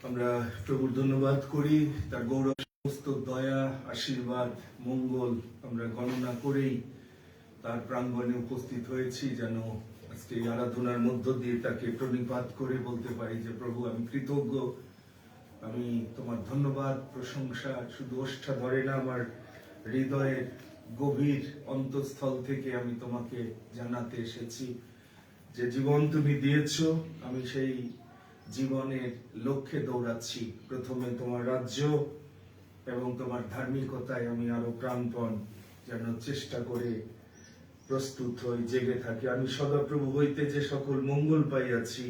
আমরা প্রভুর ধন্যবাদ করি, তার গৌরব সমস্ত দয়া আশীর্বাদ মঙ্গল আমরা গণনা করেই তার প্রাঙ্গণে উপস্থিত হয়েছি, যেন আজকে এই আরাধনার মধ্য দিয়ে তাকে প্রণিপাত করে বলতে পারি যে প্রভু আমি কৃতজ্ঞ, আমি তোমার ধন্যবাদ প্রশংসা শুধু ওষ্ঠা ধরে না, আমার হৃদয়ের গভীর অন্তঃস্থল থেকে আমি তোমাকে জানাতে এসেছি যে জীবন তুমি দিয়েছো, আমি সেই জীবনের লক্ষ্যে দৌড়াচ্ছি। প্রথমে তোমার রাজ্য এবং তোমার ধার্মিকতায় আমি আরো প্রাণপণ যেন চেষ্টা করে প্রস্তুত হই, জেগে থাকি। আমি সদাপ্রভু হইতে যে সকল মঙ্গল পাইয়াছি,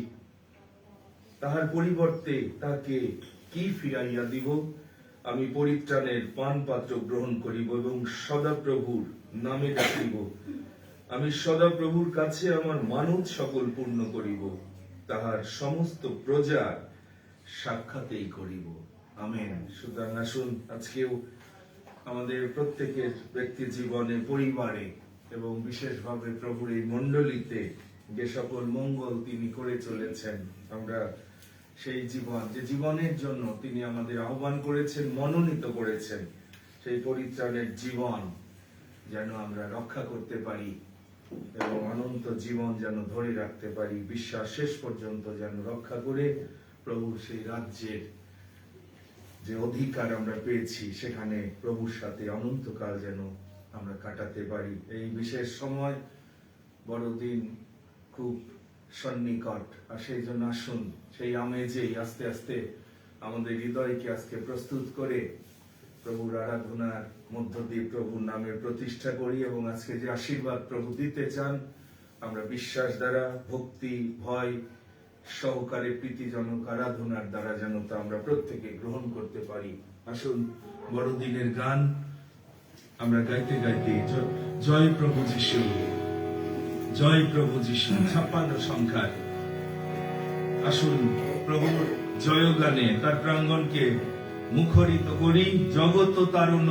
তাহার পরিবর্তে তাকে কি ফিরাইয়া দিব? আমি পরিত্রাণের পান পাত্র গ্রহণ করিব এবং সদাপ্রভুর নামে ডাকিব। আমি সদাপ্রভুর কাছে আমার মানত সকল পূর্ণ করিব, তাহার সমস্ত প্রজার সাক্ষাতেই করিব। আমেন। সুতরাং আসুন আজকেও আমাদের প্রত্যেকের ব্যক্তি জীবনে, পরিবারে এবং বিশেষভাবে প্রভুর এই মণ্ডলীতে যে সকল মঙ্গল তিনি করে চলেছেন, আমরা সেই জীবন, যে জীবনের জন্য তিনি আমাদের আহ্বান করেছেন, মনোনীত করেছেন, সেই পরিত্রাণের জীবন যেন আমরা রক্ষা করতে পারি এবং অনন্ত জীবন যেন ধরে রাখতে পারি, বিশ্বাস শেষ পর্যন্ত যেন রক্ষা করে প্রভু সেই রাজ্যের যে অধিকার আমরা পেয়েছি সেখানে প্রভুর সাথে অনন্তকাল যেন আমরা কাটাতে পারি। এই বিশেষ সময় বড়দিন খুব সন্নিকট, আর সেই জন্য আসুন সেই আমেজেই আস্তে আস্তে আমাদের হৃদয়কে আজকে প্রস্তুত করে প্রভুর আরাধনার মধ্য দিয়ে প্রভুর নামের প্রতিষ্ঠা করি এবং আজকে যে আশীর্বাদ প্রভু দিতে চান আমরা বিশ্বাস দ্বারা, ভক্তি ভয় সহকারে প্রীতিজনক আরাধনার দ্বারা যেন তা আমরা প্রত্যেকে গ্রহণ করতে পারি। আসুন বড়দিনের গান আমরা গাইতে গাইতে জয় প্রভু যিশু, জয় প্রভু যিশু 56 সংখ্যায় আসুন প্রভুর জয় গানে তার প্রাঙ্গণকে মুখরিত করি। জগত তারুণ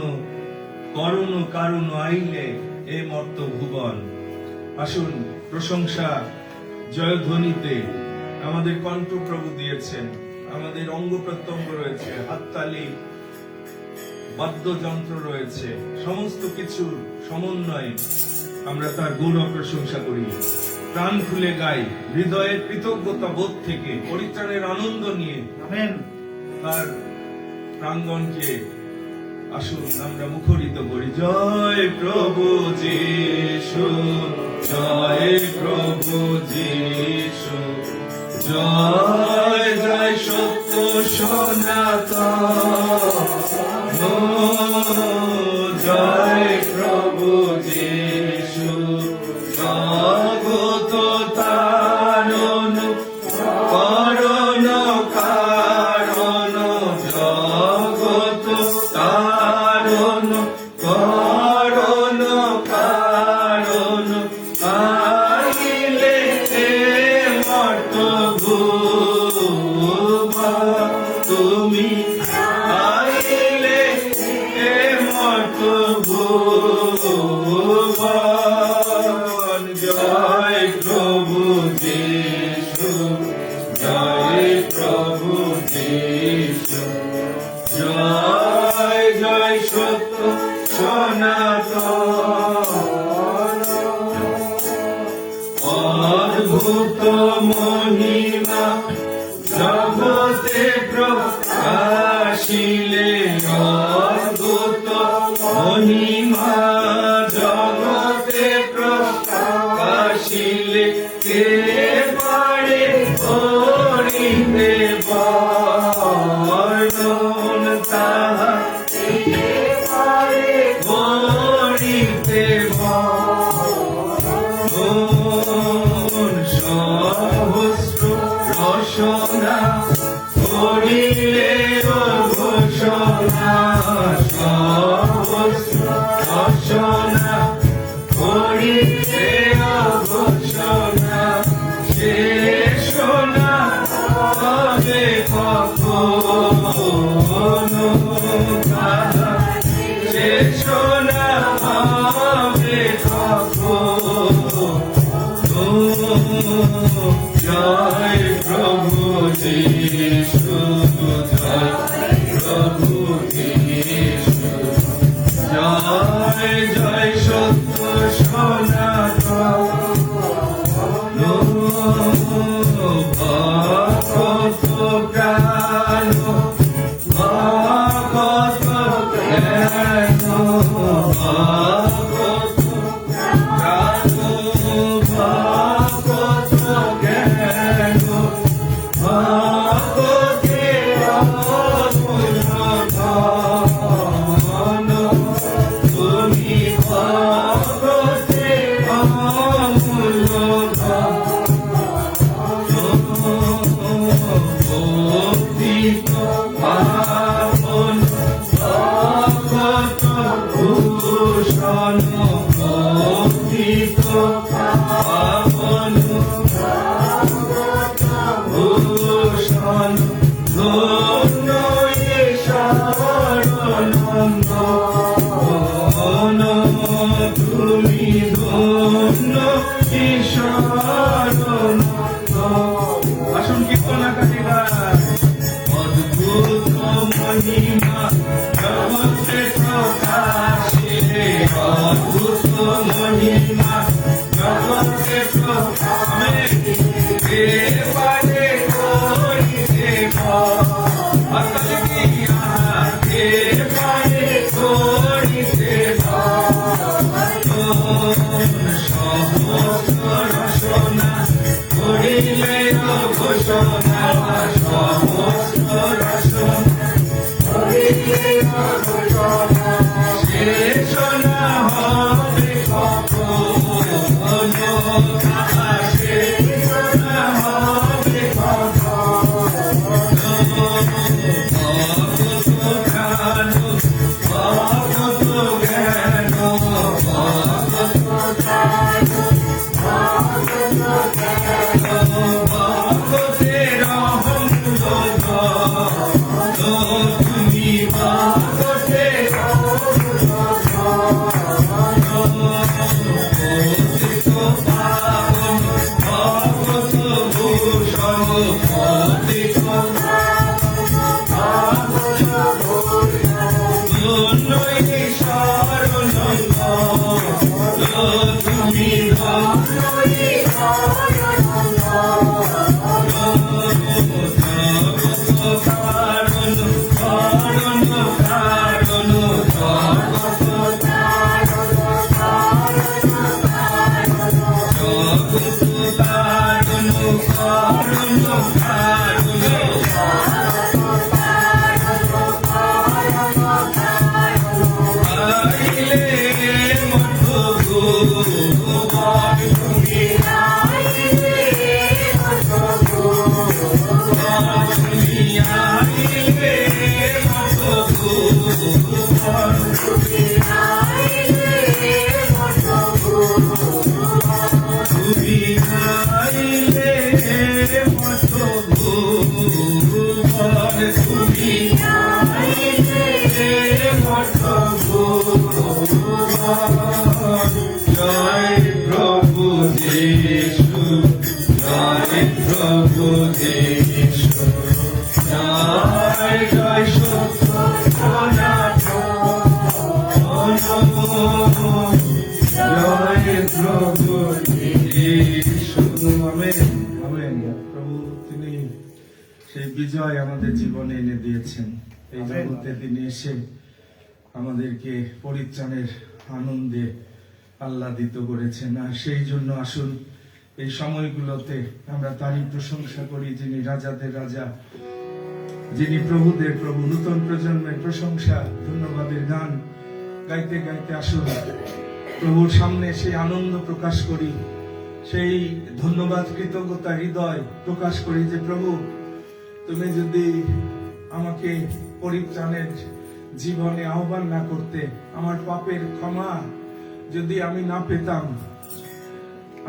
করুণ কারুণ আইলে এ মর্ত ভুবন। আসুন প্রশংসা জয়ধ্বনিতে আমাদের কণ্ঠ প্রভু দিয়েছেন, আমাদের অঙ্গ প্রত্যঙ্গ রয়েছে, হাততালি বাদ্যযন্ত্র রয়েছে, সমস্ত কিছুর সমন্বয়ে আমরা তার গৌরব প্রশংসা করি। প্রাণ খুলে গাই, হৃদয়ের কৃতজ্ঞতা বোধ থেকে, পরিত্রাণের আনন্দ নিয়ে তার প্রাঙ্গণকে আসুন আমরা মুখরিত করি। জয় প্রভু যিশু, জয় প্রভু যিশু, জয় জয় সত্য সনাতন, জয় প্রভু যিশু, জগত তারণ করণ কারণ, জগত তারণ করণ কারণ, আইলে এ মর্ত ভুবন, তুমি আইলে এ মর্ত ভুবন। জয় প্রভু যিশু, জয় প্রভু যিশু, জয় জয় সত্য সনাতন, অদ্ভুত মহিমা জগতে প্রকাশিলে, অদ্ভুত মহিমা জগতে প্রকাশিলে, কে পারে করিতে বর্ণন তাহা, কে পারে করিতে বর্ণন। সহস্র রসনা করিলে ঘোষণা, সহস্র রসনা করিলে ঘোষণা, শেষ না হবে কখনো, শেষ না হবে কখনো। জয় প্রভু যিশু। ধন্য শরণাঙ্গ তুমি ধন্য শরণাঙ্গ। আসুন কীর্তনাকারীরা অদ্ভুত মহিমা জগতে প্রকাশে, অদ্ভুত মহিমা জগতে প্রকাশে দেবারে করিতে দেবারে করিতে সমস্ত রচনা করিলে ঘোষণা, সমস্ত রচনা করিলে ঘোষণা শেষ না হবে কখনো, শেষ না হবে কখনো। ভগত জ্ঞান ভগতের তুমি ভগতের ভগত ভূষণ তুমি জয় প্রভু যিশু, জয় প্রভু যিশু, জয় জয় সত্য জয় প্রভু যিশু। Amen amen. প্রভু তিনি সেই বিজয় আমাদের জীবনে এনে দিয়েছেন। এই জগতে তিনি এসে আমাদেরকে পরিত্রাণের আনন্দে আহ্লাদিত করেছেন। আর সেই জন্য আসুন এই সময়গুলোতে আমরা তারই প্রশংসা করি, যিনি রাজাদের রাজা, যিনি প্রভুদের প্রভু। নূতন প্রজন্মের প্রশংসা ধন্যবাদের গান গাইতে গাইতে আসুন প্রভুর সামনে সেই আনন্দ প্রকাশ করি, সেই ধন্যবাদ কৃতজ্ঞতা হৃদয় প্রকাশ করি যে প্রভু তুমি যদি আমাকে পরিত্রাণের জীবনে আহ্বান না করতে, আমার পাপের ক্ষমা যদি আমি না পেতাম,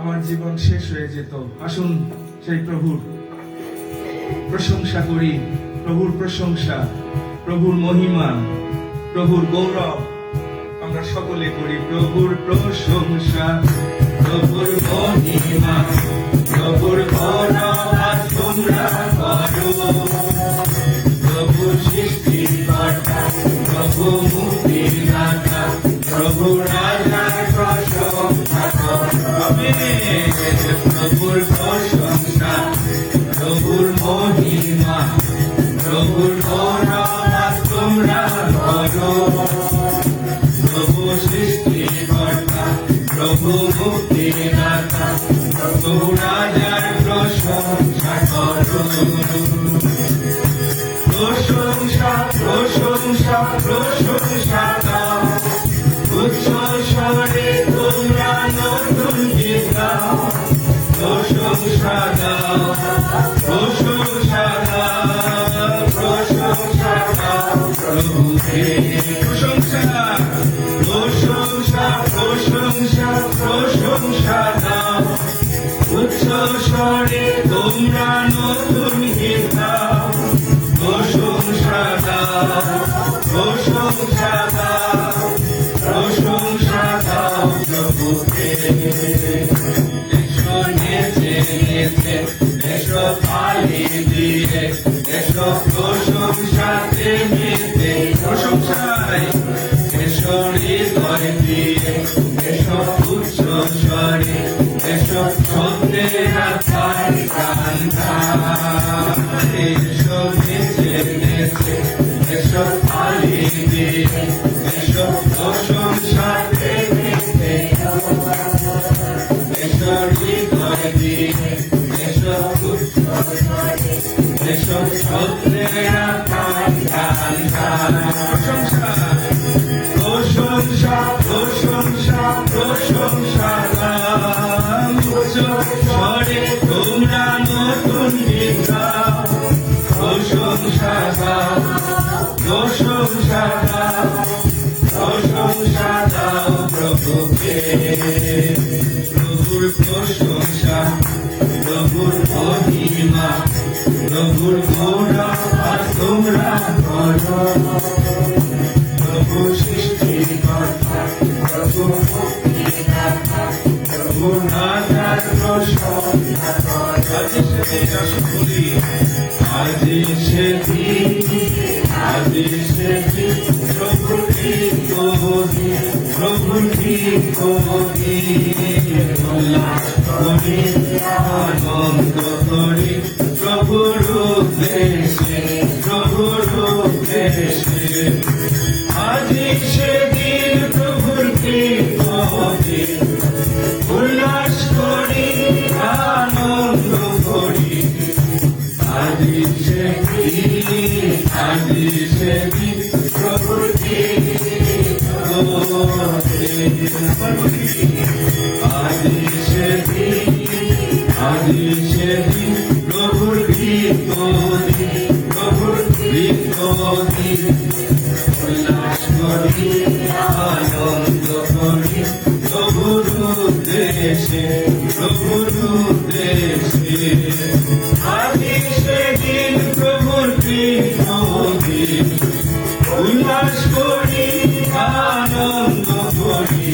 আমার জীবন শেষ হয়ে যেত। আসুন সেই প্রভুর প্রশংসা করি, প্রভুর প্রশংসা, প্রভুর মহিমা, প্রভুর গৌরব আমরা সকলে করি। প্রভুর প্রশংসা, প্রভুর মহিমা, প্রভুর গৌরব তোমরা করো। প্রভু সৃষ্টিকর্তা, প্রভু মুক্তিদাতা, প্রভু রাজার প্রশংসা করবে। প্রভুর প্রশংসা, প্রভুর মহিমা, প্রভুর গৌরব তোমরা করো। প্রভু সৃষ্টিকর্তা, প্রভু মুক্তিদাতা, প্রভু রাজার প্রশংসা করো। প্রশংসা প্রশংসা প্রশংসা দাও, উচ্চ স্বরে তোমরা নতুন গীত গাও। প্রশংসা দাও, প্রশংসা দাও, প্রশংসা দাও প্রভুকে। প্রশংসা প্রশংসা প্রশংসা প্রশংসা দাও, উচ্চ স্বরে তোমরা নতুন গীত গাও। প্রশংসা দাও, প্রশংসা দাও প্রভুকে। এসো নেচে নেচে, এসো তালি দিয়ে, এসো প্রশংসাতে মেতে, প্রশংসায় এসো হৃদয় দিয়ে, এসো উচ্চ স্বরে, এসো শব্দের আকার গান গায়। এসো নেচে নেচে, এসো তালি দিয়ে, এসো প্রশংসাতে মেতে, এসো হৃদয় দিয়ে, এসো উচ্চ স্বরে, এসো শব্দের আকার গান গায়। প্রশংসা প্রশংসা প্রশংসা প্রশংসা গান, উচ্চ স্বরে তোমরা নতুন গীত গাও। প্রশংসা গাও, প্রশংসা গাও, প্রশংসা দাও প্রভুকে। প্রভুর প্রশংসা, প্রভুর মহিমা, প্রভুর গৌরব তোমরা করো। প্রভু সৃষ্টিকর্তা, প্রভু মুক্তিদাতা, প্রভু রাজার প্রশংসা কর। আজি সেদিন, আজি সেদিন, প্রভুর গীত গি, প্রভুর গীত গি, উল্লাস করি, আনন্দ করি, প্রভুর উদ্দেশ্যে, প্রভুর উদ্দেশ্যে। আজি সেদিন প্রভুর গীত গি, উল্লাস করি, আনন্দ করি। আজি সেদিন, আজি সেদিন প্রভুর গীত গি, আজি সেদিন, আজি সেদিন প্রভুর গীত গি, প্রভুর গীত গি, উল্লাস করি, আনন্দ করি, প্রভুর উদ্দেশ্যে, প্রভুর উদ্দেশ্যে। আজি সেদিন প্রভুর গীত গি, উল্লাস করি, আনন্দ করি।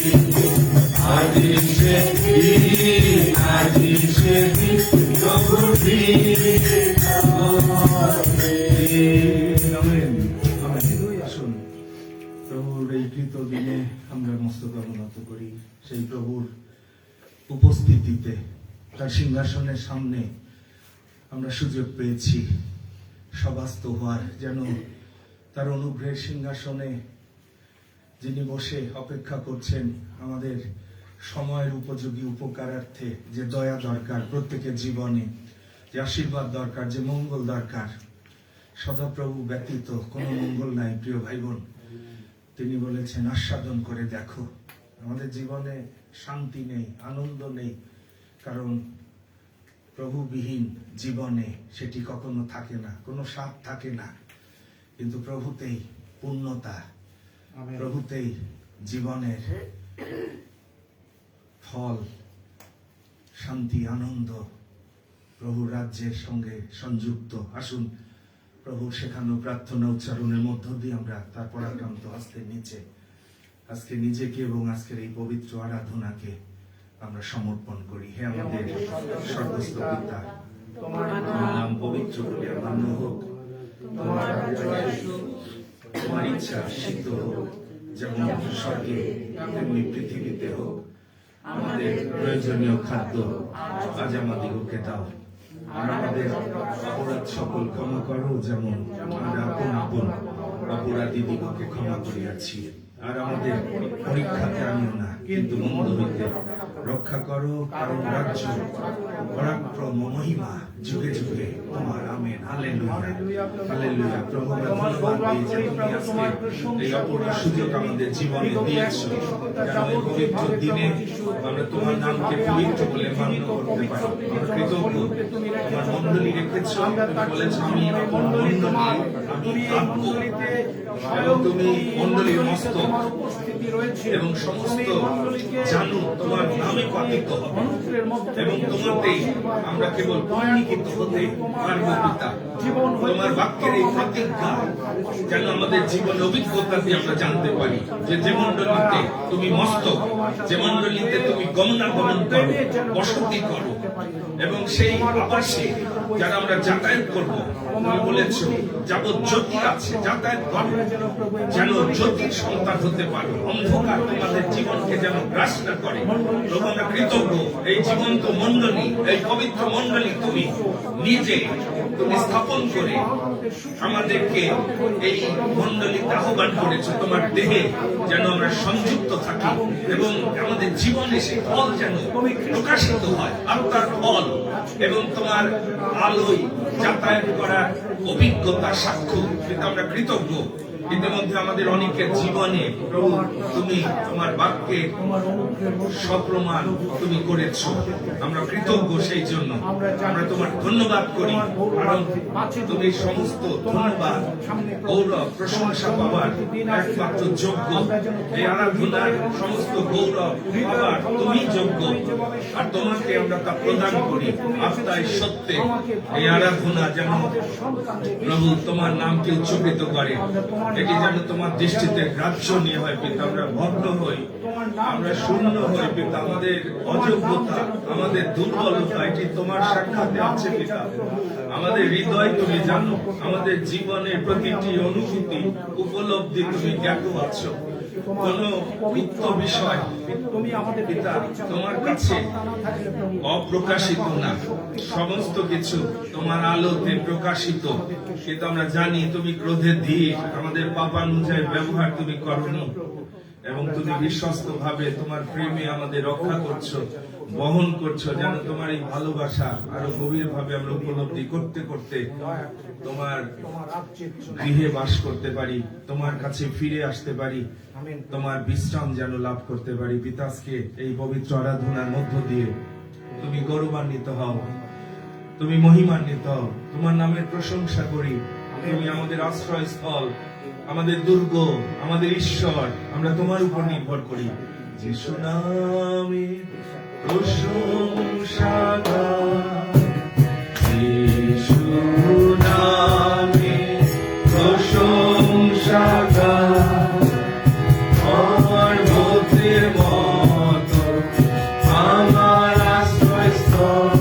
আজি সেদিন, আজি সেদিন প্রভুর গীত গি। Amen, amen. আসুন প্রভুর এই কৃত দিনে আমরা মস্তক অবনত করি সেই প্রভুর উপস্থিতিতে। তার সিংহাসনের সামনে আমরা সুযোগ পেয়েছি সভাস্থ হওয়ার, যেন তার অনুগ্রহের সিংহাসনে যিনি বসে অপেক্ষা করছেন আমাদের সময়ের উপযোগী উপকারার্থে, যে দয়া দরকার প্রত্যেকের জীবনে, যে আশীর্বাদ দরকার, যে মঙ্গল দরকার। সদাপ্রভু ব্যতীত কোনো মঙ্গল নাই প্রিয় ভাই বোন। তিনি বলেছেন আস্বাদন করে দেখো। আমাদের জীবনে শান্তি নেই, আনন্দ নেই, কারণ প্রভুবিহীন জীবনে সেটি কখনো থাকে না, কোনো স্বাদ থাকে না। কিন্তু প্রভুতেই পূর্ণতা, প্রভুতেই জীবনের ফল, শান্তি, আনন্দ প্রভুর রাজ্যের সঙ্গে সংযুক্ত। আসুন প্রভুর শেখানো প্রার্থনা উচ্চারণের মধ্য দিয়ে আমরা তার পরাক্রান্ত হস্তে নিচে আজকে নিজেকে এবং আজকের এই পবিত্র আরাধনাকে আমরা সমর্পণ করি। হে আমাদের সর্বস্ব পিতা, তোমার নাম পবিত্র করিয়া মান্য হোক, তোমার রাজ্য আসুক, তোমার ইচ্ছা সিদ্ধ হোক, যেমন স্বর্গে তেমনি পৃথিবীতে হোক। আমাদের প্রয়োজনীয় খাদ্য আজ আমাদিগকে দাও, আর আমাদের অপরাধ সকল ক্ষমা করো, যেমন আমরা আপন আপন অপরাধীদিগকে ক্ষমা করিয়াছি। আর আমাদের পরীক্ষাতে আনিও না, কিন্তু মন্দ হইতে রক্ষা করো, কারণ রাজ্য, পরাক্রম, মহিমা যুগে যুগে তোমার। আমেন। Hallelujah, hallelujah. প্রভু ধন্যবাদ দিয়েছে তুমি আজকে এই অপূর্ব সুযোগ আমাদের জীবনে দিয়েছো, যেন এই পবিত্র দিনে আমরা তোমার নামকে পবিত্র বলে মান্য করতে পারি। আমরা কৃতজ্ঞ। তোমার মণ্ডলী রেখেছো, তুমি বলেছো আমি আপন মণ্ডলী, আমি থাকবো, এবং তুমি মণ্ডলীর মস্তক এবং সমস্ত জানো তোমার নাম অনুপাতিত হবে এবং তোমাতেই আমরা কেবল উন্নীত হতে পারবো পিতা। তোমার বাক্যের এই প্রতিজ্ঞা যেন আমাদের জীবনের অভিজ্ঞতা দিয়ে আমরা জানতে পারি যে মণ্ডলীতে তুমি মস্তক, যে মণ্ডলীতে তুমি গমনাগমন করো, বসতি করো, এবং সেই আবাসে যারা আমরা যাতায়াত করবো, তুমি বলেছো যাবৎ জ্যোতি আছে যাতায়াত করো, যেন জ্যোতির সন্তান হতে পারো, অন্ধকার তোমাদের জীবনকে যেন গ্রাস না করে। প্রভু আমরা কৃতজ্ঞ, এই জীবন্ত মণ্ডলী, এই পবিত্র মণ্ডলী তুমি নিজে তুমি স্থাপন করে আমাদেরকে এই মণ্ডলীতে আহ্বান করেছো তোমার দেহে, যেন আমরা সংযুক্ত থাকি এবং আমাদের জীবনে সেই ফল যেন প্রকাশিত হয়, আত্মার ফল এবং তোমার আলোয় যাতায়াত করার অভিজ্ঞতা সাক্ষ্য। কিন্তু আমরা কৃতজ্ঞ, ইতিমধ্যে আমাদের অনেকের জীবনে প্রভু তুমি তোমার বাক্যে সপ্রমাণ তুমি করেছো। আমরা কৃতজ্ঞ সেই জন্য আমরা তোমার ধন্যবাদ করি, কারণ তুমি সমস্ত ধন্যবাদ, গৌরব, প্রশংসা পাওয়ার একমাত্র যোগ্য। এই আরাধনার সমস্ত গৌরব পাওয়ার তুমি যোগ্য, আর তোমাকে আমরা তা প্রদান করি আত্মায় সত্যে। এই আরাধনা যেন প্রভু তোমার নামকে উচ্চকিত করে, এটি যেন তোমার দৃষ্টিতে গ্রাহ্য নিয়ে হয় পিতা। আমরা ভগ্ন হই, আমরা শূন্য হই পিতা, আমাদের অযোগ্যতা, আমাদের দুর্বলতা এটি তোমার সাক্ষাতে আছে পিতা। আমাদের হৃদয় তুমি জানো, আমাদের জীবনের প্রতিটি অনুভূতি উপলব্ধি তুমি জ্ঞাত আছো। কোন গুপ্ত বিষয় পিতা তোমার কাছে অপ্রকাশিত না, সমস্ত কিছু তোমার আলোতে প্রকাশিত। কিন্তু আমরা জানি তুমি ক্রোধের ধীর, আমাদের পাপানুযায়ী ব্যবহার তুমি করনি, এবং তুমি বিশ্বস্ত ভাবে তোমার প্রেমে আমাদের রক্ষা করছো, বহন করছো, যেন তোমার এই ভালোবাসা আরো গভীর ভাবে আমরা উপলব্ধি করতে করতে তোমার গৃহে বাস করতে পারি, তোমার কাছে ফিরে আসতে পারি, তোমার বিশ্রাম যেন লাভ করতে পারি। পিতাকে এই পবিত্র আরাধনার মধ্য দিয়ে তুমি গৌরবান্বিত হও, তুমি মহিমান্বিত হও, তোমার নামের প্রশংসা করি। তুমি আমাদের আশ্রয়স্থল, আমাদের দুর্গ, আমাদের ঈশ্বর, আমরা তোমার উপর নির্ভর করি। যিশু নামে প্রশংসা গাই, যিশু নামে প্রশংসা গাই, পর্বতের মতো আমার আশ্রয়স্থল,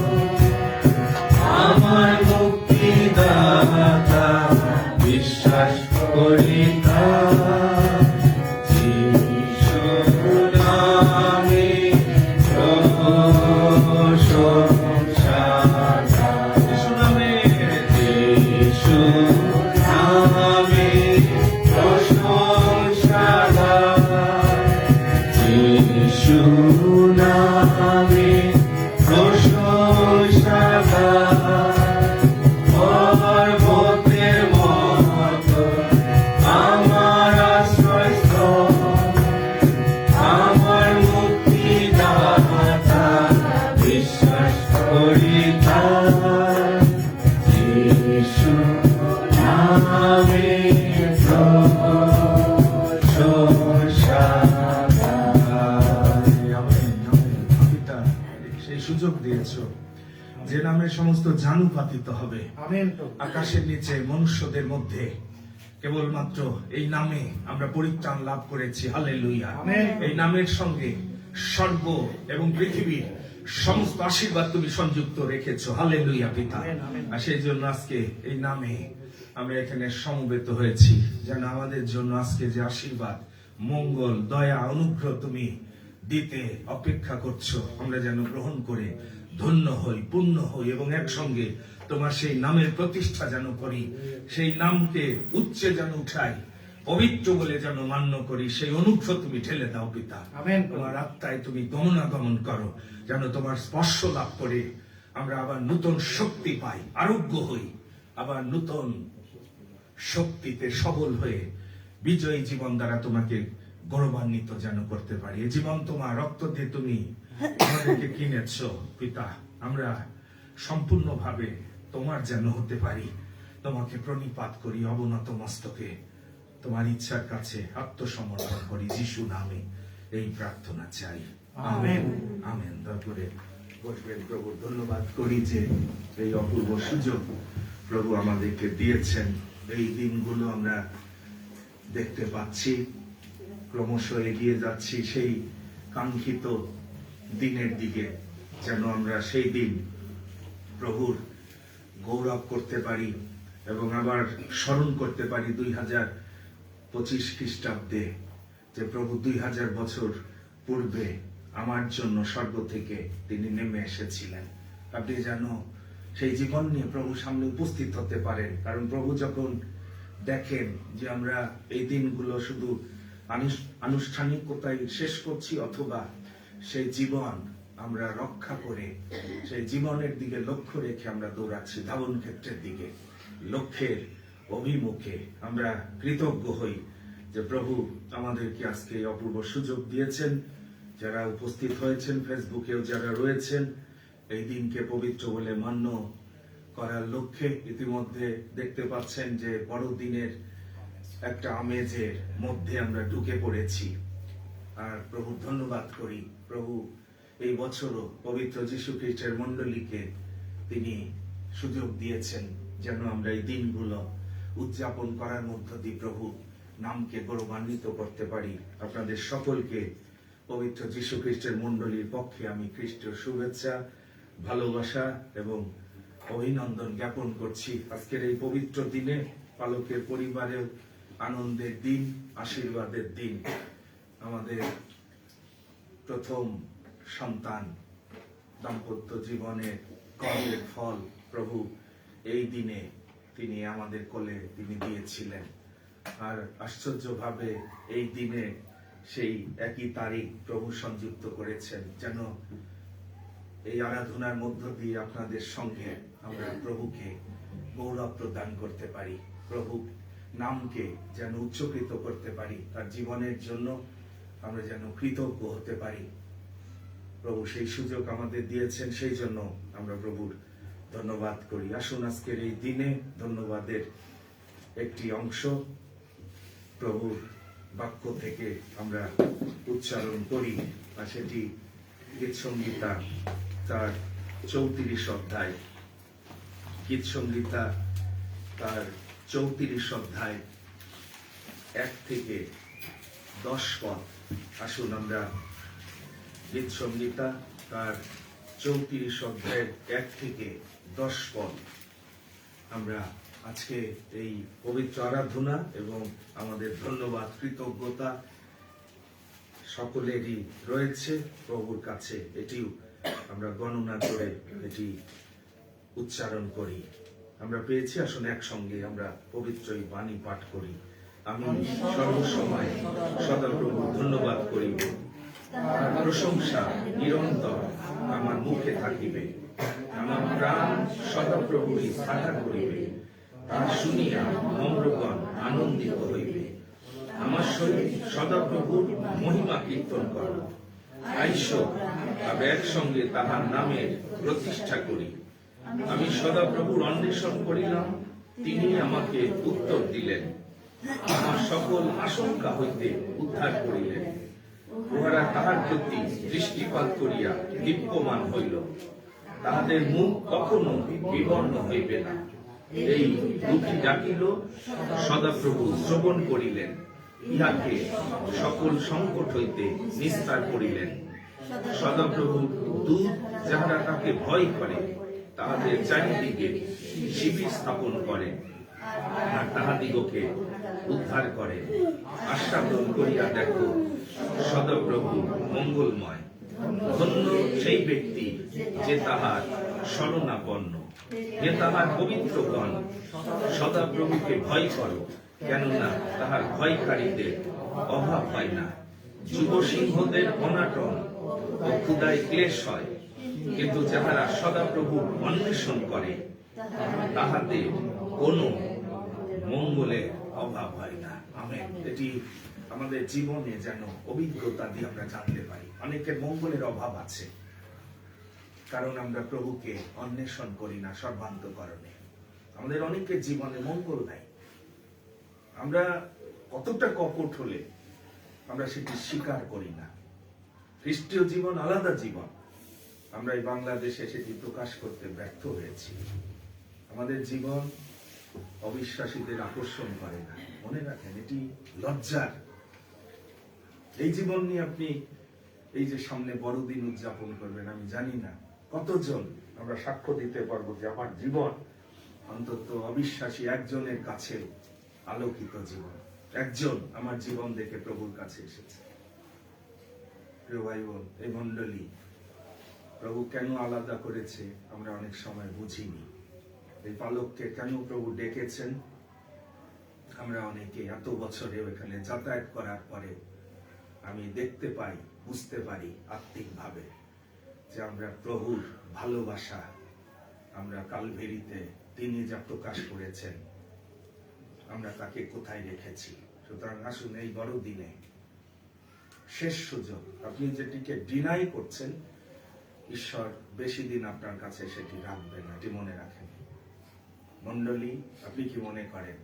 আমার মুক্তিদাতা, বিশ্বাস করি সুযোগ দিয়েছো যে নামে সমস্ত জানু পাতিত হবে আকাশের নিচে মনুষ্যদের মধ্যে। কেবলমাত্র এই নামে আমরা পরিত্রাণ লাভ করেছি। হালেলুয়া। এই নামের সঙ্গে স্বর্গ এবং পৃথিবীর সমস্ত আশীর্বাদ তুমি সংযুক্ত রেখেছো। হালেলুয়া পিতা। আর সেই জন্য আজকে এই নামে আমরা এখানে সমবেত হয়েছি, যেন আমাদের জন্য আজকে যে আশীর্বাদ, মঙ্গল, দয়া, অনুগ্রহ তুমি দিতে অপেক্ষা করছো, আমরা যেন গ্রহণ করে ধন্য হই, পূর্ণ হই এবং একসঙ্গে তোমার সেই নামের প্রতিষ্ঠা যেন করি, সেই নামকে উচ্চে যেন উঠাই, পবিত্র বলে যেন মান্য করি। সেই অনুগ্রহ তুমি ঠেলে দাও পিতা। তোমার আত্মায় তুমি গমনাগমন করো, যেন তোমার স্পর্শ লাভ করে আমরা আবার নতুন শক্তি পাই, আরোগ্য হই, আবার নতুন শক্তিতে সবল হয়ে বিজয়ী জীবন দ্বারা তোমাকে গৌরবান্বিত যেন করতে পারি। এই জীবন তোমার রক্ত দিয়ে তুমি আমাদেরকে কিনেছো পিতা। আমরা সম্পূর্ণভাবে তোমার যেন হতে পারি, তোমাকে প্রণিপাত করি অবনত মস্তকে, তোমার ইচ্ছার কাছে আত্মসমর্পণ করি। যিশু নামে এই প্রার্থনা চাই। Amen amen. তারপরে বসবেন। প্রভু ধন্যবাদ করি যে এই অপূর্ব সুযোগ প্রভু আমাদেরকে দিয়েছেন। এই দিনগুলো আমরা দেখতে পাচ্ছি, ক্রমশ এগিয়ে যাচ্ছি সেই কাঙ্ক্ষিত দিনের দিকে, যেন আমরা সেই দিন প্রভুর গৌরব করতে পারি এবং আবার স্মরণ করতে পারি 2025 খ্রিস্টাব্দে যে প্রভু 2000 বছর পূর্বে আমার জন্য স্বর্গ থেকে তিনি নেমে এসেছিলেন। আপনি যেন সেই জীবন নিয়ে প্রভু সামনে উপস্থিত হতে পারেন। কারণ প্রভু যখন দেখেন যে আমরা এই দিনগুলো শুধু আনুষ্ঠানিকতায় শেষ করছি, অথবা সেই জীবন আমরা রক্ষা করে সেই জীবনের দিকে লক্ষ্য রেখে আমরা দৌড়াচ্ছি, ধাবন ক্ষেত্রের দিকে, লক্ষ্যের অভিমুখে, আমরা কৃতজ্ঞ হই যে প্রভু আমাদেরকে আজকে এই অপূর্ব সুযোগ দিয়েছেন। যারা উপস্থিত হয়েছেন, ফেসবুকেও যারা রয়েছেন, এই দিনকে পবিত্র বলে মান্য করার লক্ষ্যে ইতিমধ্যে দেখতে পাচ্ছেন যে বড়দিনের একটা আমেজের মধ্যে আমরা ঢুকে পড়েছি। আর প্রভু ধন্যবাদ করি, প্রভু এই বছরও পবিত্র যীশু খ্রিস্টের মণ্ডলীকে তিনি সুযোগ দিয়েছেন যেন আমরা এই দিনগুলো উদযাপন করার মধ্য দিয়ে প্রভু নামকে গৌরবান্বিত করতে পারি। আপনাদের সকলকে পবিত্র যীশু খ্রিস্টের মণ্ডলীর পক্ষে আমি খ্রিস্টের শুভেচ্ছা, ভালোবাসা এবং অভিনন্দন জ্ঞাপন করছি। আজকের এই পবিত্র দিনে পালকের পরিবারের আনন্দের দিন, আশীর্বাদের দিন। আমাদের প্রথম সন্তান দাম্পত্য জীবনের কর্মের ফল প্রভু এই দিনে তিনি আমাদের কোলে তিনি দিয়েছিলেন। আর আশ্চর্যভাবে এই দিনে সেই একই তারিখ প্রভু সংযুক্ত করেছেন যেন এই আরাধনার মধ্য দিয়ে আপনাদের সঙ্গে আমরা প্রভুকে গৌরব প্রদান করতে পারি, প্রভু নামকে যেন উচ্চকৃত করতে পারি, তার জীবনের জন্য আমরা যেন কৃতজ্ঞ হতে পারি। প্রভু সেই সুযোগ আমাদের দিয়েছেন, সেই জন্য আমরা প্রভুর ধন্যবাদ করি। আসুন আজকের এই দিনে ধন্যবাদের একটি অংশ প্রভুর বাক্য থেকে আমরা উচ্চারণ করি, আর সেটি গীত সংহিতা তার 34 অধ্যায়, গীত সংহিতা তার 34 অধ্যায় 1 থেকে 10 পদ। আসুন আমরা গীত সংহিতা তার 34 অধ্যায়ের 1 থেকে 10 পদ আমরা আজকে এই পবিত্র আরাধনা এবং আমাদের ধন্যবাদ, কৃতজ্ঞতা সকলেরই রয়েছে প্রভুর কাছে, এটিও আমরা গণনা করে এটি উচ্চারণ করি। আমরা পেয়েছি, আসুন একসঙ্গে আমরা পবিত্র এই বাণী পাঠ করি। আমি সর্বসময় সদাপ্রভুর ধন্যবাদ করিব, তার প্রশংসা নিরন্তর আমার মুখে থাকিবে। আমার প্রাণ সদাপ্রভুরই ঠাট্টা করিবে, তা শুনিয়া নম্রগণ আনন্দিত হইবে। আমার শরীর সদাপ্রভুর মহিমা কীর্তন করো, আইসো তবে একসঙ্গে তাহার নামের প্রতিষ্ঠা করি। আমি সদাপ্রভুর অন্বেষণ করিলাম, তিনি আমাকে উত্তর দিলেন, আমার সকল আশঙ্কা হইতে উদ্ধার করিলেন। উহারা তাহার প্রতি দৃষ্টিপাত করিয়া দীপ্যমান হইল, তাহাদের মুখ কখনো বিবর্ণ হইবে না। এই দুঃখী ডাকিল, সদাপ্রভু শ্রবণ করিলেন, ইহাকে সকল সংকট হইতে নিস্তার করিলেন। সদাপ্রভু দূত যাহারা তাকে ভয় করে, তাহাদের চারিদিকে শিবির স্থাপন করেন, আর তাহাদিগকে উদ্ধার করেন। আস্বাদন করিয়া দেখো, সদাপ্রভু মঙ্গলময়। ধন্য সেই ব্যক্তি যে তাহার শরণাপন্ন। হে তাহার পবিত্রগণ, সদাপ্রভুকে ভয় করো, কেননা তাহার ভয়কারীদের অভাব হয় না। যুব সিংহদের অনাটন ও ক্ষুধায় ক্লেশ হয়, কিন্তু যাহারা সদাপ্রভু অন্বেষণ করে, তাহাদের কোনো মঙ্গলের অভাব হয় না। আমেন। এটি আমাদের জীবনে যেন অভিজ্ঞতা দিয়ে আমরা জানতে পারি। অনেকের মঙ্গলের অভাব আছে, কারণ আমরা প্রভুকে অন্বেষণ করি না সর্বান্তকরণে। আমাদের অনেকের জীবনে মঙ্গল নাই। আমরা কতটা কপট হলে আমরা সেটি স্বীকার করি না। খ্রিস্টীয় জীবন আলাদা জীবন। আমরা এই বাংলাদেশে সেটি প্রকাশ করতে ব্যর্থ হয়েছি। আমাদের জীবন অবিশ্বাসীদের আকর্ষণ করে না, মনে রাখেন, এটি লজ্জার। এই জীবন নিয়ে আপনি এই যে সামনে বড়দিন উদযাপন করবেন, আমি জানি না কতজন আমরা সাক্ষ্য দিতে পারবো যে আমার জীবন অন্তত অবিশ্বাসী একজনের কাছে আলোকিত জীবন। একজন আমার জীবন দেখে প্রভুর কাছে এসেছে। প্রিয় ভাই বোন, এই মণ্ডলী প্রভু কেন আলাদা করেছে আমরা অনেক সময় বুঝিনি। এই পালককে কেন প্রভু ডেকেছেন আমরা অনেকে এত বছরে এখানে যাতায়াত করার পরে আমি দেখতে পাই, বুঝতে পারি আত্মিকভাবে যে আমরা প্রভুর ভালোবাসা আমরা কালভেরিতে তিনি যা প্রকাশ করেছেন আমরা তাকে কোথায় রেখেছি। সুতরাং আসুন এই বড় দিনে শেষ সুযোগ, আপনি যেটিকে ডিনাই করছেন ঈশ্বর বেশি দিন আপনার কাছে সেটি রাখবেন না, এটি মনে রাখেন। মণ্ডলী, আপনি কি মনে করেন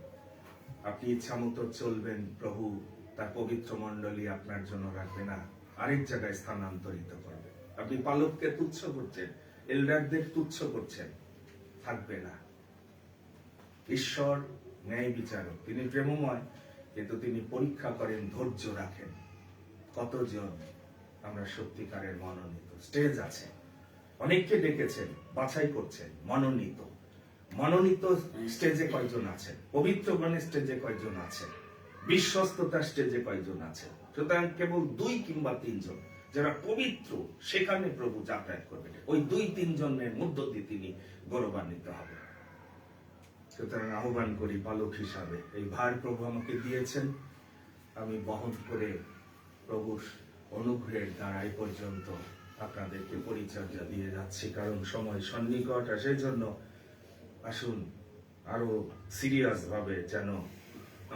আপনি ইচ্ছা মতো চলবেন, প্রভু তার পবিত্র মণ্ডলী আপনার জন্য রাখবে না, আরেক জায়গায় স্থানান্তরিত করবে? আপনি পালককে তুচ্ছ করছেন, এলডারদের তুচ্ছ করছেন, থাকবে না। ঈশ্বর ন্যায় বিচারক, তিনি প্রেমময়, কিন্তু তিনি পরীক্ষা করেন, ধৈর্য রাখেন। কতজন আমরা সত্যিকারের মনোনীত? স্টেজ আছে, অনেককে ডেকেছেন, বাছাই করছেন, মনোনীত। মনোনীত স্টেজে কয়জন আছেন? পবিত্রগণের স্টেজে কয়জন আছেন? বিশ্বস্ততার স্টেজে কয়জন আছেন? সুতরাং কেবল 2 কিংবা 3 জন যারা পবিত্র, সেখানে প্রভু যাতায়াত করবেন। ওই 2-3 জনের মধ্য দিয়ে তিনি গৌরবান্বিত হবেন। সুতরাং আহ্বান করি পালক হিসাবে, এই ভার প্রভু আমাকে দিয়েছেন, আমি বহন করে প্রভুর অনুগ্রহের দ্বারা এই পর্যন্ত আপনাদেরকে পরিচর্যা দিয়ে যাচ্ছি। কারণ সময় সন্নিকট, আর সেই জন্য আসুন আরো সিরিয়াস ভাবে যেন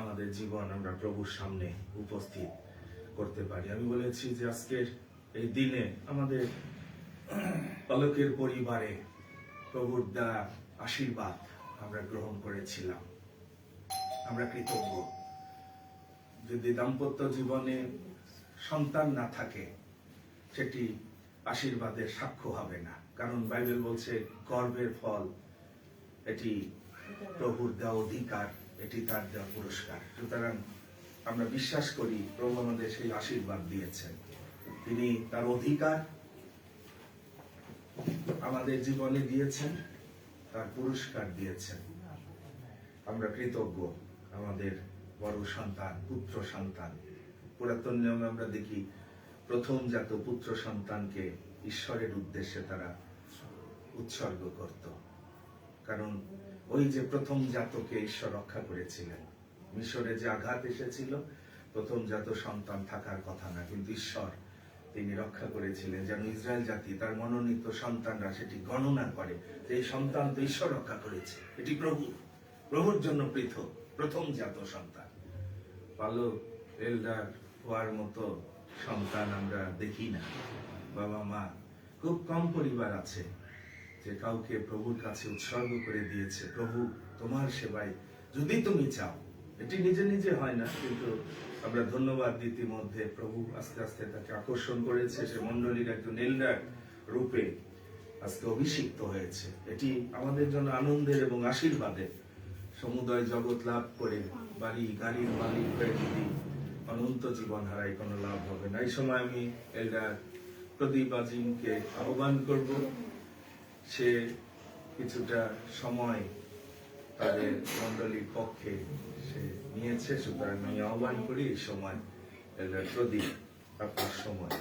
আমাদের জীবন আমরা প্রভুর সামনে উপস্থিত করতে পারি। আমি বলেছি যে আজকের এই দিনে আমাদের পালকের পরিবারে প্রভুর দেওয়া আশীর্বাদ আমরা গ্রহণ করেছিলাম। আমরা কৃতজ্ঞ। যদি দাম্পত্য জীবনে সন্তান না থাকে সেটি আশীর্বাদের সাক্ষ্য হবে না, কারণ বাইবেল বলছে গর্ভের ফল এটি প্রভুর দেওয়া অধিকার, এটি তার দেওয়া পুরস্কার। সুতরাং আমরা বিশ্বাস করি প্রভু আমাদের সেই আশীর্বাদ দিয়েছেন, তিনি তার অধিকার আমাদের জীবনে দিয়েছেন, তার পুরস্কার দিয়েছেন। আমরা কৃতজ্ঞ। আমাদের বড় সন্তান, পুত্র সন্তান, পুরাতন নিয়মে আমরা দেখি প্রথম জাত পুত্র সন্তানকে ঈশ্বরের উদ্দেশ্যে তারা উৎসর্গ করত, কারণ ওই যে প্রথম জাতকে ঈশ্বর রক্ষা করেছিলেন। মিশরে যে আঘাত এসেছিল, প্রথম জাত সন্তান থাকার কথা না, কিন্তু ঈশ্বর তিনি রক্ষা করেছিলেন যেন ইসরায়েল জাতি তার মনোনীত সন্তানরা সেটি গণনা করে যে এই সন্তান তো ঈশ্বর রক্ষা করেছে, এটি প্রভুর জন্য পৃথক প্রথম জাত সন্তান। পালক এলডার হওয়ার মতো সন্তান আমরা দেখি না। বাবা মা খুব কম পরিবার আছে যে কাউকে প্রভুর কাছে উৎসর্গ করে দিয়েছে, প্রভু তোমার সেবায় যদি তুমি চাও। এটি নিজে নিজে হয় না, কিন্তু আমরা ধন্যবাদ দিতে মধ্যে প্রভু আস্তে আস্তে তাকে আকর্ষণ করেছে, সে মণ্ডলীর একজন এল্ডার রূপে আজকে অভিষিক্ত হয়েছে। এটি আমাদের জন্য আনন্দের এবং আশীর্বাদের। সমুদয় জগৎ লাভ করে বাড়ি গাড়ির মালিক হয়ে যদি অনন্ত জীবন হারাই, কোনো লাভ হবে না। এই সময় আমি এল্ডার প্রদীপ আজিমকে আহ্বান করব, সে কিছুটা সময় তাদের মণ্ডলীর পক্ষে সে নিয়েছে। সুতরাং আমি আহ্বান করি এই সময় এল্ডার প্রদীপ, আপনার সময়।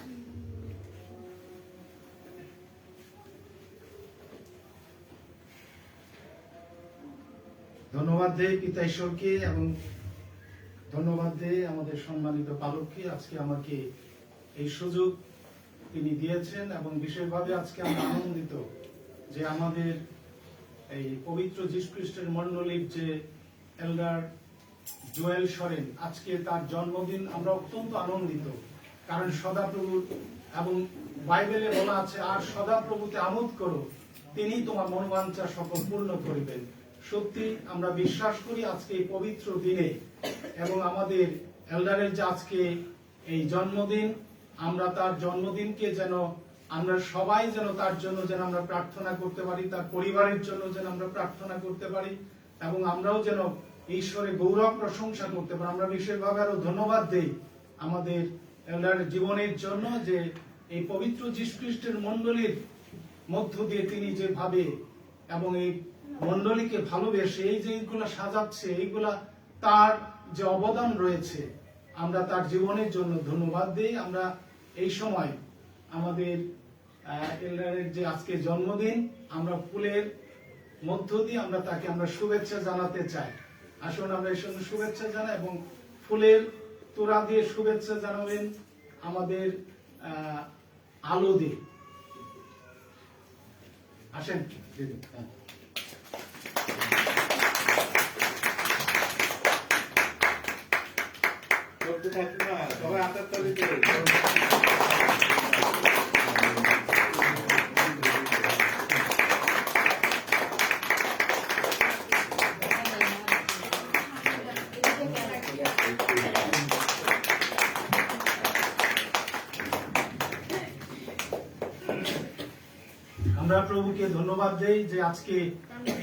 ধন্যবাদ দেই পিতা ঈশ্বরকে এবং ধন্যবাদ দেই আমাদের সম্মানিত পালককে। আজকে আমাকে এই সুযোগ তিনি দিয়েছেন এবং বিশেষভাবে আজকে আমরা আনন্দিত যে আমাদের এই পবিত্র যীশু খ্রিস্টের মণ্ডলীর যে এল্ডার জোয়েল সরেন, আজকে তার জন্মদিন। আমরা অত্যন্ত আনন্দিত, কারণ সদাপ্রভু এবং বাইবেলে বলা আছে আর সদাপ্রভুতে আমোদ করো, তিনি তোমার মনোবাঞ্ছা সকল পূর্ণ করিবেন। সত্যি আমরা বিশ্বাস করি আজকে এই পবিত্র দিনে এবং আমাদের এল্ডারের যে আজকে এই জন্মদিন, আমরা তার জন্মদিনকে যেন আমরা সবাই যেন তার জন্য যেন আমরা প্রার্থনা করতে পারি, তার পরিবারের জন্য যেন আমরা প্রার্থনা করতে পারি, এবং আমরাও যেন ঈশ্বরের গৌরব প্রশংসা করতে পারি। আমরা বিশেষভাবে আরো ধন্যবাদ দেই আমাদের এল্ডারের জীবনের জন্য, যে এই পবিত্র যীশু খ্রিস্টের মণ্ডলীর মধ্য দিয়ে তিনি যেভাবে এবং এই মণ্ডলীকে ভালোবেসে এই যে এইগুলা সাজাচ্ছে, এইগুলা তার যে অবদান রয়েছে, আমরা তার জীবনের জন্য ধন্যবাদ দিই। আমরা এই সময় আমাদের এল্ডারের যে আজকে জন্মদিন, আমরা ফুলের মধ্য দিয়ে আমরা তাকে আমরা শুভেচ্ছা জানাতে চাই। আসুন আমরা এই সময় শুভেচ্ছা জানাই, এবং ফুলের তোড়া দিয়ে শুভেচ্ছা জানাবেন আমাদের আলো দিয়ে। আসেন দিদি। সবাই হাতের তালিতে আমরা প্রভুকে ধন্যবাদ দেই যে আজকে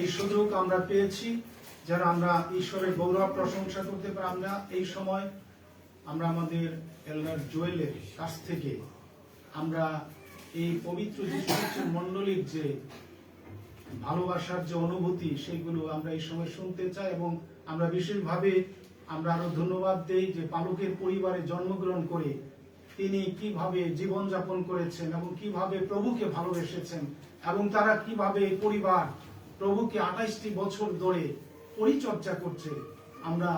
এই সুযোগ আমরা পেয়েছি যেন আমরা ঈশ্বরের গৌরব প্রশংসা করতে পারি। আমরা এই সময় আমরা আমাদের এল্ডার জোয়েলের কাছ থেকে আমরা এই পবিত্র যীশু খ্রিস্টের মণ্ডলীর যে ভালোবাসার যে অনুভূতি, সেগুলো আমরা এই সময় শুনতে চাই, এবং আমরা বিশেষভাবে আমরা আরো ধন্যবাদ দেই যে পালকের পরিবারে জন্মগ্রহণ করে তিনি কিভাবে জীবন যাপন করেছেন এবং কিভাবে প্রভুকে ভালোবেসেছেন, এবং তারা কিভাবে এই পরিবার প্রভুকে 28টি বছর ধরে পরিচর্যা করছে। আমরা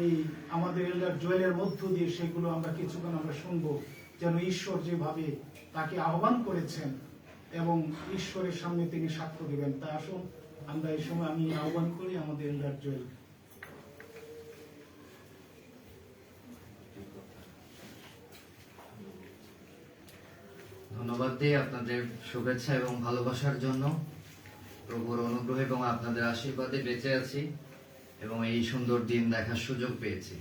এই আমাদের এল্ডার জোয়েলের মধ্য দিয়ে সেগুলো আমরা কিছুক্ষণ আমরা শুনবো, যেন ঈশ্বর যেভাবে তাকে আহ্বান করেছেন এবং ঈশ্বরের সামনে তিনি সাক্ষ্য দিবেন। তাই আসুন আমরা এই সময় আমি আহ্বান করি আমাদের এল্ডার জোয়েল। ধন্যবাদ দিই আপনাদের শুভেচ্ছা এবং ভালোবাসার জন্য। প্রভুর অনুগ্রহ এবং আপনাদের আশীর্বাদে বেঁচে আছি এবং এই সুন্দর দিন দেখার সুযোগ পেয়েছি,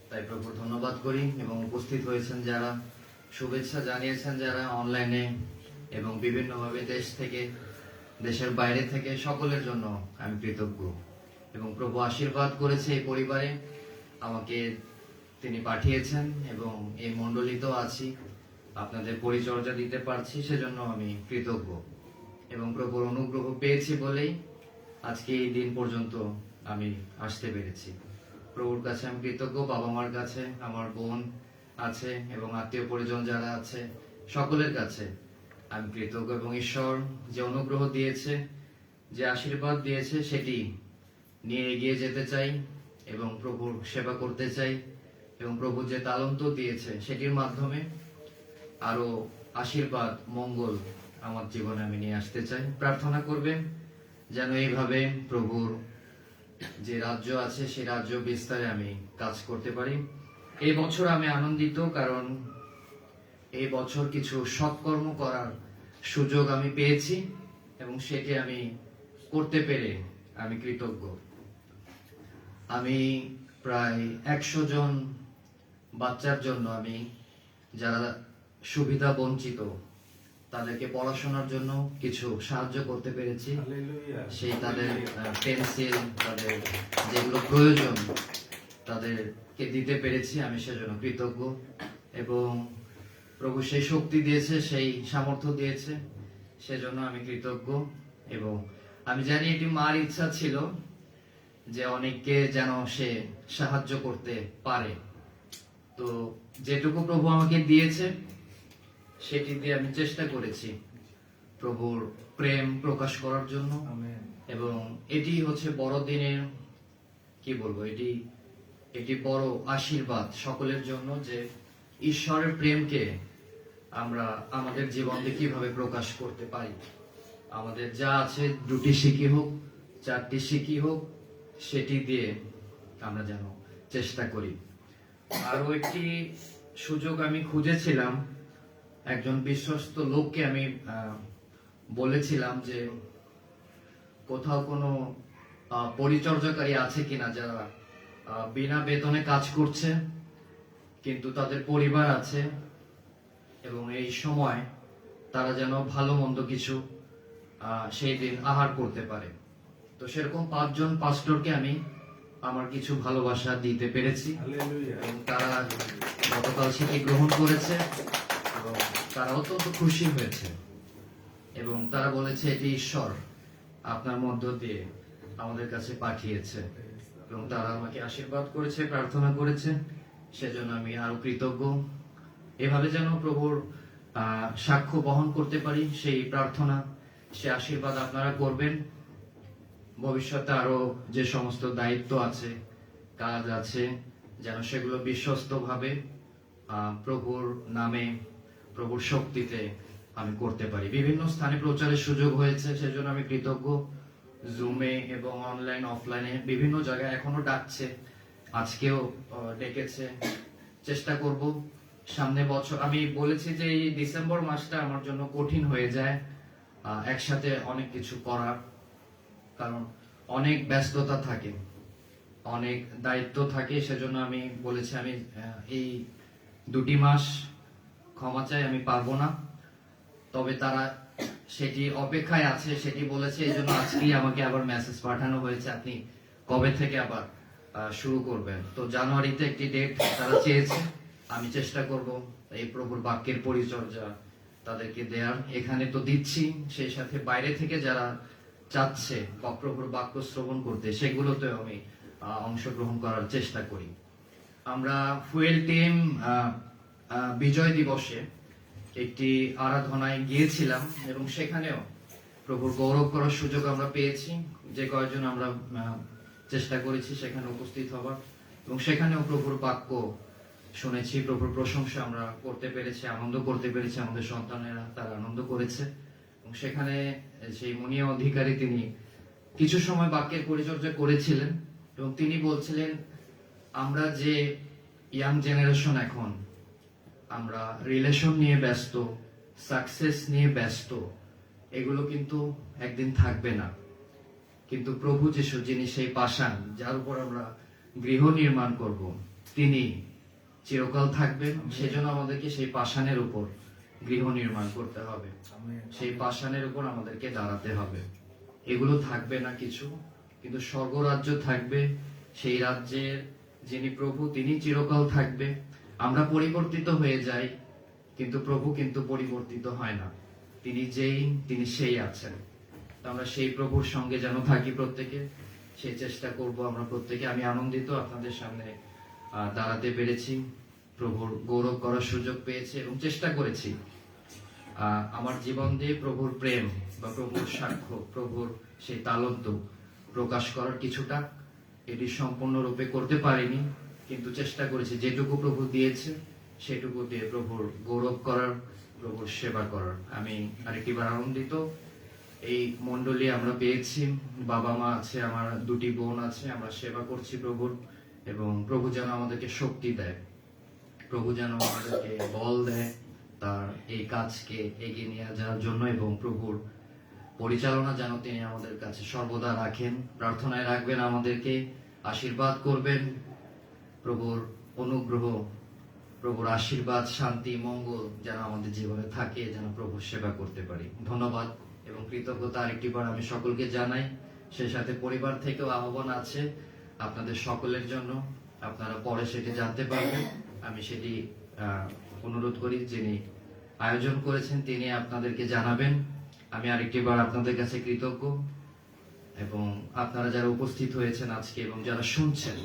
তাই প্রভুর ধন্যবাদ করি। এবং উপস্থিত হয়েছেন যারা, শুভেচ্ছা জানিয়েছেন যারা অনলাইনে এবং বিভিন্নভাবে দেশ থেকে, দেশের বাইরে থেকে, সকলের জন্য আমি কৃতজ্ঞ। এবং প্রভু আশীর্বাদ করেছে এই পরিবারে, আমাকে তিনি পাঠিয়েছেন এবং এই মণ্ডলীতেও আছি, আপনাদের পরিচর্যা দিতে পারছি, সেজন্য আমি কৃতজ্ঞ। এবং প্রভুর অনুগ্রহ পেয়েছি বলেই আজকে এই দিন পর্যন্ত আমি আসতে পেরেছি। প্রভুর কাছে আমি কৃতজ্ঞ, বাবা মার কাছে, আমার বোন আছে এবং আত্মীয় পরিজন যারা আছে সকলের কাছে আমি কৃতজ্ঞ। এবং ঈশ্বর যে অনুগ্রহ দিয়েছে, যে আশীর্বাদ দিয়েছে, সেটি নিয়ে এগিয়ে যেতে চাই এবং প্রভুর সেবা করতে চাই। এবং প্রভু যে তালন্ত দিয়েছে সেটির মাধ্যমে আরো আশীর্বাদ, মঙ্গল আমার জীবনে আমি নিয়ে আসতে চাই। প্রার্থনা করবেন যেন এইভাবে প্রভুর যে রাজ্য আছে সেই রাজ্য বিস্তারে আমি কাজ করতে পারি। এই বছর আমি আনন্দিত, কারণ এই বছর কিছু সৎকর্ম করার সুযোগ আমি পেয়েছি এবং সেটি আমি করতে পেরে আমি কৃতজ্ঞ। আমি প্রায় 100 জন বাচ্চার জন্য, আমি যারা সুবিধা বঞ্চিত তাদেরকে পড়াশোনার জন্য কিছু সাহায্য করতে পেরেছি। সেই তাদের পেন্সিল, তাদের যেগুলো প্রয়োজন তাদেরকে দিতে পেরেছি, আমি সেজন্য কৃতজ্ঞ। এবং প্রভু সেই শক্তি দিয়েছে, সেই সামর্থ্য দিয়েছে, সেজন্য আমি কৃতজ্ঞ। এবং আমি জানি এটি মার ইচ্ছা ছিল যে অনেককে যেন সে সাহায্য করতে পারে। তো যেটুকু প্রভু আমাকে দিয়েছে সেটি দিয়ে আমি চেষ্টা করেছি প্রভুর প্রেম প্রকাশ করার জন্য। এবং এটি হচ্ছে বড়দিনের, কি বলবো, এটি বড় আশীর্বাদ সকলের জন্য যে ঈশ্বরের প্রেমকে আমরা আমাদের জীবনে কিভাবে প্রকাশ করতে পারি। আমাদের যা আছে, 2টি সিকি হোক, 4টি সিকি হোক, সেটি দিয়ে আমরা যেন চেষ্টা করি। আরো একটি সুযোগ আমি খুঁজেছিলাম, একজন বিশ্বস্ত লোককে আমি বলেছিলাম যে কোথাও কোনো পরিচর্যাকারী আছে কিনা যারা বিনা বেতনে কাজ করছে, কিন্তু তাদের পরিবার আছে এবং এই সময় তারা যেন ভালো মন্দ কিছু সেই দিন আহার করতে পারে। তো সেরকম 5 জন পাস্টরকে আমি আমার কিছু ভালোবাসা দিতে পেরেছি হালেলুয়া। এবং তারা গতকাল সেটি গ্রহণ করেছে এবং তারা অত্যন্ত খুশি হয়েছে এবং তারা বলেছে এটি ঈশ্বর আপনার মধ্য দিয়ে আমাদের কাছে পাঠিয়েছে এবং তারা আমাকে আশীর্বাদ করেছে, প্রার্থনা করেছে, সেজন্য আমি আরো কৃতজ্ঞ। এভাবে যেন প্রভুর সাক্ষ্য বহন করতে পারি, সেই প্রার্থনা, সে আশীর্বাদ আপনারা করবেন। ভবিষ্যতে আরো যে সমস্ত দায়িত্ব আছে, কাজ আছে, যেন সেগুলো বিশ্বস্ত ভাবে প্রভুর নামে, প্রভুর শক্তিতে আমি করতে পারি। বিভিন্ন স্থানে প্রচারের সুযোগ হয়েছে, সেজন্য আমি কৃতজ্ঞ। জুমে এবং অনলাইন অফলাইনে বিভিন্ন জায়গায় এখনো ডাকছে, আজকেও ডেকেছে। চেষ্টা করব সামনে বছর, আমি বলেছি যে এই ডিসেম্বর মাসটা আমার জন্য কঠিন হয়ে যায় একসাথে অনেক কিছু করার, কারণ অনেক ব্যস্ততা থাকে, অনেক দায়িত্ব থাকে। সেজন্য আমি বলেছি আমি এই 2টি মাস ক্ষমা চাই, আমি পারবো না। তবে তারা সেটি অপেক্ষায় আছে, সেটি বলেছে, এই জন্য আজকেই আমাকে আবার মেসেজ পাঠানো হয়েছে আপনি কবে থেকে আবার শুরু করবেন। তো জানুয়ারিতে একটি ডেট তারা চেয়েছে, আমি চেষ্টা করব এই প্রভুর বাক্যের পরিচর্যা তাদেরকে দেয়ার। এখানে তো দিচ্ছি, সেই সাথে বাইরে থেকে যারা চাচ্ছে বা প্রভুর বাক্য শ্রবণ করতে, সেগুলোতে আমি অংশগ্রহণ করার চেষ্টা করি। আমরা ফুয়েল টিম বিজয় দিবসে একটি আরাধনায় গিয়েছিলাম এবং সেখানেও প্রভুর গৌরব করার সুযোগ আমরা পেয়েছি। যে কয়েকজন আমরা চেষ্টা করেছি সেখানে উপস্থিত হবার, এবং সেখানেও প্রভুর বাক্য শুনেছি, প্রভুর প্রশংসা আমরা করতে পেরেছি, আনন্দ করতে পেরেছি। আমাদের সন্তানেরা তারা আনন্দ করেছে এবং সেখানে সেই মুনিয়া অধিকারী তিনি কিছু সময় বাক্যের পরিচর্যা করেছিলেন এবং তিনি বলছিলেন আমরা যে ইয়াং জেনারেশন এখন, আমরা রিলেশন নিয়ে ব্যস্ত, সাকসেস নিয়ে ব্যস্ত, এগুলো কিন্তু একদিন থাকবে না। কিন্তু প্রভু যিশু, যিনি সেই পাষাণ যার উপর আমরা গৃহ নির্মাণ করব, তিনি চিরকাল থাকবেন। সেজন্য আমাদেরকে সেই পাষাণের উপর গৃহ নির্মাণ করতে হবে, সেই পাষাণের উপর আমাদেরকে দাঁড়াতে হবে। এগুলো থাকবে না কিছু, কিন্তু স্বর্গরাজ্য থাকবে। সেই রাজ্যের যিনি প্রভু, তিনি চিরকাল থাকবে। আমরা পরিবর্তিত হয়ে যাই, কিন্তু প্রভু কিন্তু পরিবর্তিত হয় না। তিনি যেই, তিনি সেই আছেন। আমরা সেই প্রভুর সঙ্গে যেন থাকি প্রত্যেকে, সেই চেষ্টা করব আমরা প্রত্যেকে। আমি আনন্দিত আপনাদের সামনে দাঁড়াতে পেরেছি, প্রভুর গৌরব করার সুযোগ পেয়েছি এবং চেষ্টা করেছি আমার জীবন দিয়ে প্রভুর প্রেম বা প্রভুর সাক্ষ্য, প্রভুর সেই তালন্ত প্রকাশ করার কিছুটা। এটি সম্পূর্ণরূপে করতে পারিনি, কিন্তু চেষ্টা করেছি যেটুকু প্রভু দিয়েছে সেটুকু দিয়ে প্রভুর গৌরব করার, প্রভুর সেবা করার। আমি আরেকটিবার আনন্দিত। এই মণ্ডলী আমরা পেয়েছি, বাবা মা আছে, আমার 2টি বোন আছে, আমরা সেবা করছি প্রভুর, এবং প্রভু যেন আমাদেরকে শক্তি দেয়, প্রভু যেন আমাদেরকে বল দেয় তার এই কাজকে এগিয়ে নিয়ে যাওয়ার জন্য, এবং প্রভুর পরিচালনা যেন তিনি আমাদের কাছে সর্বদা রাখেন, প্রার্থনায় রাখবেন, আমাদেরকে আশীর্বাদ করবেন। প্রভুর অনুগ্রহ, প্রভুর আশীর্বাদ, শান্তি, মঙ্গল যেন আমাদের জীবনে থাকে, যেন প্রভুর সেবা করতে পারি। ধন্যবাদ এবং কৃতজ্ঞতা আরেকটিবার আমি সকলকে জানাই। সেই সাথে পরিবার থেকেও আহ্বান আছে আপনাদের সকলের জন্য, আপনারা পরে সেটি জানতে পারবেন। আমি সেটি অনুরোধ করি, যিনি আয়োজন করেছেন তিনি আপনাদেরকে জানাবেন। আমি আরেকটিবার আপনাদের কাছে কৃতজ্ঞ, এবং আপনারা যারা উপস্থিত হয়েছেন আজকে এবং যারা শুনছেন,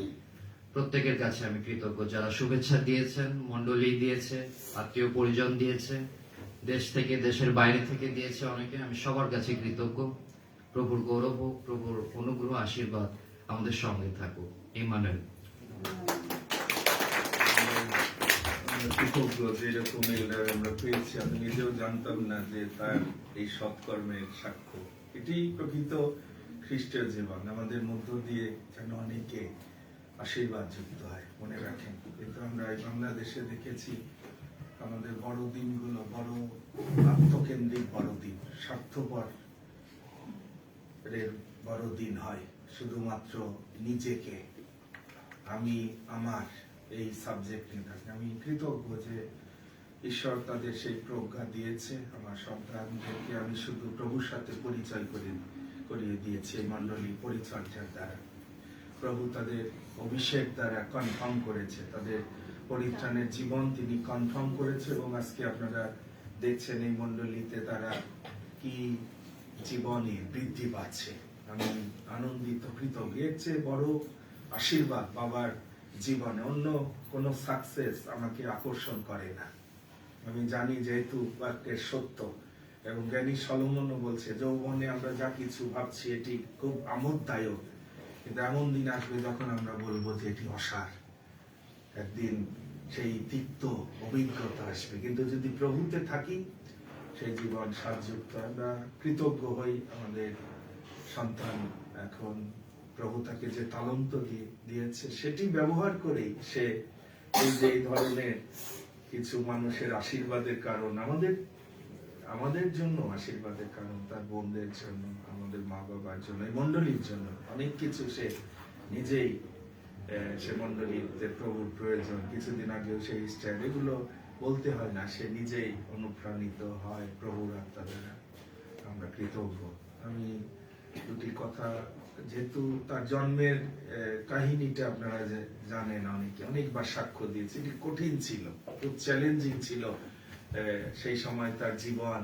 প্রত্যেকের কাছে আমি কৃতজ্ঞ। যারা শুভেচ্ছা দিয়েছেন, মণ্ডলী দিয়েছে, আত্মীয় পরিজন দিয়েছে, দেশ থেকে, দেশের বাইরে থেকে দিয়েছে অনেকে, আমি সবার কাছে কৃতজ্ঞ। প্রভুর গৌরব হোক, প্রভুর অনুগ্রহ, আশীর্বাদ আমাদের সঙ্গে থাকুক। ইমানুয়েল। কৃতজ্ঞ যে এরকম এল্ডার আমরা পেয়েছি। আমি নিজেও জানতাম না যে তার এই সৎকর্মের সাক্ষ্য। এটি প্রকৃত খ্রিস্টের জীবন, আমাদের মধ্য দিয়ে যেন অনেকে আশীর্বাদ যুক্ত হয়। মনে রাখেন, কিন্তু আমরা এই বাংলাদেশে দেখেছি আমাদের বড় দিনগুলো বড় আত্মকেন্দ্রিক বড় দিন, স্বার্থপর বড় দিন হয়। শুধুমাত্র নিজেকে, আমি, আমার এই সাবজেক্ট নিয়ে থাকে। আমি কৃতজ্ঞ যে ঈশ্বর তাদের সেই প্রজ্ঞা দিয়েছে। আমার সন্তানদেরকে আমি শুধু প্রভুর সাথে পরিচয় করিয়ে দিয়েছি এই মণ্ডলী পরিচর্যার দ্বারা। প্রভু তাদের অভিষেক দ্বারা কনফার্ম করেছে, তাদের পরিত্রাণের জীবন তিনি কনফার্ম করেছে, এবং আজকে আপনারা দেখছেন এই মণ্ডলীতে তারা কি জীবনে বৃদ্ধি পাচ্ছে। আমি আনন্দিত, কৃতজ্ঞ। এর চেয়ে বড় আশীর্বাদ বাবার জীবনে অন্য কোনো সাকসেস আমাকে আকর্ষণ করে না। আমি জানি যেহেতু বাক্যের সত্য, এবং জ্ঞানী সলোমনও বলছে যৌবনে আমরা যা কিছু ভাবছি এটি খুব আমোদদায়ক, কিন্তু এমন দিন আসবে যখন আমরা বলবো যে এটি অসার। একদিন সেই তিক্ত অভিজ্ঞতা আসবে, কিন্তু যদি প্রভুতে থাকি সেই জীবন সারযুক্ত। আমরা কৃতজ্ঞ হই আমাদের সন্তান এখন প্রভু তাকে যে তালন্ত দিয়েছে সেটি ব্যবহার করেই সে এই যে এই ধরনের কিছু মানুষের আশীর্বাদের কারণ, আমাদের জন্য আশীর্বাদের কারণ, তার বোনদের জন্য, আমাদের মা বাবার জন্য, এই মণ্ডলীর জন্য অনেক কিছু সে নিজেই সে মণ্ডলীতে প্রভুর প্রয়োজন। কিছুদিন আগেও সেই স্ট্যান্ড, এগুলো বলতে হয় না, সে নিজেই অনুপ্রাণিত হয় প্রভুর আত্মা দ্বারা। আমরা কৃতজ্ঞ। আমি দুটি কথা, যেহেতু তার জন্মের কাহিনীটা আপনারা জানেন, অনেকবার সাক্ষ্য দিয়েছে, এটি কঠিন ছিল, খুব চ্যালেঞ্জিং ছিল। সেই সময় তার জীবন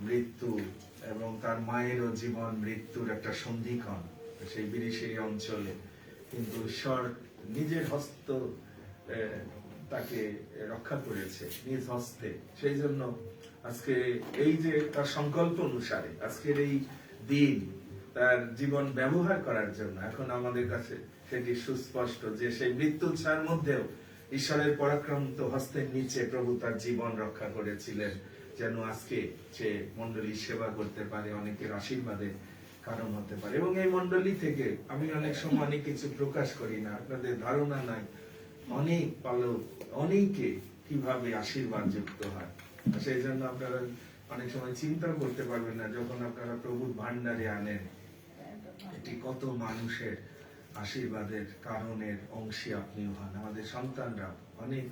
মৃত্যু, এবং তার মায়েরও জীবন মৃত্যুর একটা সন্ধিক্ষণ সেই বিরিশিরি অঞ্চলে, কিন্তু ঈশ্বর নিজের হস্ত তাকে রক্ষা করেছে, নিজ হস্তে। সেই জন্য আজকে এই যে তার সংকল্প অনুসারে আজকের এই দিন তার জীবন ব্যবহার করার জন্য এখন আমাদের কাছে সেটি সুস্পষ্ট যে সেই মৃত্যুর ছায়ার মধ্যেও ঈশ্বরের পরাক্রান্ত হস্তের নিচে প্রভু তার জীবন রক্ষা করেছিলেন, যেন আজকে সে মণ্ডলী সেবা করতে পারে, অনেকের আশীর্বাদের কারণ হতে পারে। এবং এই মণ্ডলী থেকে আমি অনেক সময় অনেক কিছু প্রকাশ করি না, আপনাদের ধারণা নাই অনেক পালক অনেকে কিভাবে আশীর্বাদ যুক্ত হয়। সেই জন্য আপনারা অনেক সময় চিন্তা করতে পারবেন না, যখন আপনারা প্রভুর ভান্ডারে আনেন এটি কত মানুষের আশীর্বাদের কারণের অংশী আপনিও হন। আমাদের সন্তানরা অনেক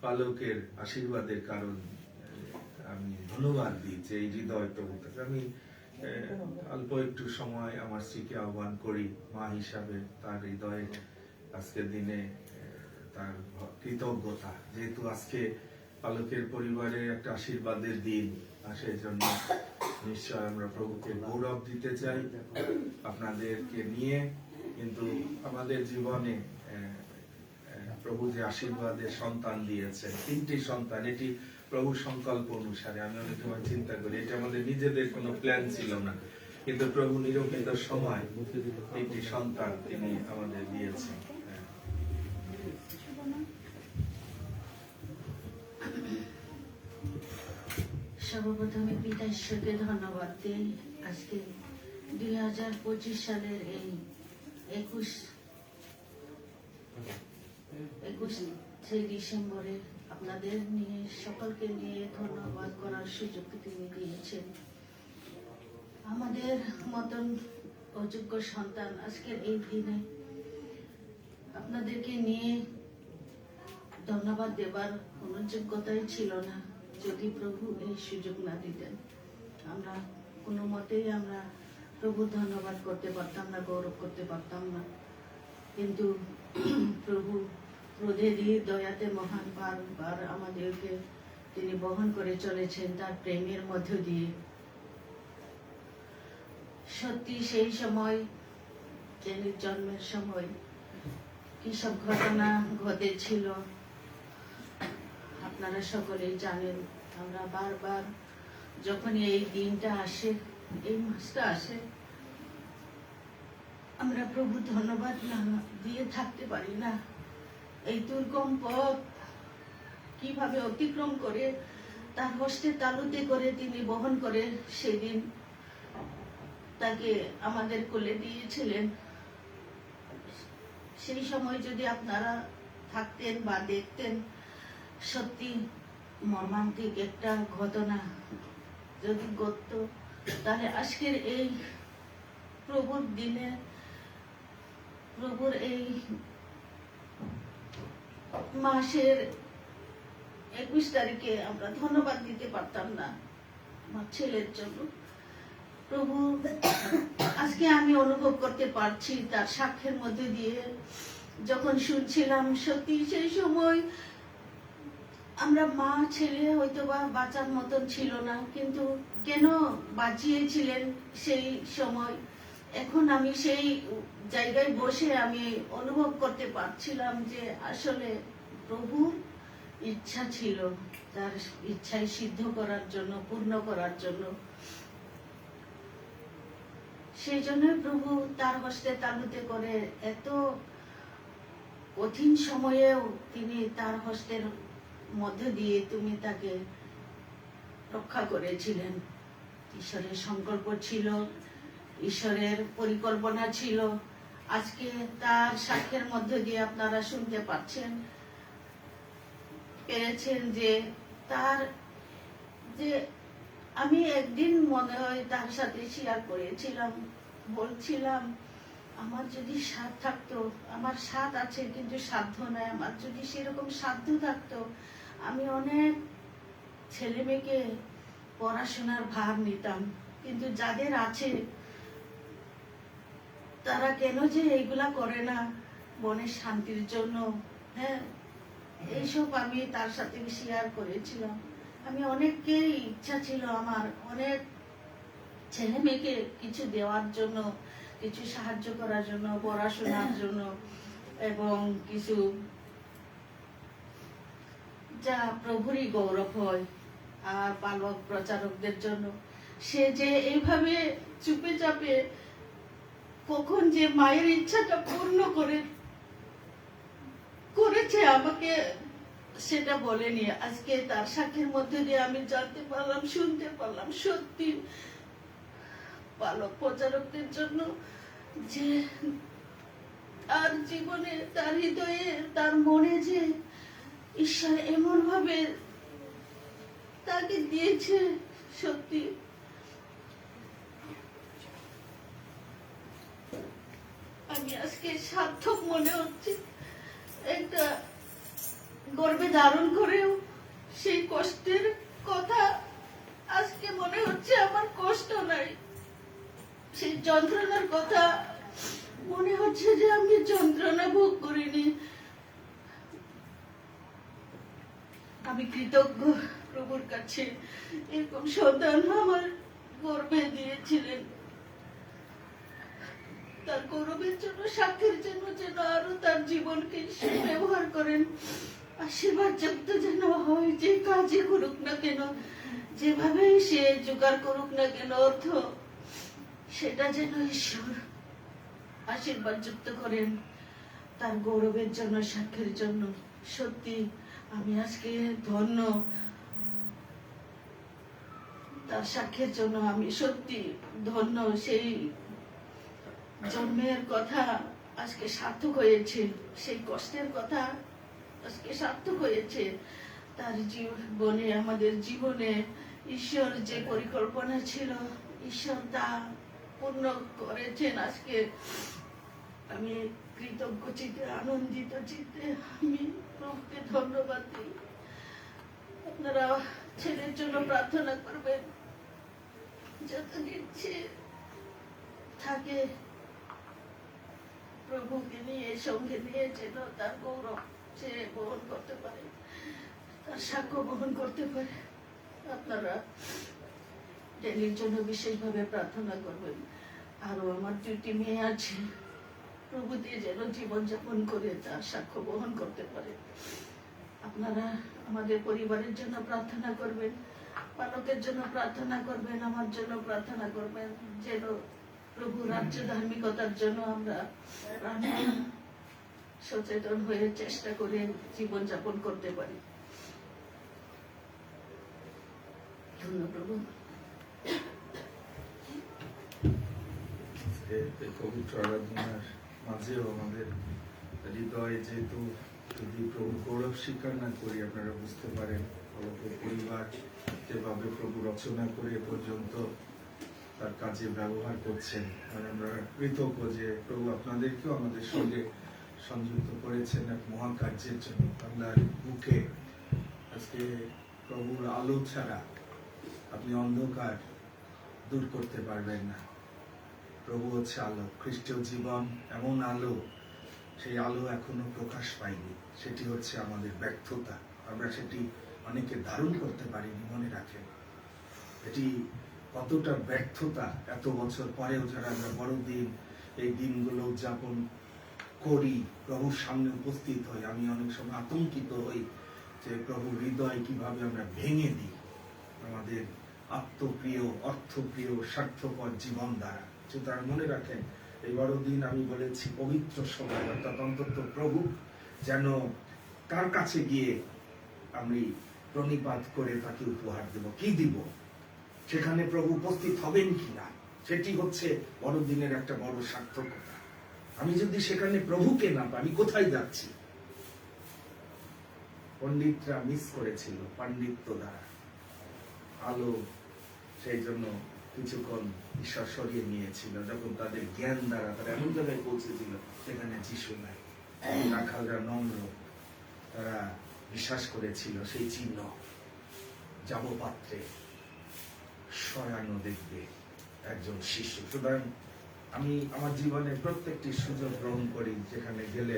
পালকের আশীর্বাদের কারণ। আমি ধন্যবাদ দিই যে এই হৃদয় প্রভুর কাছে। আমি অল্প একটু সময় আমার স্ত্রীকে আহ্বান করি মা হিসাবে, তার হৃদয়ে আজকের দিনে তার কৃতজ্ঞতা, যেহেতু আজকে পালকের পরিবারে একটা আশীর্বাদের দিন, সেই জন্য নিশ্চয় আমরা প্রভুকে গৌরব দিতে চাই আপনাদেরকে নিয়ে। কিন্তু আমাদের জীবনে প্রভু যে আশীর্বাদের সন্তান দিয়েছেন, 3টি সন্তান, এটি প্রভু সংকল্প অনুসারে। আমি অনেক সময় চিন্তা করি এটা আমাদের নিজেদের কোনো প্ল্যান ছিল না, কিন্তু প্রভু নিরূপিত সময় 3টি সন্তান তিনি আমাদের দিয়েছেন। সর্বপ্রথমে পিতা ঈশ্বরকে ধন্যবাদ দিই। আজকে 2025 সালের এই 21 ডিসেম্বরে আপনাদের নিয়ে, সকলকে নিয়ে ধন্যবাদ করার সুযোগ তিনি দিয়েছেন। আমাদের মতন অযোগ্য সন্তান আজকের এই দিনে আপনাদেরকে নিয়ে ধন্যবাদ দেবার কোনো যোগ্যতাই ছিল না, যদি প্রভু এই সুযোগ না দিতেন। আমরা কোনো মতেই আমরা প্রভু ধন্যবাদ করতে পারতাম না, গৌরব করতে পারতাম না। কিন্তু প্রভু ক্রোধেরই দয়াতে মহান বার আমাদেরকে তিনি বহন করে চলেছেন তার প্রেমের মধ্য দিয়ে। সত্যি সেই সময়, তিনি জন্মের সময় কি সব ঘটনা ঘটেছিল আপনারা সকলেই জানেন। আমরা বারবার যখনই এই দিনটা আসে, এই মাসটা আসে, আমরা প্রভু ধন্যবাদ না দিয়ে থাকতে পারি না। এই দুর্গম পথ কিভাবে অতিক্রম করে তার হস্তে তালুতে করে তিনি বহন করে সেদিন তাকে আমাদের কোলে দিয়েছিলেন। সেই সময় যদি আপনারা থাকতেন বা দেখতেন, সত্যি মর্মান্তিক একটা ঘটনা যদি ঘটত, তাহলে আজকের এই প্রভুর দিনে, প্রভুর এই মাসের 21 তারিখে আমরা ধন্যবাদ দিতে পারতাম না আমার ছেলের জন্য। প্রভু, আজকে আমি অনুভব করতে পারছি তার সাক্ষ্যের মধ্যে দিয়ে, যখন শুনছিলাম সত্যি সেই সময় আমরা মা ছেলে হয়তো বা বাঁচার মতন ছিল না, কিন্তু কেন বাঁচিয়েছিলেন সেই সময়। এখন আমি সেই জায়গায় বসে আমি অনুভব করতে পারছিলাম যে আসলে প্রভুর ইচ্ছা ছিল তার ইচ্ছায় সিদ্ধ করার জন্য, পূর্ণ করার জন্য। সেই জন্য প্রভু তার হস্তে তালুতে করে এত কঠিন সময়েও তিনি তার হস্তের মধ্যে দিয়ে তুমি তাকে রক্ষা করেছিলেন। ঈশ্বরের সংকল্প ছিল, ঈশ্বরের পরিকল্পনা ছিল। আজকে তার সাক্ষ্যের মধ্যে দিয়ে আপনারা শুনতে পেরেছেন যে তার যে আমি একদিন মনে হয় তার সাথে শেয়ার করেছিলাম, বলছিলাম আমার যদি সাধ থাকতো, আমার সাধ আছে কিন্তু সাধ্য নাই, আমার যদি সেরকম সাধ্য থাকতো আমি অনেক ছেলে মেয়েকে পড়াশোনার ভার নিতাম, কিন্তু যাদের আছে তারা কেন যে এইগুলা করে না মনের শান্তির জন্য। হ্যাঁ, এইসব আমি তার সাথে শেয়ার করেছিলাম। আমি অনেককে ইচ্ছা ছিল আমার অনেক ছেলে মেয়েকে কিছু দেওয়ার জন্য, কিছু সাহায্য করার জন্য, পড়াশোনার জন্য, এবং কিছু যা প্রভুরই গৌরব হয়। আর বালক প্রচারকদের জন্য সে যে এইভাবে চুপে চাপে কখন যে মায়ের ইচ্ছাটা পূর্ণ করেছে আমাকে সেটা বলেনি। আজকে তার সাক্ষীর মধ্যে দিয়ে আমি জানতে পারলাম, শুনতে পারলাম সত্যি বালক প্রচারকদের জন্য যে তার জীবনে, তার হৃদয়ে, তার মনে যে ঈশ্বর এমন ভাবে তাকে দিয়েছে, সত্যি আমি আজকে সার্থক মনে হচ্ছে। একটা গর্বে ধারণ করেও সেই কষ্টের কথা আজকে মনে হচ্ছে আমার কষ্ট নাই, সেই যন্ত্রণার কথা মনে হচ্ছে যে আমি যন্ত্রণা ভোগ করিনি। আমি কৃতজ্ঞ প্রভুর কাছে, এরকম সন্তান আমার গর্বে দিয়েছিলেন। তার গৌরবের জন্য, সাক্ষীর জন্য যেন আরো তার জীবনকে ব্যবহার করেন, আশীর্বাদ যুক্ত যেন হয়। যে কাজে করুক না কেন, যেভাবে সে জোগাড় করুক না কেন অর্থ, সেটা যেন ঈশ্বর আশীর্বাদ যুক্ত করেন তার গৌরবের জন্য, সাক্ষীর জন্য। সত্যি আমি আজকে ধন্য তার সাক্ষীর জন্য, আমি সত্যি ধন্য। সেই জন্মের কথা আজকে সার্থক হয়েছে, সেই কষ্টের কথা আজকে সার্থক হয়েছে। তার জীবনে, আমাদের জীবনে ঈশ্বর যে পরিকল্পনা ছিল ঈশ্বর তা পূর্ণ করেছেন। আজকে আমি কৃতজ্ঞ চিত্তে, আনন্দিত চিত্তে আমি প্রভুকে ধন্যবাদ দিই। আপনারা ছেলের জন্য প্রার্থনা করবেন, যত দিচ্ছে থাকে প্রভুকে নিয়ে, সঙ্গে নিয়ে যেন তার গৌরব সে বহন করতে পারে, তার সাক্ষ্য বহন করতে পারে। আপনারা ডেলির জন্য বিশেষভাবে প্রার্থনা করবেন। আরো আমার 2টি মেয়ে আছে, প্রভুতে যেন জীবনযাপন করে তার সাক্ষ্য বহন করতে পারে। আপনারা আমাদের পরিবারের জন্য প্রার্থনা করবেন, বালকের জন্য প্রার্থনা করবেন, আমার জন্য প্রার্থনা করবেন, যেন প্রভু রাজ্য ধার্মিকতার জন্য আমরা সচেতন হয়ে চেষ্টা করে জীবনযাপন করতে পারি। ধন্যবাদ প্রভু। এই পবিত্র আরাধনার মাঝেও আমাদের হৃদয়ে যেহেতু যদি প্রভু গৌরব স্বীকার না করি, আপনারা বুঝতে পারেন পরিবার যেভাবে প্রভু রচনা করে এ পর্যন্ত তার কাজে ব্যবহার করছেন। আর আমরা কৃতজ্ঞ যে প্রভু আপনাদেরকেও আমাদের সঙ্গে সংযুক্ত করেছেন এক মহাকার্যের জন্য। বাংলার বুকে আজকে প্রভুর আলো ছাড়া আপনি অন্ধকার দূর করতে পারবেন না। প্রভু হচ্ছে আলো, খ্রিস্টীয় জীবন এমন আলো, সেই আলো এখনো প্রকাশ পায়নি। সেটি হচ্ছে আমাদের ব্যর্থতা, আমরা সেটি অনেকে ধারণ করতে পারিনি। মনে রাখেন এটি কতটা ব্যর্থতা। এত বছর পরেও যারা আমরা বড়দিন এই দিনগুলো উদযাপন করি, প্রভুর সামনে উপস্থিত হই, আমি অনেক সময় আতঙ্কিত হই যে প্রভুর হৃদয় কিভাবে আমরা ভেঙে দিই আমাদের আত্মপ্রিয়, অর্থপ্রিয়, স্বার্থপর জীবন দ্বারা। সুতরাং মনে রাখেন এই বড়দিন আমি বলেছি পবিত্র সময়, অর্থাৎ অন্তত প্রভু যেন কার কাছে গিয়ে আমি প্রণিপাত করে তাকে উপহার দেব, কি দিব, সেখানে প্রভু উপস্থিত হবেন কিনা, সেটি হচ্ছে বড়দিনের একটা বড় সার্থকতা। আমি যদি সেখানে প্রভুকে না পাই, আমি কোথায় যাচ্ছি? পণ্ডিতরা মিস করেছিল পাণ্ডিত্য দ্বারা আলো, সেই জন্য কিছুক্ষণ ঈশ্বর সরিয়ে নিয়েছিল। যখন তাদের জ্ঞান দ্বারা তারা এমন জায়গায় পৌঁছেছিল সেখানে যিশু নাই, রাখালরা নম্র, তারা বিশ্বাস করেছিল সেই চিহ্ন যাব পাত্রে শয়ানো দেখবে একজন শিশু। সুতরাং আমি আমার জীবনে প্রত্যেকটি সুযোগ গ্রহণ করি যেখানে গেলে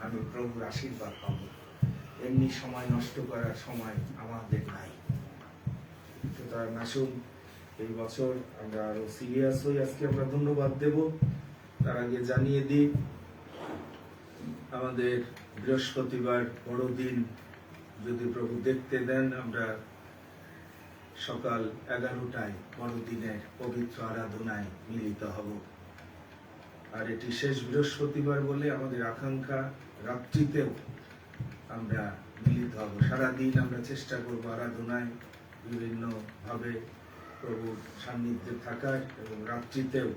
আমি প্রভুর আশীর্বাদ পাবো। এমনি সময় নষ্ট করার সময় আমাদের নাই। সুতরাং আসুন এই বছর আমরা আরো সিরিয়াস হই। আজকে আমরা ধন্যবাদ দেব। তার আগে জানিয়ে দিই আমাদের বৃহস্পতিবার বড়দিন যদি প্রভু দেখতে দেন, আমরা সকাল 11টায় বড়দিনের পবিত্র আরাধনায় মিলিত হব। আর এটি শেষ বৃহস্পতিবার বলে আমাদের আকাঙ্ক্ষা রাত্রিতেও আমরা মিলিত হব। সারাদিন আমরা চেষ্টা করব আরাধনায় বিভিন্ন ভাবে প্রভুর সান্নিধ্যে থাকার, এবং রাত্রিতেও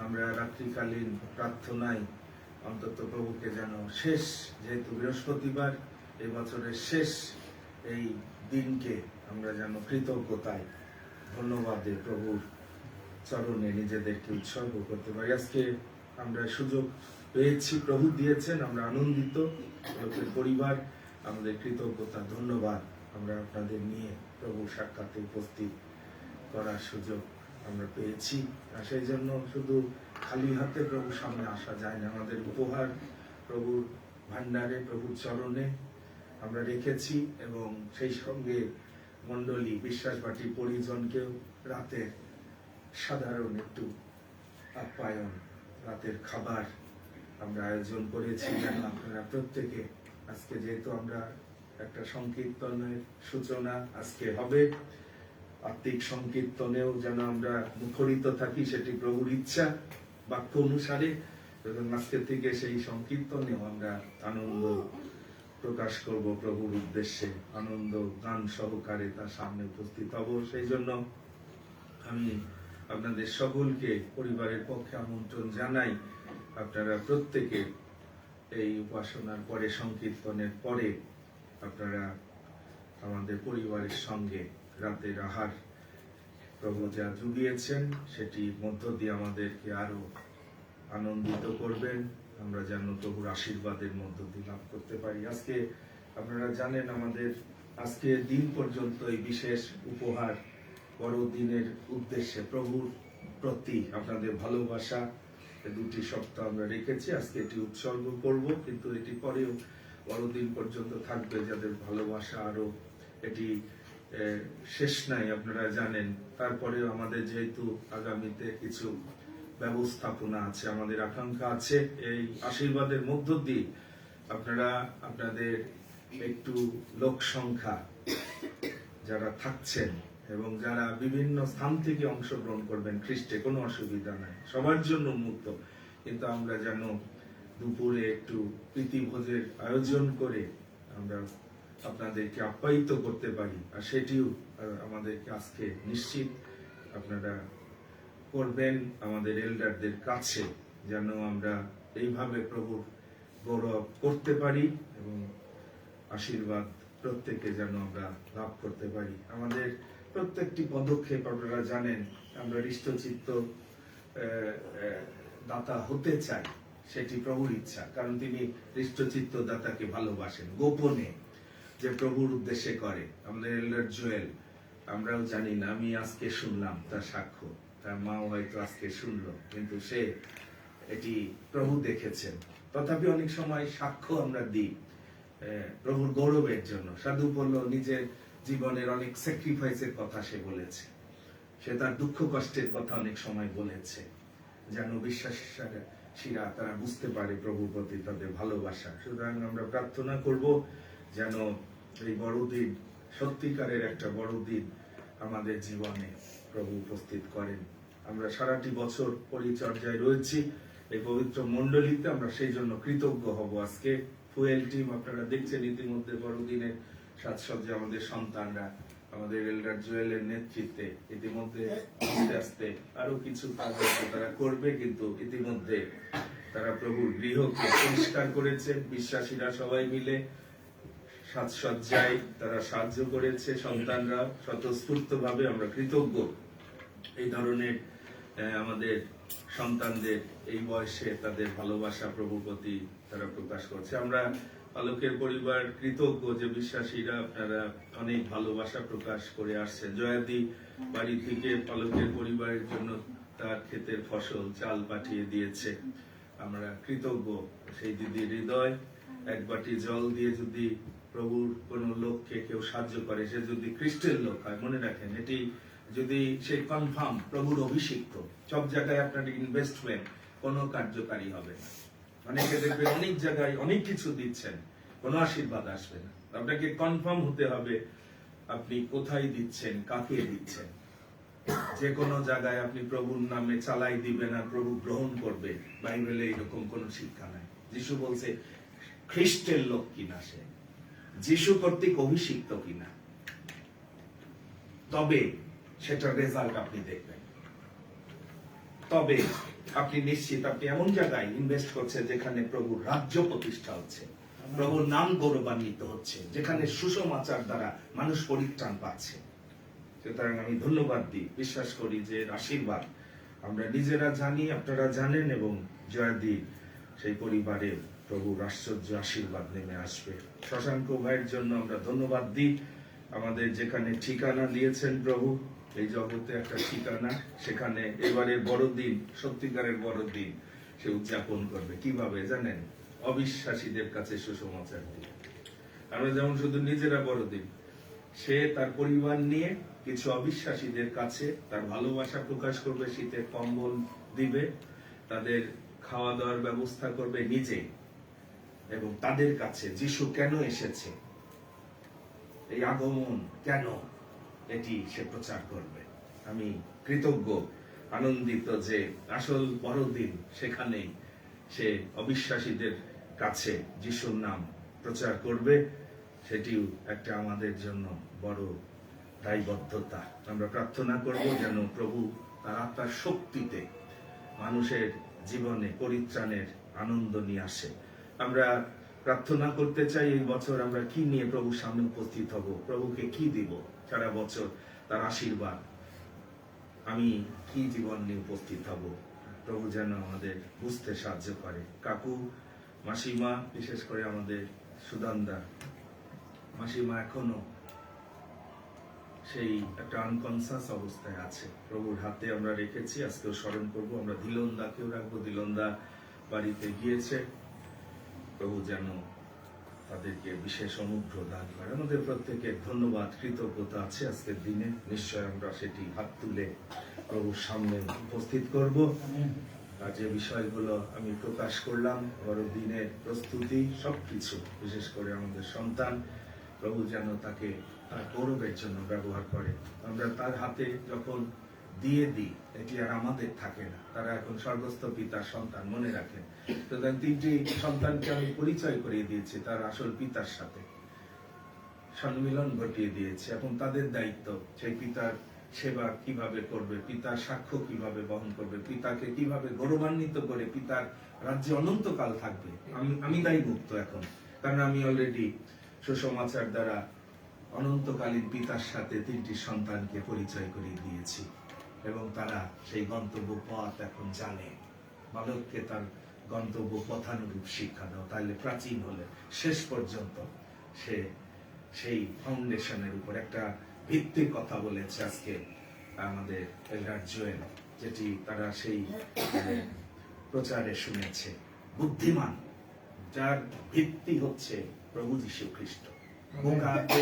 আমরা রাত্রিকালীন প্রার্থনায় অন্তত প্রভুকে যেন শেষ, যেহেতু বৃহস্পতিবার এই বছরের শেষ এই দিনকে আমরা যেন কৃতজ্ঞতায় ধন্যবাদে প্রভুর চরণে নিজেদেরকে উৎসর্গ করতে পারি। আজকে আমরা সুযোগ পেয়েছি, প্রভু দিয়েছেন, আমরা আনন্দিত। লোকের পরিবার আমাদের কৃতজ্ঞতা, ধন্যবাদ। আমরা আপনাদের নিয়ে প্রভু সাক্ষাতে উপস্থিত করার সুযোগ আমরা পেয়েছি। আর সেই জন্য শুধু খালি হাতে প্রভুর সামনে আসা যায় না। আমাদের উপহার প্রভুর ভান্ডারে, প্রভুর চরণে আমরা রেখেছি, এবং সেই সঙ্গে মণ্ডলী, বিশ্বাসবাটি পরিজনকেও রাতের সাধারণ একটু আপ্যায়ন, রাতের খাবার আমরা আয়োজন করেছি যেন আপনারা প্রত্যেকে, আজকে যেহেতু আমরা একটা সংকীর্তনের সূচনা আজকে হবে, আত্মিক সংকীর্তনেও যেন আমরা মুখরিত থাকি, সেটি প্রভুর ইচ্ছা বাক্য অনুসারে। এবং আজকে থেকে সেই সংকীর্তনেও আমরা আনন্দ প্রকাশ করব প্রভুর উদ্দেশ্যে, আনন্দ গান সহকারে তার সামনে উপস্থিত হব। সেই জন্য আমি আপনাদের সকলকে পরিবারের পক্ষে আমন্ত্রণ জানাই। আপনারা প্রত্যেকে এই উপাসনার পরে, সংকীর্তনের পরে আপনারা আমাদের পরিবারের সঙ্গে রাতের আহার প্রভু যা জুগিয়েছেন সেটি মধ্য দিয়ে আমাদেরকে আরো আনন্দিত করবেন। আমরা যেন প্রভুর আশীর্বাদের মধ্য দিয়ে লাভ করতে পারি। আজকে আপনারা জানেন আমাদের আজকে দিন পর্যন্ত এই বিশেষ উপহার বড়দিনের উদ্দেশ্যে প্রভুর প্রতি আপনাদের ভালোবাসা, দুটি সপ্তাহ আমরা রেখেছি। আজকে এটি উৎসর্গ করব, কিন্তু এটি পরেও বড়দিন পর্যন্ত থাকবে যাদের ভালোবাসা আরো, এটি শেষ নাই আপনারা জানেন। তারপরেও আমাদের যেহেতু আগামীতে কিছু ব্যবস্থাপনা আছে, আমাদের আকাঙ্ক্ষা আছে এই আশীর্বাদের মধ্য দিয়ে আপনারা আপনাদের একটু লোক সংখ্যা যারা থাকছেন এবং যারা বিভিন্ন স্থান থেকে অংশগ্রহণ করবেন খ্রিস্টে, কোনো অসুবিধা নাই, সবার জন্য উন্মুক্ত। কিন্তু আমরা যেন দুপুরে একটু প্রীতিভোজের আয়োজন করে আমরা আপনাদেরকে আপ্যায়িত করতে পারি, আর সেটিও আমাদেরকে আজকে নিশ্চিত আপনারা করবেন আমাদের এল্ডারদের কাছে, যেন আমরা এইভাবে প্রভুর গৌরব করতে পারি এবং আশীর্বাদ প্রত্যেকে যেন আমরা লাভ করতে পারি। আমাদের প্রত্যেকটি পদক্ষেপ আপনারা জানেন, আমরা হৃষ্টচিত্ত দাতা হতে চাই, সেটি প্রভুর ইচ্ছা, কারণ তিনি হৃষ্টচিত্ত দাতাকে ভালোবাসেন গোপনে। যে প্রভুর উদ্দেশ্যে করে। আমাদের এল্ডার জুয়েল, আমরাও জানি না, আমি আজকে শুনলাম তার সাক্ষ্য, তার মাও হয়তো আজকে শুনলো, কিন্তু সে এটি প্রভু দেখেছেন। তথাপি অনেক সময় সাক্ষ্য আমরা দিই প্রভুর গৌরবের জন্য। সাধু বলল নিজের জীবনের অনেক স্যাক্রিফাইসের কথা সে বলেছে, সে তার দুঃখ কষ্টের কথা অনেক সময় বলেছে, যেন বিশ্বাসীরা তারা বুঝতে পারে প্রভুর প্রতি তাদের ভালোবাসা। সুতরাং আমরা প্রার্থনা করব যেন এই বড়দিন, সত্যিকারের একটা বড়দিন আমাদের জীবনে প্রভু উপস্থিত করেন। আমরা সারাটি বছর পরিচর্যায় রয়েছি এই পবিত্র মণ্ডলীতে, আমরা সেই জন্য কৃতজ্ঞ হব। আজকে ফুয়েল টিম আপনারা দেখছেন ইতিমধ্যে বড়দিনের সাজসজ্জা, আমাদের সন্তানরা আমাদের এল্ডার জুয়েলের নেতৃত্বে ইতিমধ্যে আস্তে আস্তে আরো কিছু কাজ আছে তারা করবে, কিন্তু ইতিমধ্যে তারা প্রভুর গৃহকে পরিষ্কার করেছে। বিশ্বাসীরা সবাই মিলে সাজসজ্জায় তারা সাহায্য করেছে, সন্তানরা স্বতঃস্ফূর্ত ভাবে। আমরা কৃতজ্ঞ এই ধরনের আমাদের সন্তানদের এই বয়সে তাদের ভালোবাসা প্রভুর প্রতি তারা প্রকাশ করছে। আমরা পালকের পরিবার কৃতজ্ঞ যে বিশ্বাসীরা আপনারা অনেক ভালোবাসা প্রকাশ করে আসছে। জয়াদি বাড়ি থেকে পালকের পরিবারের জন্য তার ক্ষেতের ফসল চাল পাঠিয়ে দিয়েছে। আমরা কৃতজ্ঞ সেই দিদির হৃদয়। এক বাটি জল দিয়ে যদি প্রভুর কোন লোককে কেউ সাহায্য করে, সে যদি খ্রিস্টের লোক হয়, মনে রাখেন এটি যদি সে কনফার্ম প্রভুর অভিষিক্ত, সব জায়গায় আপনার ইনভেস্টমেন্ট কোনো কার্যকারী হবে না। অনেকে দেখবেন অনেক জায়গায় অনেক কিছু দিচ্ছেন, কোনো আশীর্বাদ আসবে না। আপনাকে কনফার্ম হতে হবে আপনি কোথায় দিচ্ছেন, কাকে দিচ্ছেন। যে কোনো জায়গায় আপনি প্রভুর নামে চালাই দিবেন আর প্রভু গ্রহণ করবে, বাইবেলে এরকম কোন শিক্ষা নাই। যিশু বলছে খ্রিস্টের লোক কিনা, সে যিশু কর্তৃক অভিষিক্ত কিনা, তবে সেটার রেজাল্ট আপনি দেখবেন। তবে আপনি নিশ্চিত আপনি এমন জায়গায় ইনভেস্ট করছেন যেখানে প্রভুর রাজ্য প্রতিষ্ঠা হচ্ছে, প্রভুর নাম গৌরবান্বিত হচ্ছে, যেখানে সুসমাচার দ্বারা মানুষ পরিত্রাণ পাচ্ছে। সুতরাং আমি ধন্যবাদ দিই, বিশ্বাস করি যে আশীর্বাদ আমরা নিজেরা জানি, আপনারা জানেন, এবং জয়াদি সেই পরিবারে প্রভুর আশ্চর্য আশীর্বাদ নেমে আসবে। শশাঙ্ক ভাইয়ের জন্য আমরা ধন্যবাদ দিই, আমাদের যেখানে ঠিকানা দিয়েছেন প্রভু, এই জগতে একটা ঠিকানা, সেখানে এবারের বড়দিন, সত্যিকারের বড়দিন সে উদযাপন করবে। কিভাবে জানেন? অবিশ্বাসীদের কাছে সুসমাচার দিয়ে। আমরা যেমন শুধু নিজেরা বড়দিন, সে তার পরিবার নিয়ে কিছু অবিশ্বাসীদের কাছে তার ভালোবাসা প্রকাশ করবে, শীতের কম্বল দিবে, তাদের খাওয়া দাওয়ার ব্যবস্থা করবে নিজে, এবং তাদের কাছে যিশু কেন এসেছে, এই আগমন কেন, এটি সে প্রচার করবে। আমি কৃতজ্ঞ, আনন্দিত যে আসল বড়দিন সেখানেই সে অবিশ্বাসীদের কাছে যিশুর নাম প্রচার করবে। সেটিও একটা আমাদের জন্য বড় দায়বদ্ধতা। আমরা প্রার্থনা করব যেন প্রভু তার আত্মার শক্তিতে মানুষের জীবনে পরিত্রাণের আনন্দ নিয়ে আসে। আমরা প্রার্থনা করতে চাই এই বছর আমরা কি নিয়ে প্রভুর সামনে উপস্থিত হব, প্রভুকে কি দিব সারা বছর, তার আশীর্বাদ, আমি কি জীবন নিয়ে উপস্থিত হব, প্রভু যেন আমাদের বুঝতে সাহায্য করে। কাকু, মাসিমা, বিশেষ করে আমাদের সুদানদা মাসিমা এখনো সেই একটা আনকনসাস অবস্থায় আছে, প্রভুর হাতে আমরা রেখেছি, আজকেও স্মরণ করব। আমরা দিলন্দাকেও রাখবো, দিলন্দা বাড়িতে গিয়েছে, প্রভু যেন তাদেরকে বিশেষ অনুগ্রহ দান করে। আমাদের প্রত্যেকের ধন্যবাদ, কৃতজ্ঞতা আছে আজকের দিনে। নিশ্চয় আমরা সেটি হাত তুলে প্রভুর সামনে উপস্থিত করব। আর যে বিষয়গুলো আমি প্রকাশ করলাম, বড়দিনের প্রস্তুতি, সবকিছু, বিশেষ করে আমাদের সন্তান, প্রভু যেন তাকে তার গৌরবের জন্য ব্যবহার করে। আমরা তার হাতে যখন দিয়ে দিই, এটি আর আমাদের থাকে না, তারা এখন স্বর্গস্থ পিতার সন্তান, মনে রাখেন। সুতরাং তিনটি সন্তানকে আমি পরিচয় করিয়ে দিয়েছি তার আসল পিতার সাথে, সম্মিলন ঘটিয়ে দিয়েছি। এখন তাদের দায়িত্ব সেই পিতার সেবা কিভাবে করবে, পিতার সাক্ষ্য কিভাবে বহন করবে, পিতাকে কিভাবে গৌরবান্বিত করে পিতার রাজ্যে অনন্তকাল থাকবে। আমি দায়মুক্ত এখন, কারণ আমি অলরেডি সুসমাচার দ্বারা অনন্তকালীন পিতার সাথে তিনটি সন্তানকে পরিচয় করিয়ে দিয়েছি, এবং তারা সেই গন্তব্য পথ এখন জানে। বালককে তার গন্তব্য পথানুরূপ শিক্ষা দাও, তাহলে প্রাচীন হলে শেষ পর্যন্ত সে সেই ফাউন্ডেশনের উপর একটা ভিত্তির কথা বলেছে আজকে আমাদের এলডার জোয়েল, যেটি তারা সেই প্রচারে শুনেছে। বুদ্ধিমান যার ভিত্তি হচ্ছে প্রভু যীশু খ্রিস্ট। বোকাতে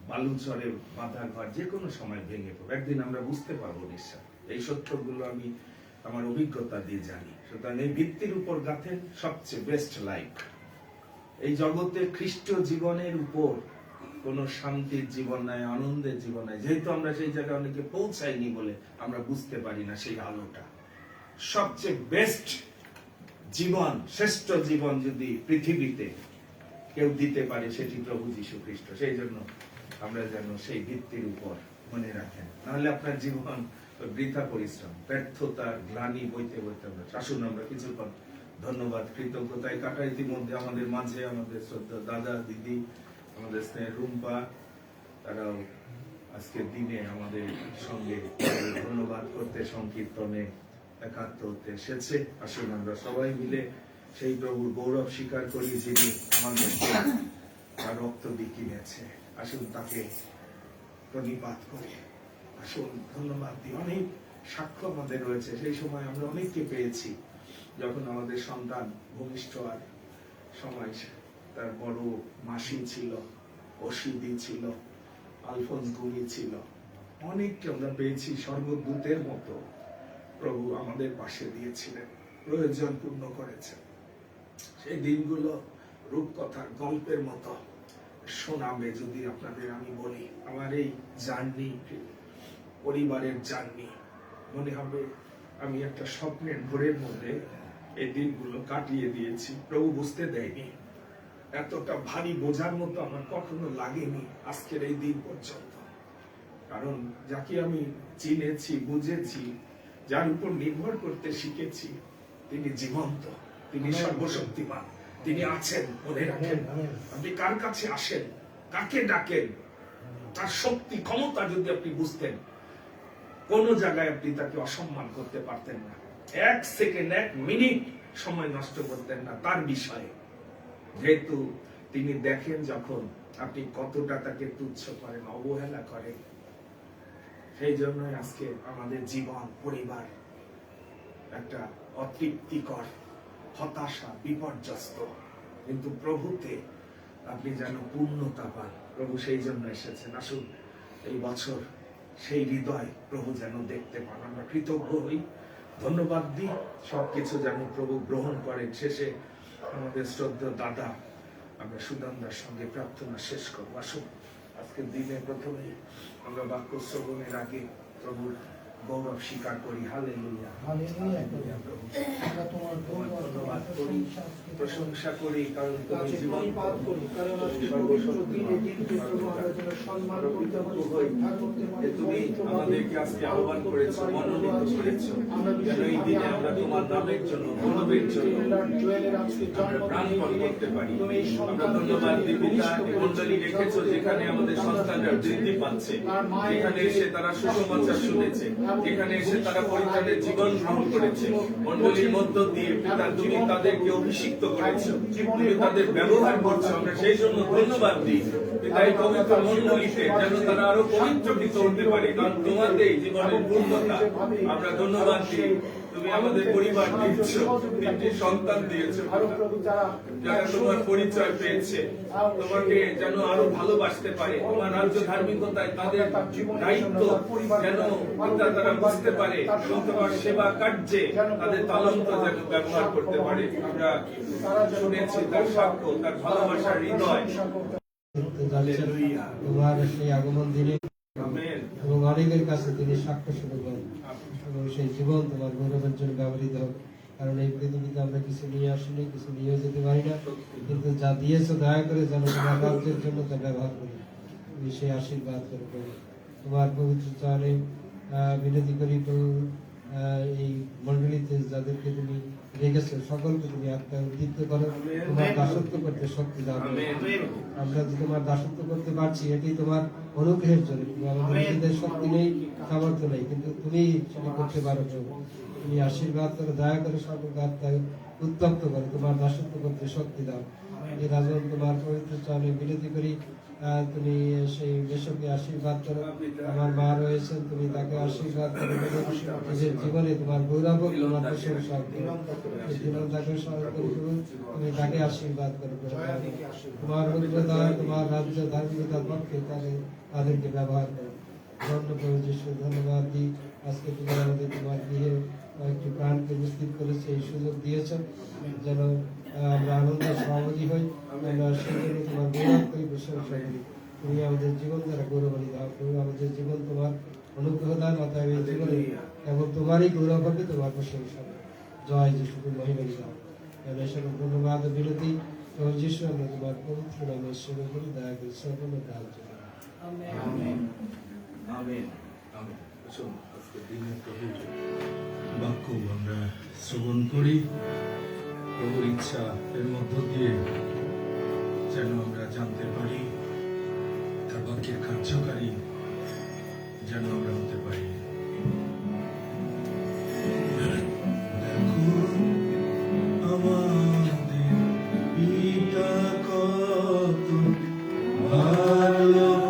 বালুচরে বাঁধা ঘর যে কোনো সময় ভেঙে পড়বে, একদিন আমরা বুঝতে পারবো নিশ্চয়। এই সত্যগুলো আমি আমার অভিজ্ঞতা দিয়ে জানি। সুতরাং এই ভিত্তির উপর গাঁথেন সবচেয়ে বেস্ট লাইফ। এই জগতে খ্রিস্টীয় জীবনের উপর কোন শান্তির জীবন নাই, আনন্দের জীবন নাই, যেহেতু আমরা সেই জায়গায় অনেকে পৌঁছাইনি বলে আমরা বুঝতে পারি না সেই আলোটা। সবচেয়ে বেস্ট জীবন, শ্রেষ্ঠ জীবন যদি পৃথিবীতে কেউ দিতে পারে সেটি প্রভু যীশু খ্রিস্ট। সেই জন্য আমরা যেন সেই ভিত্তির উপর মনে রাখেন, নাহলে আপনার জীবন বৃথা পরিশ্রম, ব্যর্থতার গ্লানি বইতে বইতে আমরা আসুন আমরা কিছুক্ষণ ধন্যবাদ কৃতজ্ঞতায় কাটা। ইতিমধ্যে আমাদের মাঝে আমাদের শ্রদ্ধা দাদা দিদি, আমাদের স্নেহের রুম্পা, তারাও আজকের দিনে আমাদের সঙ্গে ধন্যবাদ করতে সংকীর্তনে একাত্ম হতে এসেছে। আসুন আমরা সবাই মিলে সেই প্রভুর গৌরব স্বীকার করি যিনি আমাদের তার রক্ত দিয়ে কিনেছে। আসুন তাকে প্রণিপাত করি, আসুন ধন্যবাদ দিই। অনেক সাক্ষ্য আমাদের রয়েছে, সেই সময় আমরা অনেককে পেয়েছি যখন আমাদের সন্তান ভূমিষ্ঠ আর সময় তার বড় মাসি ছিল, অসিদি ছিল, আলফোন্স গুমি ছিল, অনেককে আমরা পেয়েছি। স্বর্গদূতের মতো প্রভু আমাদের পাশে দিয়েছিলেন, প্রয়োজন পূর্ণ করেছেন। সেই দিনগুলো রূপকথার গল্পের মতো শোনাবে যদি আপনাদের আমি বলি। আমার এই জার্নি, পরিবারের জার্নি, মনে হবে আমি একটা স্বপ্নের ঘোরের মধ্যে এই দিনগুলো কাটিয়ে দিয়েছি। প্রভু বুঝতে দেয়নি, এতটা ভারী বোঝার মতো আমার কখনো লাগেনি আজকের এই দিন পর্যন্ত। কারণ যাকে আমি চিনেছি, বুঝেছি, যার উপর নির্ভর করতে শিখেছি, তিনি জীবন্ত, তিনি সর্বশক্তিমান, তিনি আছেন। মনে রাখেন, আপনি কার কাছে আসেন, কাকে ডাকেন, তার শক্তি ক্ষমতা যদি আপনি বুঝতেন, কোন জায়গায় আপনি তাকে অসম্মান করতে পারতেন না। এক সেকেন্ড, এক মিনিট সময় নষ্ট করতেন না তার বিষয়ে, যেহেতু তিনি দেখেন যখন আপনি কতটা তাকে তুচ্ছ করেন, অবহেলা করেন। সেই জন্যই আজকে আমাদের জীবন, পরিবার একটা অতৃপ্তিকর, হতাশা, বিপর্যস্ত। কিন্তু প্রভুতে আপনি যেন পূর্ণতা পান, প্রভু সেই জন্য এসেছেন। আসুন এই বছর সেই হৃদয় প্রভু যেন দেখতে পান। আমরা কৃতজ্ঞ হই, ধন্যবাদ দিই, সবকিছু যেন প্রভু গ্রহণ করেন। শেষে আমাদের শ্রদ্ধা দাদা, আমরা সুদানদার সঙ্গে প্রার্থনা শেষ করবো। আসুন আজকের দিনে প্রথমেই আমরা বাক্য শ্রবণের আগে প্রভুর গৌরব স্বীকার করি। Hallelujah, hallelujah. প্রভু আমরা তোমার ধন্যবাদ করি, প্রশংসা করি, কারণ তুমি জীবন্ত, কারণ সর্বশক্তি সম্মান কৃতজ্ঞ হই যে তুমি আমাদেরকে আজকে আহ্বান করেছো, মনোনীত করেছো, যেন এই দিনে আমরা তোমার নামের জন্য, গৌরবের জন্য আমরা প্রাণপণ করতে পারি। আমরা ধন্যবাদ দিই পিতা, এই মণ্ডলী রেখেছো যেখানে আমাদের সন্তানরা বৃদ্ধি পাচ্ছে, যেখানে এসে তারা সুসমাচার শুনেছে, যেখানে এসে তারা পরিত্রাণের জীবন গ্রহণ করেছে। মণ্ডলীর মধ্য দিয়ে পিতা তুমি তাদেরকে অভিষিক্ত করেছো, তুমি তাদের ব্যবহার করছো। আমরা সেই জন্য ধন্যবাদ দিই পিতা, এই পবিত্র মণ্ডলীতে যেন তারা আরো পবিত্রকৃত হতে পারে, কারণ তোমাদের জীবনের পূর্ণতা। আমরা ধন্যবাদ দিই, তুমি আমাদের পরিবার দিচ্ছ, তিনটি সন্তান দিয়েছো, যারা তোমার পরিচয় পেয়েছে, তোমাকে যেন আরো ভালোবাসতে পারে, তোমার রাজ্য ধার্মিকতায় তাদের দায়িত্ব যেন তারা বুঝতে পারে এবং তোমার সেবা কার্যে তাদের তালন্ত যেন ব্যবহার করতে পারে। আমরা শুনেছি তার সাক্ষ্য, তার ভালোবাসার হৃদয়। তোমার সেই আগমন দিনে এবং অনেকের কাছে তিনি সাক্ষ্য শুনবেন এবং সেই জীবন তোমার গৌরবের জন্য ব্যবহৃত হোক। কারণ এই পৃথিবীতে আমরা কিছু নিয়ে আসিনি, কিছু নিয়ে যেতে পারি না, কিন্তু যা দিয়েছো দয়া করে যেন তোমার রাজ্যের জন্য তা ব্যবহার করি। তুমি সেই আশীর্বাদ করে তোমার পবিত্র চরণে বিনতি করি। প্রভু এই মন্ডলীতে যাদেরকে তুমি রেখেছো সকলকে তুমি আত্মা উদ্দীপ্ত করো, তোমার দাসত্ব করতে শক্তি দাও। আমরা যে তোমার দাসত্ব করতে পারছি এটি তোমার অনুগ্রহের জন্য। আমাদের নিজেদের শক্তি নেই, সামর্থ্য নেই, কিন্তু তুমি সেটা করতে পারো। তুমি আশীর্বাদ করো, দয়া করে সকলকে আত্মা উত্তপ্ত করো, তোমার দাসত্ব করতে শক্তি দাও। এই রাজন তোমার পবিত্র চরণে বিনতি করি তুমি সেই বেশকে আশীর্বাদ করো। আমার মা রয়েছেন, তুমি তাকে আশীর্বাদ করো, নিজের জীবনে তোমার গৌরব তোমার প্রশংসা করো, তাকে স্মরণ করো, তুমি তাকে আশীর্বাদ করো। তোমার অনুগ্রহ, তোমার রাজ্য ধার্মিকতার পক্ষে তাদেরকে ব্যবহার করো। ধন্যবাদ যিশু, ধন্যবাদ দিই আজকে তুমি আমাদের তোমার গৃহে একটি প্রাণকে উপস্থিত করেছে, এই সুযোগ দিয়েছ যেন আমরা আনন্দে সহযোগী হই। আমরা সেজন্য তোমার গৌরব করি, প্রশংসা করি। তুমি আমাদের জীবন দ্বারা গৌরবান্বিত হও, তুমি আমাদের জীবন তোমার অনুগ্রহ দান, অতএব এই জীবনে এবং তোমারই গৌরব হবে, তোমার প্রশংসা হবে। জয় যিশু, তুমি মহিমান্বিত হও। সকল ধন্যবাদ ও বিনতি প্রভু যিশু, আমরা তোমার পবিত্র নামে সেবা করি, দয়া করে সকল সাহায্য করো। আমেন। আমেন। আমেন। আসুন আজকে দিনে প্রভুর বাক্য আমরা শ্রবণ করি। প্রভুর ইচ্ছা এর মধ্য দিয়ে যেন আমরা জানতে পারি, তার বাক্যের কার্যকারী যেন আমরা হতে পারি। দেখো আমাদের পিতা কত ভালোবেসেছে,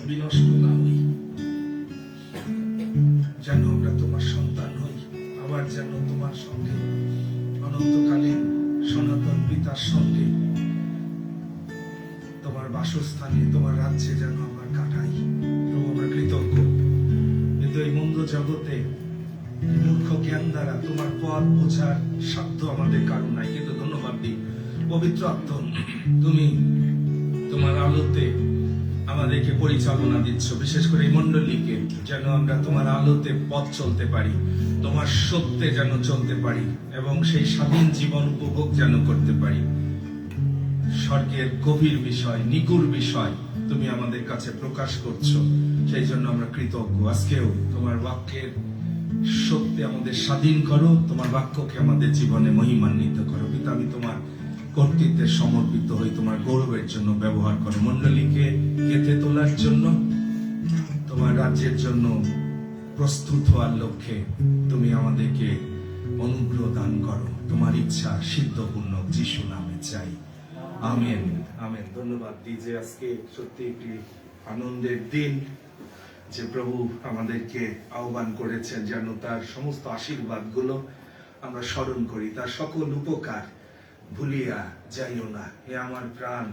বিনষ্ট না হই, যেন আমরা তোমার সন্তান হই, আবার যেন তোমার সঙ্গে অনন্তকালীন সনাতন পিতার সঙ্গে তোমার বাসস্থানে, তোমার রাজ্যে যেন আমরা কাটাই। প্রভু, আমরা কৃতজ্ঞ। কিন্তু এই মন্দ জগতে মূর্খ জ্ঞান দ্বারা তোমার পথ বোঝার সাধ্য আমাদের কারণ নাই, কিন্তু ধন্যবাদ দিই পবিত্র আত্মা, তুমি তোমার আলোতে আমাদেরকে পরিচালনা দিচ্ছ, বিশেষ করে এই মণ্ডলীকে, যেন আমরা তোমার আলোতে পথ চলতে পারি, তোমার সত্যে যেন চলতে পারি এবং সেই স্বাধীন জীবন উপভোগ যেন করতে পারি। স্বর্গের গভীর বিষয়, নিগুড় বিষয় তুমি আমাদের কাছে প্রকাশ করছো, সেই জন্য আমরা কৃতজ্ঞ। আজকেও তোমার বাক্যের সত্যে আমাদের স্বাধীন করো, তোমার বাক্যকে আমাদের জীবনে মহিমান্বিত করো। পিতা, আমি তোমার কর্তৃত্বে সমর্পিত হই, তোমার গৌরবের জন্য ব্যবহার করো। মণ্ডলীকে গেঁথে তোলার জন্য, তোমার রাজ্যের জন্য প্রস্তুত হওয়ার লক্ষ্যে তুমি আমাদেরকে অনুগ্রহ দান করো। তোমার ইচ্ছা সিদ্ধপূর্ণ যিশু নামে চাই, আমেন। আমেন। ধন্যবাদ দিই যে আজকে সত্যি একটি আনন্দের দিন। যে প্রভু আমাদেরকে আহ্বান করেছেন যেন তার সমস্ত আশীর্বাদগুলো আমরা স্মরণ করি, তার সকল উপকার ভুলিয়া যাইও না। হে আমার প্রাণ,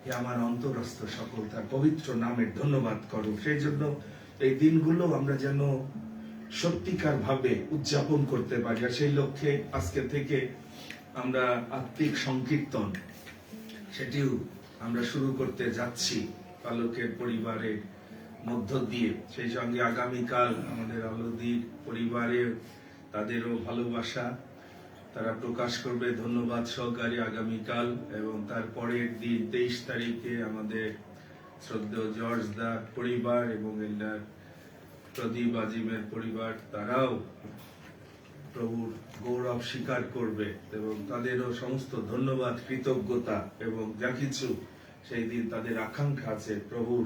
হে আমার অন্তরস্থ সকল তার পবিত্র নামের ধন্যবাদ করো। সেই জন্য এই দিনগুলো আমরা যেন সত্যিকার ভাবে উদযাপন করতে পারি। আর সেই লক্ষ্যে আজকে থেকে আমরা আত্মিক সংকীর্তন সেটিও আমরা শুরু করতে যাচ্ছি পালকের পরিবারের মধ্য দিয়ে। সেই সঙ্গে আগামীকাল আমাদের আলোদির পরিবারের তাদেরও ভালোবাসা তারা প্রকাশ করবে ধন্যবাদ সহকারে আগামীকাল। এবং তারপরের দিন 23 তারিখে আমাদের শ্রদ্ধেয় জর্জ দা পরিবার এবং এল্ডার প্রদীপ আজিমের পরিবার তারাও প্রভুর গৌরব স্বীকার করবে এবং তাদেরও সমস্ত ধন্যবাদ, কৃতজ্ঞতা এবং যা কিছু সেই দিন তাদের আকাঙ্ক্ষা আছে প্রভুর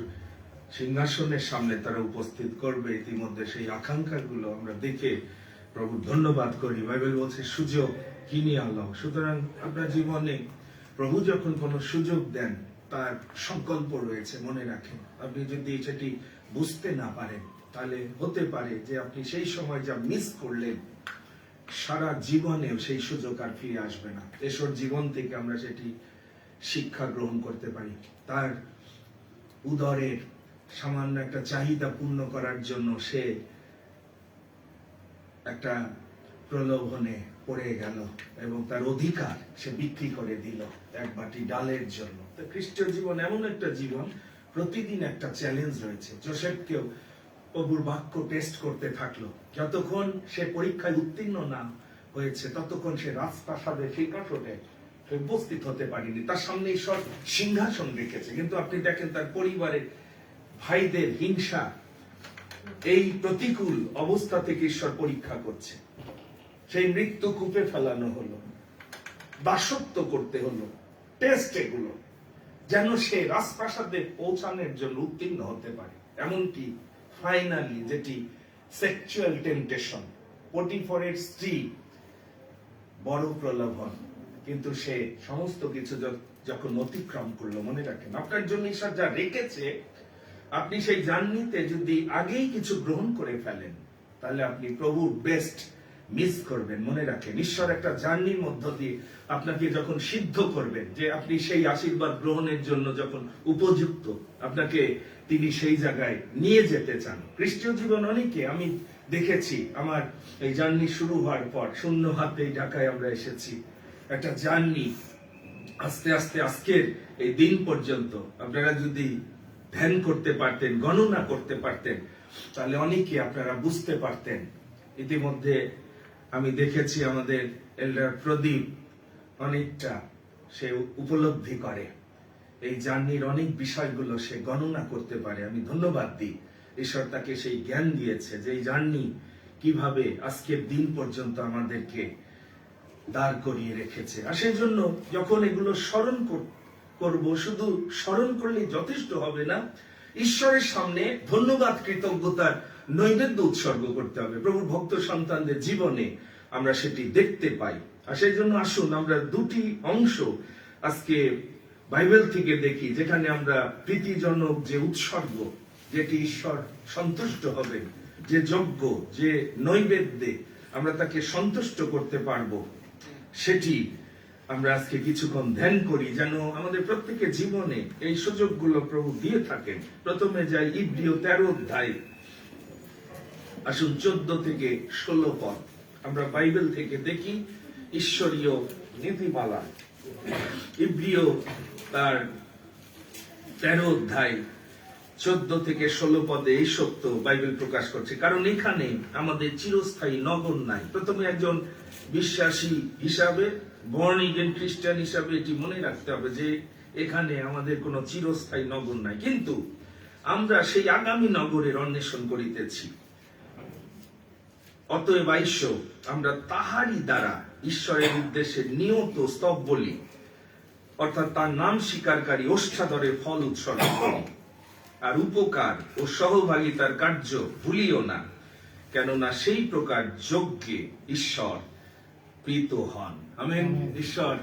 সিংহাসনের সামনে তারা উপস্থিত করবে। ইতিমধ্যে সেই আকাঙ্ক্ষাগুলো আমরা দেখে প্রভুর ধন্যবাদ করি। বাইবেল বলছে সুযোগ কিনে আনলাম। সুতরাং আপনার জীবনে প্রভু যখন কোনো সুযোগ দেন তার সংকল্প রয়েছে, মনে রাখেন। আপনি যদি সেটি বুঝতে না পারেন তাহলে হতে পারে যে আপনি সেই সময় যা মিস করলেন সারা জীবনেও সেই সুযোগ আর ফিরে আসবে না। এসব জীবন থেকে আমরা সেটি শিক্ষা গ্রহণ করতে পারি। তার উদরের সামান্য একটা চাহিদা পূর্ণ করার জন্য সে একটা প্রলোভনে পড়ে গেল এবং তার অধিকার সে বিক্রি করে দিল এক বাটি ডালের জন্য। তো খ্রিস্টীয় জীবন এমন একটা জীবন, প্রতিদিন একটা চ্যালেঞ্জ রয়েছে। যোসেফকেও প্রভুর বাক্য টেস্ট করতে থাকলো। যতক্ষণ সে পরীক্ষায় উত্তীর্ণ না হয়েছে ততক্ষণ সে রাজপ্রাসাদের সিংহাসনে উপস্থিত হতে পারেনি। তার সামনে ঈশ্বর সিংহাসন রেখেছে, কিন্তু আপনি দেখেন তার পরিবারের ভাইদের হিংসা, এই প্রতিকূল অবস্থা থেকে ঈশ্বর পরীক্ষা করছে। সেই মৃত্যু কূপে ফেলানো হলো, দাসত্ব করতে হলো, টেস্ট এগুলো যেন সে রাজপ্রাসাদে পৌঁছানোর জন্য উত্তীর্ণ হতে পারে। এমনকি ফাইনালি যেটি সেক্সুয়াল টেম্পটেশন, পটিফারের স্ত্রী, বড় প্রলোভন, কিন্তু সে সমস্ত কিছু যখন অতিক্রম করলো, মনে রাখেন আপনার জন্য ঈশ্বর যা রেখেছে, আপনি সেই জার্নিতে যদি আগেই কিছু গ্রহণ করে ফেলেন তাহলে আপনি প্রভুর বেস্ট মিস করবেন। মনে রাখেন ঈশ্বর একটা জার্নির মধ্য দিয়ে আপনাকে যখন সিদ্ধ করবেন যে আপনি সেই আশীর্বাদ গ্রহণের জন্য যখন উপযুক্ত, আপনাকে তিনি সেই জায়গায় নিয়ে যেতে চান। খ্রিস্টীয় জীবন অনেকে আমি দেখেছি, আমার এই জার্নি শুরু হওয়ার পর শূন্য হাতে ঢাকায় আমরা এসেছি, একটা জার্নি আস্তে আস্তে আজকের এই দিন পর্যন্ত আপনারা যদি ধ্যান করতে পারতেন, গণনা করতে পারতেন, তাহলে অনেকে আপনারা বুঝতে পারতেন। ইতিমধ্যে আমি দেখেছি আমাদের এল্ডার প্রদীপ অনেকটা সে উপলব্ধি করে, এই জার্নির অনেক বিষয়গুলো সে গণনা করতে পারে। আমি ধন্যবাদ দিই, ঈশ্বর তাকে সেই জ্ঞান দিয়েছে যে এই জার্নি কিভাবে আজকের দিন পর্যন্ত আমাদেরকে দাঁড় করিয়ে রেখেছে। আর সেই জন্য যখন এগুলো স্মরণ করব, শুধু স্মরণ করলে যথেষ্ট হবে না, ঈশ্বরের সামনে ধন্যবাদ কৃতজ্ঞতার নৈবেদ্য উৎসর্গ করতে হবে। প্রভুর ভক্ত সন্তানদের জীবনে আমরা সেটি দেখতে পাই। আর সেই জন্য আসুন আমরা দুটি অংশ আজকে বাইবেল থেকে দেখি, যেখানে আমরা প্রীতিজনক যে উৎসর্গ, যেটি ঈশ্বর সন্তুষ্ট হবে, যে যজ্ঞ, যে নৈবেদ্যে আমরা তাকে সন্তুষ্ট করতে পারবো, সেটি আমরা আজকে কিছুক্ষণ ধ্যান করি, যেন আমাদের প্রত্যেকের জীবনে এই সুযোগগুলো প্রভু দিয়ে থাকেন। প্রথমে যাই ইব্রিয় 13 অধ্যায়, আসুন 14 থেকে 16 পদ আমরা বাইবেল থেকে দেখি ঈশ্বরীয় নীতিমালা। ইব্রিয় তার 13 অধ্যায় 14 থেকে 16 পদে এই সত্য বাইবেল প্রকাশ করছে, কারণ এখানে আমাদের চিরস্থায়ী নগর নাই। প্রথমে একজন বিশ্বাসী হিসাবে, বর্ন এগেন খ্রিস্টান হিসাবে এটি মনে রাখতে হবে যে এখানে আমাদের কোনো চিরস্থায়ী নগর নাই, কিন্তু আমরা সেই আগামী নগরের অন্বেষণ করিতেছি। অতএব আইস আমরা তাহারই দ্বারা ঈশ্বরের উদ্দেশ্যে নিয়ত স্তব বলি, অর্থাৎ তার নাম স্বীকারকারী ওষ্ঠাধরের ফল উৎসর্গ করি, আর উপকার ও সহভাগিতার কার্য ভুলিও না, কেননা সেই প্রকার যজ্ঞে ঈশ্বর প্রীত হন। আমেন। ঈশ্বর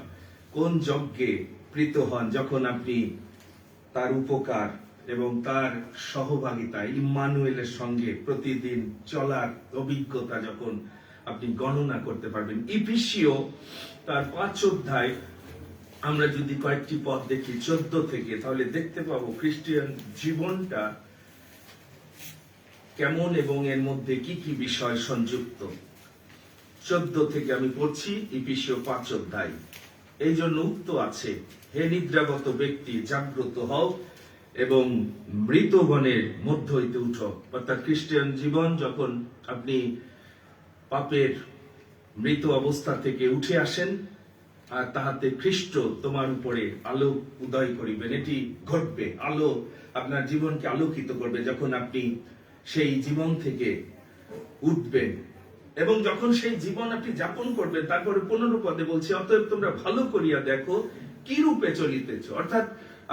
কোন যজ্ঞে প্রীত হন? যখন আপনি তার উপকার এবং তার সহভাগিতা ইম্মানুয়েলের সঙ্গে প্রতিদিন চলার অভিজ্ঞতা যখন আপনি গণনা করতে পারবেন। ইফিসীয় তার 5 অধ্যায় আমরা যদি কয়েকটি পদ দেখি 14 থেকে, তাহলে দেখতে পাবো খ্রিস্টান জীবনটা কেমন এবং এর মধ্যে কি কি বিষয় সংযুক্ত। 14 থেকে আমি পড়ছি, ইফিসীয় 5 অধ্যায়। এই জন্য উক্ত আছে, হে নিদ্রাগত ব্যক্তি, জাগ্রত হও এবং মৃতগণের মধ্য হইতে উঠো। অর্থাৎ খ্রিস্টান জীবন যখন আপনি পাপের মৃত অবস্থা থেকে উঠে আসেন, আর তাহাতে খ্রিস্ট তোমার উপরে আলো উদয় করিবেন। এটি ঘটবে, আলো আপনার জীবনকে আলোকিত করবে যখন আপনি সেই জীবন থেকে উঠবেন। এবং যখন সেই জীবন আপনি যাপন করবেন, তারপরে 15 পদে বলছে, অতএব তোমরা ভালো করিয়া দেখো কি রূপে চলিতেছ। অর্থাৎ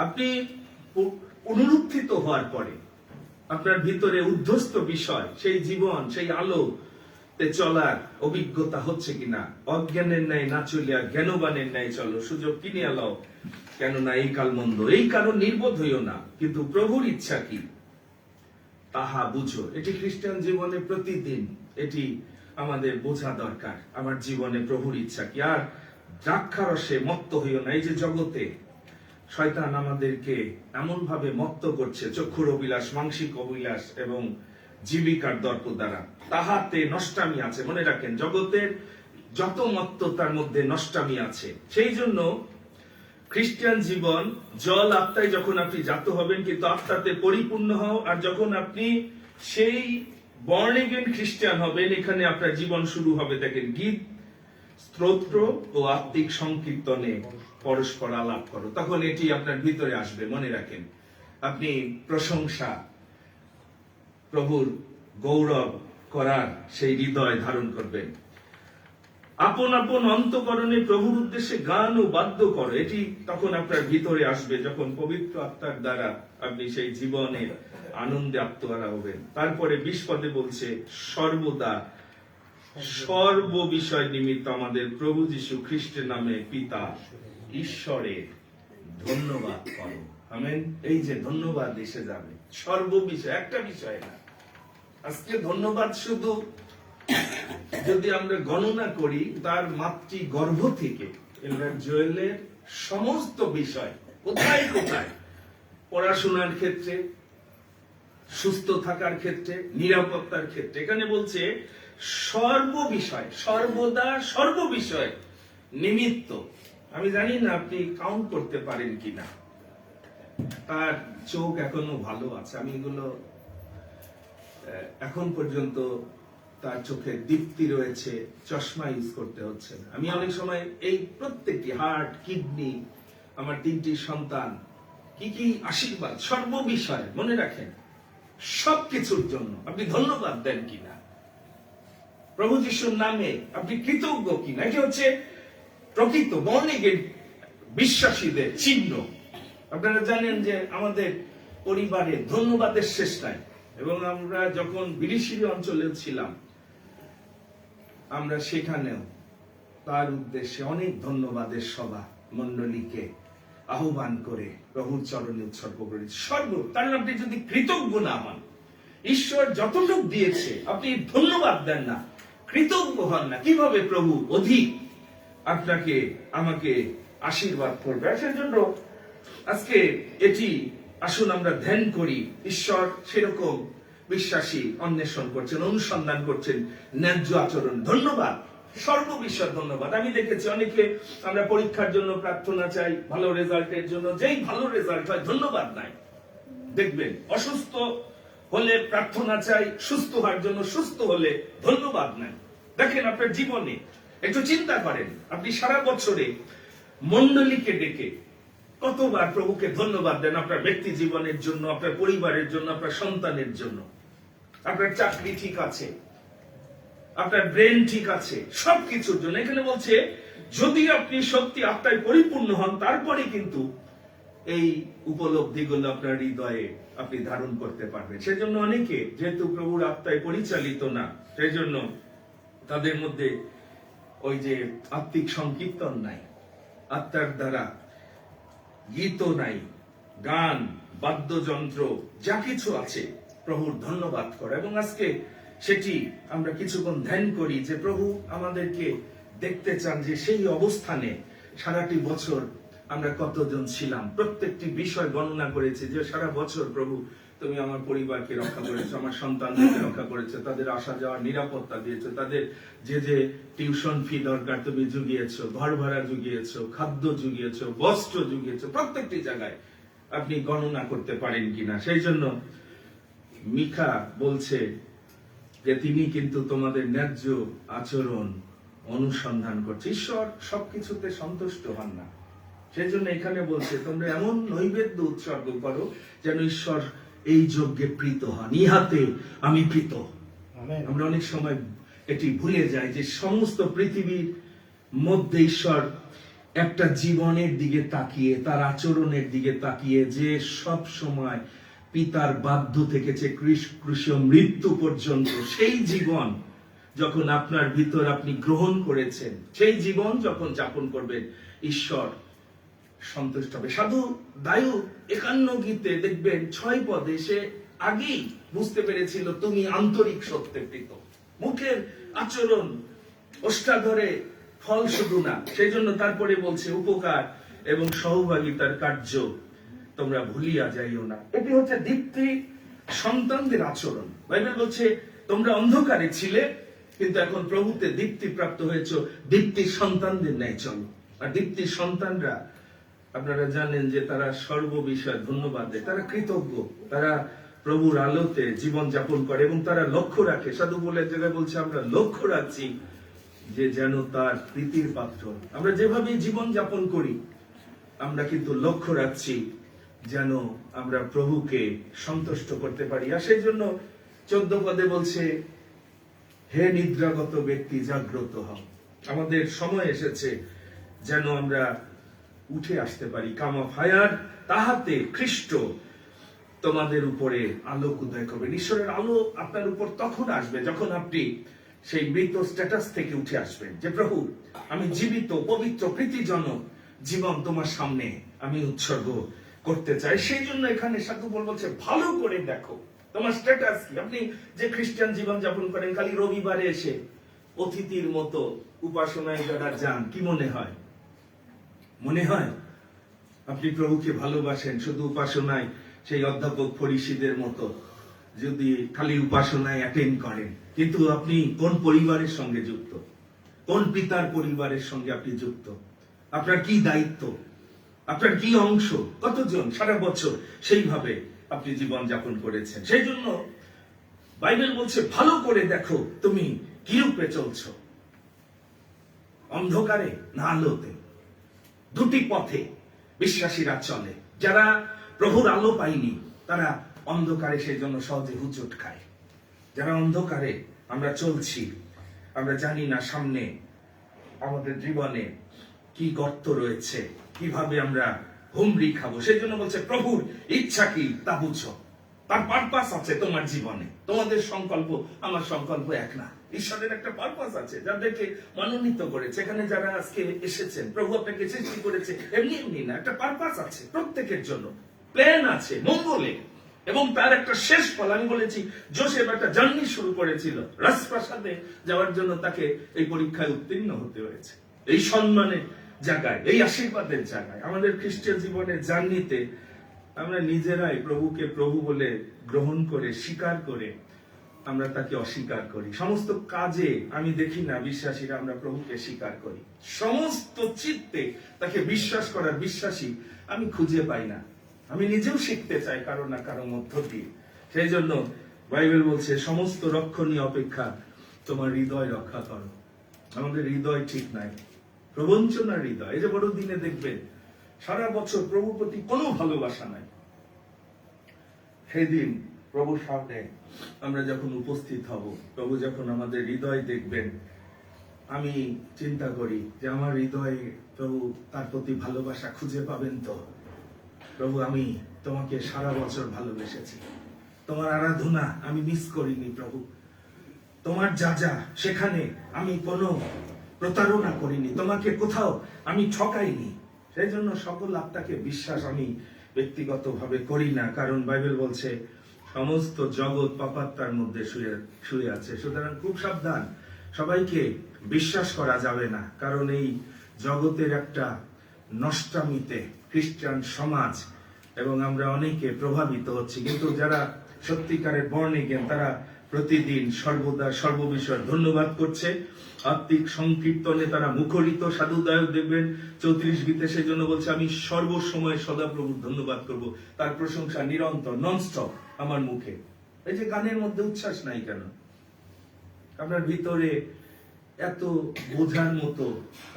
আপনি পুনরুত্থিত হওয়ার পরে আপনার ভিতরে উদ্ধস্ত বিষয়, সেই জীবন, সেই আলো চলার অভিজ্ঞতা হচ্ছে কিনা। অজ্ঞানের ন্যায় না চলিয়া জ্ঞানবানের ন্যায় চলো, সুযোগ কিনিয়া লও, কেননা এই কাল মন্দ। এই কারণ নির্বোধ হইও না, কিন্তু প্রভুর ইচ্ছা কি তাহা বুঝো। এটি খ্রিস্টান জীবনে প্রতিদিন এটি আমাদের বোঝা দরকার। আমার জীবনে প্রভুর ইচ্ছা কি। আর দ্রাক্ষারসে মত্ত হইও না। এই যে জগতে শয়তান আমাদেরকে এমন ভাবে মত্ত করছে, চক্ষুর অভিলাষ, মাংসিক অভিলাষ এবং জীবিকার দর্প দ্বারা, তাহাতে নষ্টামি আছে। মনে রাখেন, জগতের যত মত্ততার মধ্যে নষ্টামি আছে। সেই জন্য খ্রিস্টান জীবন জল আত্মায় যখন আপনি জাত হবেন, কিন্তু আত্মাতে পরিপূর্ণ হও। আর যখন আপনি সেই বর্ন এগেন খ্রিস্টান হবেন, এখানে আপনার জীবন শুরু হবে। দেখেন, গীত, স্তোত্র ও আত্মিক সংকীর্তনে পরস্পর আলাপ করো। তখন এটি আপনার ভিতরে আসবে। মনে রাখেন, আপনি প্রশংসা, প্রভুর গৌরব করার সেই হৃদয় ধারণ করবেন। আপন আপন অন্তঃকরণে প্রভুর উদ্দেশ্যে গান ও বাদ্য করো। এটি তখন আপনার ভিতরে আসবে যখন পবিত্র আত্মার দ্বারা আপনি সেই জীবনে আনন্দে আত্মহারা হবেন। তারপরে 20 পদে বলছে, সর্বদা সর্ব বিষয় নিমিত্ত আমাদের প্রভু যীশু খ্রিস্টের নামে পিতা ঈশ্বরের ধন্যবাদ করো। আমেন। এই যে ধন্যবাদ এসে যাবে সর্ব বিষয়, একটা বিষয় না। আজকে ধন্যবাদ শুধু যদি আমরা গণনা করি, তার মাতৃ গর্ভ থেকে জোয়েলের সমস্ত বিষয় কোথায় কোথায়, পড়াশোনার ক্ষেত্রে, সুস্থ থাকার ক্ষেত্রে, নিরাপত্তার ক্ষেত্রে, এখানে বলছে সর্ব বিষয়, সর্বদা সর্ব বিষয় নিমিত্ত। আমি জানি না আপনি কাউন্ট করতে পারেন কিনা। তার চোখ এখনো ভালো আছে। আমি এগুলো এখন পর্যন্ত তার চোখে দীপ্তি রয়েছে, চশমা ইউজ করতে হচ্ছে না। আমি অনেক সময় এই প্রত্যেকটি হার্ট, কিডনি, আমার 3টি সন্তান, কি কি আশীর্বাদ সর্ব বিষয়। মনে রাখেন, সবকিছুর জন্য আপনি ধন্যবাদ দেন কিনা, প্রভু যিশুর নামে আপনি কৃতজ্ঞ কিনা। এটি হচ্ছে প্রকৃত বর্ন এগেইন বিশ্বাসীদের চিহ্ন। আপনারা জানেন যে আমাদের পরিবারে ধন্যবাদের শেষ নাই। এবং আমরা যখন বিরিশিরি অঞ্চলে ছিলাম, আমরা সেখানেও তার উদ্দেশ্যে অনেক ধন্যবাদের সভা মণ্ডলীকে আহ্বান করে প্রভুর চরণে উৎসর্গ করেছি। কারণ আপনি যদি কৃতজ্ঞ না হন, ঈশ্বর যতটুকু দিয়েছে আপনি ধন্যবাদ দেন না, কৃতজ্ঞ হন না, কিভাবে প্রভু অধিক আপনাকে আমাকে আশীর্বাদ করবে। সেজন্য আজকে এটি আসুন আমরা ধ্যান করি। ঈশ্বর সেরকম বিশ্বাসী অন্বেষণ করছেন, অনুসন্ধান করছেন ন্যায্য আচরণ। ধন্যবাদ, সর্ববিষয় ধন্যবাদ। আমি দেখেছি অনেকে আমরা পরীক্ষার জন্য প্রার্থনা চাই, ভালো রেজাল্টের জন্য, যেই ভালো রেজাল্ট হয় ধন্যবাদ নাই। দেখবেন অসুস্থ হলে প্রার্থনা চাই, সুস্থ হওয়ার জন্য, সুস্থ হলে ধন্যবাদ নাই। দেখেন আপনার জীবনে একটু চিন্তা করেন, আপনি সারা বছরে মণ্ডলীকে ডেকে কতবার প্রভুকে ধন্যবাদ দেন আপনার ব্যক্তি জীবনের জন্য, আপনার পরিবারের জন্য, আপনার সন্তানের জন্য। আপনার চাকরি ঠিক আছে, আপনার ব্রেন ঠিক আছে, সবকিছুর জন্য। এখানে বলছে যদি আপনি সত্যি আত্মায় পরিপূর্ণ হন, তারপরে কিন্তু এই উপলব্ধিগুলো আপনার হৃদয়ে আপনি ধারণ করতে পারবেন। সেজন্য অনেকে যেহেতু প্রভুর আত্মায় পরিচালিত না, সেই জন্য তাদের মধ্যে ওই যে আত্মিক সংকীর্তন নাই, আত্মার দ্বারা গীত নাই, গান, বাদ্যযন্ত্র যা কিছু আছে প্রভুর ধন্যবাদ করা। এবং আজকে সেটি আমরা কিছুক্ষণ ধ্যান করি যে প্রভু আমাদেরকে দেখতে চান যে সেই অবস্থানে সারাটি বছর আমরা কতজন ছিলাম। প্রত্যেকটি বিষয় গণনা করেছে যে সারা বছর প্রভু তুমি আমার পরিবারকে রক্ষা করেছো, আমার সন্তানদেরকে রক্ষা করেছো, তাদের আসা যাওয়ার নিরাপত্তা দিয়েছো, তাদের যে টিউশন ফি দরকার তুমি জুগিয়েছো, ঘর ভাড়া জুগিয়েছো, খাদ্য জুগিয়েছো, বস্ত্র জুগিয়েছো, প্রত্যেকটি জায়গায় আপনি গণনা করতে পারেন কিনা। সেই জন্য মিকা বলছে যে তিনি কিন্তু তোমাদের ন্যায্য আচরণ অনুসন্ধান করছে। ঈশ্বর সবকিছুতে সন্তুষ্ট হন না, সেই জন্য এখানে বলছে তোমরা এমন নৈবেদ্য উৎসর্গ করো যেন ঈশ্বর এই যজ্ঞে প্রীত হন। ইহাতে আমি প্রীত। আমেন। আমরা অনেক সময় এটি ভুলে যাই যে সমস্ত পৃথিবীর মধ্যে ঈশ্বর একটা জীবনের দিকে তাকিয়ে, তার আচরণের দিকে তাকিয়ে, যে সব সময় পিতার বাধ্য থেকেছে ক্রুশীয় মৃত্যু পর্যন্ত, সেই জীবন যখন আপনার ভিতর আপনি গ্রহণ করেছেন, সেই জীবন যখন যাপন করবেন, ঈশ্বর সন্তুষ্ট হবে। সাধু দায়ু 51 গীতে দেখবেন 6 পদে সে আগেই বুঝতে পেরেছিল তুমি আন্তরিক সত্যে প্রীত। মুখের আচরণ, ওষ্ঠাধরে ফল শুধু না, সেই জন্য তারপরে বলছে উপকার এবং সহভাগিতার কার্য তোমরা ভুলিয়া যাইও না। এটি হচ্ছে দীপ্তি সন্তানদের আচরণ। বাইবেল বলছে তোমরা অন্ধকারে ছিলে কিন্তু এখন প্রভুতে দীপ্তি প্রাপ্ত হয়েছে, দীপ্তির সন্তানদের ন্যায় চলো। আর দীপ্তির সন্তানরা আপনারা জানেন যে তারা সর্ববিষয়ে ধন্যবাদ দেয়, তারা কৃতজ্ঞ, তারা প্রভুর আলোতে জীবন যাপন করে এবং তারা লক্ষ্য রাখে। সাধু বলে এক জায়গায় বলছে আমরা লক্ষ্য রাখছি যে যেন তার প্রীতির পাত্র। আমরা যেভাবে জীবন যাপন করি আমরা কিন্তু লক্ষ্য রাখছি যেন আমরা প্রভুকে সন্তুষ্ট করতে পারি। আর সেই জন্য 14 পদে বলছে হে নিদ্রাগত ব্যক্তি জাগ্রত হও। আমাদের সময় এসেছে যেন আমরা উঠে আসতে পারি। কামা ফায়ার তাহাতে খ্রিস্ট তোমাদের উপরে আলোক উদয় করবেন। ঈশ্বরের আলো আপনার উপর তখন আসবে যখন আপনি সেই মৃত স্ট্যাটাস থেকে উঠে আসবেন যে প্রভু আমি জীবিত, পবিত্র, প্রীতিজনক জীবন তোমার সামনে আমি উৎসর্গ করতে চাই। সেই জন্য এখানে সাধু বলছে ভালো করে দেখো তোমার স্ট্যাটাস কি। আপনি যে খ্রিস্টান জীবন যাপন করেন, খালি রবিবারে এসে অতিথির মতো উপাসনায় যারা যান, কি মনে হয়? মনে হয় আপনি প্রভুকে ভালোবাসেন শুধু উপাসনায় সেই অধ্যাপক ফরিসিদের মতো যদি খালি উপাসনায় অ্যাটেন্ড করেন, কিন্তু আপনি কোন পরিবারের সঙ্গে যুক্ত, কোন পিতার পরিবারের সঙ্গে আপনি যুক্ত, আপনার কি দায়িত্ব, আপনার কি অংশ, কতজন সারা বছর সেইভাবে আপনি জীবন যাপন করেছেন। সেই জন্য বাইবেল বলছে ভালো করে দেখো তুমি কি রূপে চলছো, অন্ধকারে না আলোতে। দুটি পথে বিশ্বাসীরা চলে। যারা প্রভুর আলো পায়নি তারা অন্ধকারে সেই জন্য সহজে হুচট খায়। যারা অন্ধকারে আমরা চলছি, আমরা জানি না সামনে আমাদের জীবনে কি গর্ত রয়েছে, কিভাবে আমরা হুমড়ি খাবো। সেই জন্য বলছে প্রভুর ইচ্ছা কি তা বুঝো, তার পারপাস আছে তোমার জীবনে। তোমাদের সংকল্প আমার সংকল্প এক না। ঈশ্বরের একটা পারপাস আছে যাদেরকে মনোনীত করেছে। এখানে যারা আজকে এসেছেন, প্রভু আপনাকে সৃষ্টি করেছে এমনি এমনি না, একটা পারপাস আছে প্রত্যেকের জন্য, প্ল্যান আছে মঙ্গলে। এবং তার একটা শেষ ফল, আমি বলেছি যোসেফ একটা জার্নি শুরু করেছিল রাজপ্রাসাদে যাওয়ার জন্য, তাকে এই পরীক্ষায় উত্তীর্ণ হতে হয়েছে। এই সম্মানের জায়গায়, এই আশীর্বাদের জায়গায়, আমাদের খ্রিস্টীয় জীবনের জার্নিতে আমরা নিজেরাই প্রভুকে প্রভু বলে গ্রহণ করে স্বীকার করে আমরা তাকে অস্বীকার করি। সমস্ত কাজে আমি দেখি না বিশ্বাসীরা আমরা প্রভুকে স্বীকার করি। সমস্ত চিত্তে তাকে বিশ্বাস করার বিশ্বাসী আমি খুঁজে পাই না। আমি নিজেও শিখতে চাই কারো না কারো মধ্য দিয়ে। সেই জন্য বাইবেল বলছে সমস্ত রক্ষণীয় অপেক্ষা তোমার হৃদয় রক্ষা করো। আমাদের হৃদয় ঠিক নাই, প্রবঞ্চনার হৃদয়। এই যে বড় দিনে দেখবেন সারা বছর প্রভুর প্রতি কোনো ভালোবাসা নাই, সেদিন প্রভুর সামনে আমরা যখন উপস্থিত হব, প্রভু যখন আমাদের হৃদয় দেখবেন, আমি চিন্তা করি যে আমার হৃদয়ে প্রভু তার প্রতি ভালোবাসা খুঁজে পাবেন তো। প্রভু আমি তোমাকে সারা বছর ভালোবেসেছি, তোমার আরাধনা আমি মিস করিনি প্রভু, তোমার যা যা সেখানে আমি কোনো প্রতারণা করিনি, তোমাকে কোথাও আমি ঠকাইনি। সেই জন্য সকল আত্মাকে বিশ্বাস আমি ব্যক্তিগতভাবে করি না, কারণ বাইবেল বলছে সমস্ত জগৎ পাপাত্মার মধ্যে শুয়ে আছে। সুতরাং খুব সাবধান, সবাইকে বিশ্বাস করা যাবে না, কারণ এই জগতের একটা নষ্টামিতে খ্রিস্টান সমাজ এবং আমরা অনেকে প্রভাবিত হচ্ছি। কিন্তু যারা সত্যিকারের বর্ন এগেন তারা প্রতিদিন সর্বদা সর্ববিষয় ধন্যবাদ করছে। আত্মিক সংকীর্তনে তারা মুখরিত। সাধুদায়ক দেখবেন 34 গীতে সেই জন্য বলছে, আমি সর্বসময় সদাপ্রভুর ধন্যবাদ করব, তার প্রশংসা নিরন্তর ননস্টপ আমার মুখে। এই যে গানের মধ্যে উচ্ছ্বাস নাই কেন? আপনার ভিতরে এত বোঝার মতো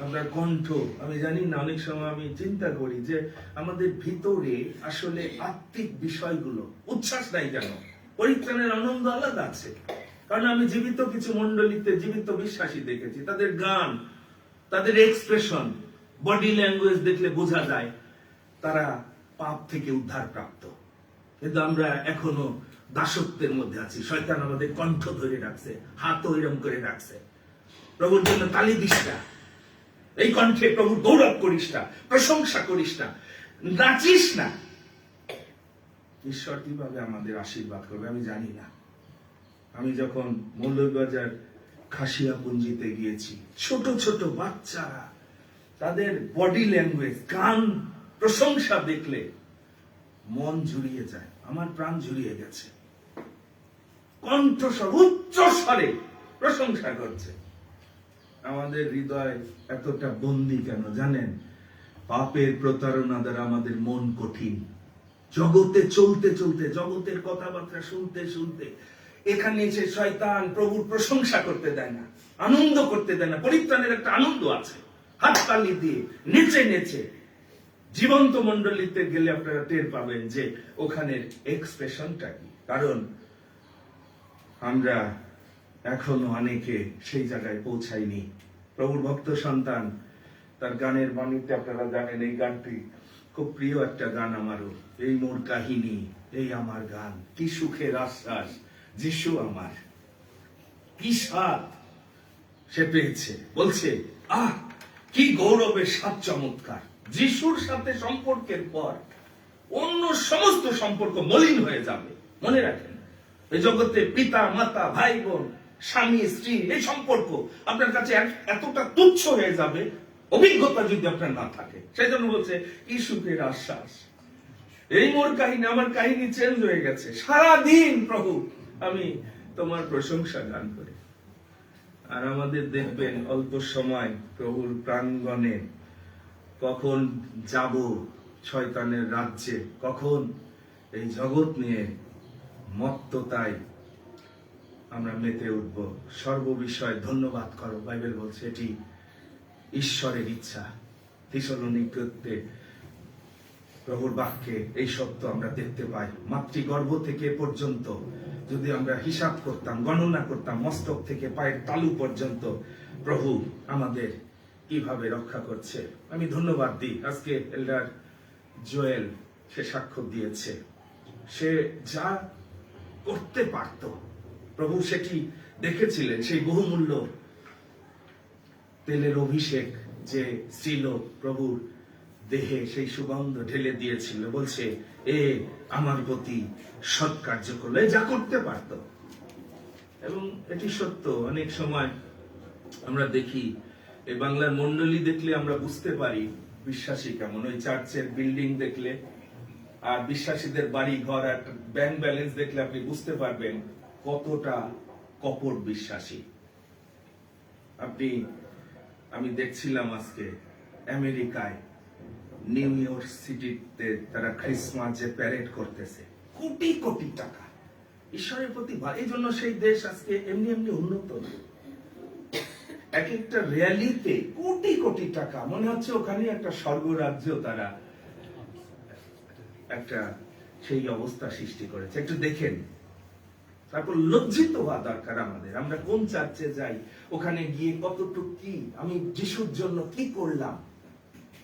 আপনার কণ্ঠ, আমি জানি না, অনেক সময় আমি চিন্তা করি যে আমাদের ভিতরে আসলে আত্মিক বিষয়গুলো উচ্ছ্বাস নাই কেন? পরিত্রাণের আনন্দ আলাদা আছে, কারণ আমি জীবিত কিছু মন্ডলীতে জীবিত বিশ্বাসী দেখেছি, তাদের গান, তাদের এক্সপ্রেশন, বডি ল্যাঙ্গুয়েজ দেখলে বোঝা যায় তারা পাপ থেকে উদ্ধার প্রাপ্ত। কিন্তু আমরা এখনো দাসত্বের মধ্যে আছি। শয়তান আমাদের কণ্ঠ ধরে রাখছে, হাত ওইরকম করে রাখছে। প্রভুর জন্য তালি দিস না, এই কণ্ঠে প্রভুর গৌরব করিস না, প্রশংসা করিস না, নাচিস না। ঈশ্বর কিভাবে আমাদের আশীর্বাদ করবে আমি জানি না। আমি যখন মৌলভীবাজার খাসিয়াপুঞ্জিতে গিয়েছি, ছোট ছোট বাচ্চারা তাদের বডি ল্যাঙ্গুয়েজ, গান, প্রশংসা দেখলে মন জুড়িয়ে যায়। আমার প্রাণ জুড়িয়ে গেছে। কণ্ঠস্বর উচ্চ স্বরে প্রশংসা করছে। আমাদের হৃদয় এতটা বন্দী কেন জানেন? পাপের প্রতারণা দ্বারা আমাদের মন কঠিন। জগতে চলতে চলতে, জগতের কথাবার্তা শুনতে শুনতে এখানে এসে শয়তান প্রভুর প্রশংসা করতে দেয় না, আনন্দ করতে দেয় না। পরিত্রাণের একটা আনন্দ আছে, হাততালি দিয়ে নেচে নেচে। জীবন্ত মন্ডলীতে গেলে আপনারা টের পাবেন যে ওখানের এক্সপ্রেশনটা কি। কারণ আমরা এখনো অনেকে সেই জায়গায় পৌঁছাইনি। প্রভুর ভক্ত সন্তান তার গানের বাণীতে আপনারা জানেন, এই গানটি খুব প্রিয় একটা গান আমারও। এই মোর কাহিনী, এই আমার গান, কি সুখের আশ্বাস যিশু আমার, কি স্বাদ সে পেয়েছে। বলছে, আহ কি গৌরবের স্বাদ, চমৎকার। যিশুর সাথে সম্পর্কের পর অন্য সমস্ত সম্পর্ক মলিন হয়ে যাবে। মনে রাখেন, এই জগতে পিতা মাতা, ভাই বোন, স্বামী স্ত্রী, এই সম্পর্ক আপনার কাছে এতটা তুচ্ছ হয়ে যাবে অভিজ্ঞতা যদি আপনার না থাকে। সেই জন্য বলছে, কি সুখের আশ্বাস, এই মোর কাহিনী, আমার কাহিনী চেঞ্জ হয়ে গেছে। সারাদিন প্রভু আমি তোমার প্রশংসা গান করি। আর আমাদের দেখবেন অল্প সময় প্রভুর প্রাঙ্গণে কখন যাব শয়তানের রাজ্যে, কখন এই জগৎ নিয়ে মত্ততায় আমরা মেতে উঠব। সর্ববিষয় ধন্যবাদ করো, বাইবেল বলছে এটি ঈশ্বরের ইচ্ছা। থিসলনিকীতে প্রভুর বাক্যে এই সত্য আমরা দেখতে পাই। মাতৃগর্ভ থেকে পর্যন্ত যদি আমরা হিসাব করতাম, গণনা করতাম, মস্তক থেকে পায়ের তালু পর্যন্ত প্রভু আমাদের কিভাবে রক্ষা করছে। আমি ধন্যবাদ দিই। আজকে এল্ডার জোয়েল সে সাক্ষ্য দিয়েছে, সে যা করতে পারত প্রভু সেটি দেখেছিলেন। সেই বহুমূল্য তেলের অভিষেক যে ছিল প্রভুর দেহে, সেই সুগন্ধ ঢেলে দিয়েছিল। বলছে, এ আমার প্রতি সৎ কার্য করলো, যা করতে পারত। এবং এটি সত্য। অনেক সময় আমরা দেখি, এই বাংলার মন্ডলী দেখলে আমরা বুঝতে পারি বিশ্বাসী কেমন। ওই চার্চের বিল্ডিং দেখলে আর বিশ্বাসীদের বাড়ি ঘর আর ব্যাংক ব্যালেন্স দেখলে আপনি বুঝতে পারবেন কতটা কপট বিশ্বাসী। আমি দেখছিলাম আজকে আমেরিকায় নিউ ইয়র্ক সিটিতে তারা ক্রিসমাস যে প্যারেড করতেছে, কোটি কোটি টাকা। ঈশ্বরের প্রতি এই জন্য সেই দেশ আজকে এমনি এমনি উন্নত না। এক একটা র্যালিতে কোটি কোটি টাকা, মনে হচ্ছে ওখানে একটা স্বর্গরাজ্য তারা একটা সেই অবস্থা সৃষ্টি করেছে। একটু দেখেন, তারপর লজ্জিত হওয়া দরকার আমাদের। আমরা কোন চার্চে যাই, ওখানে গিয়ে কতটুকু কি আমি যিশুর জন্য কি করলাম।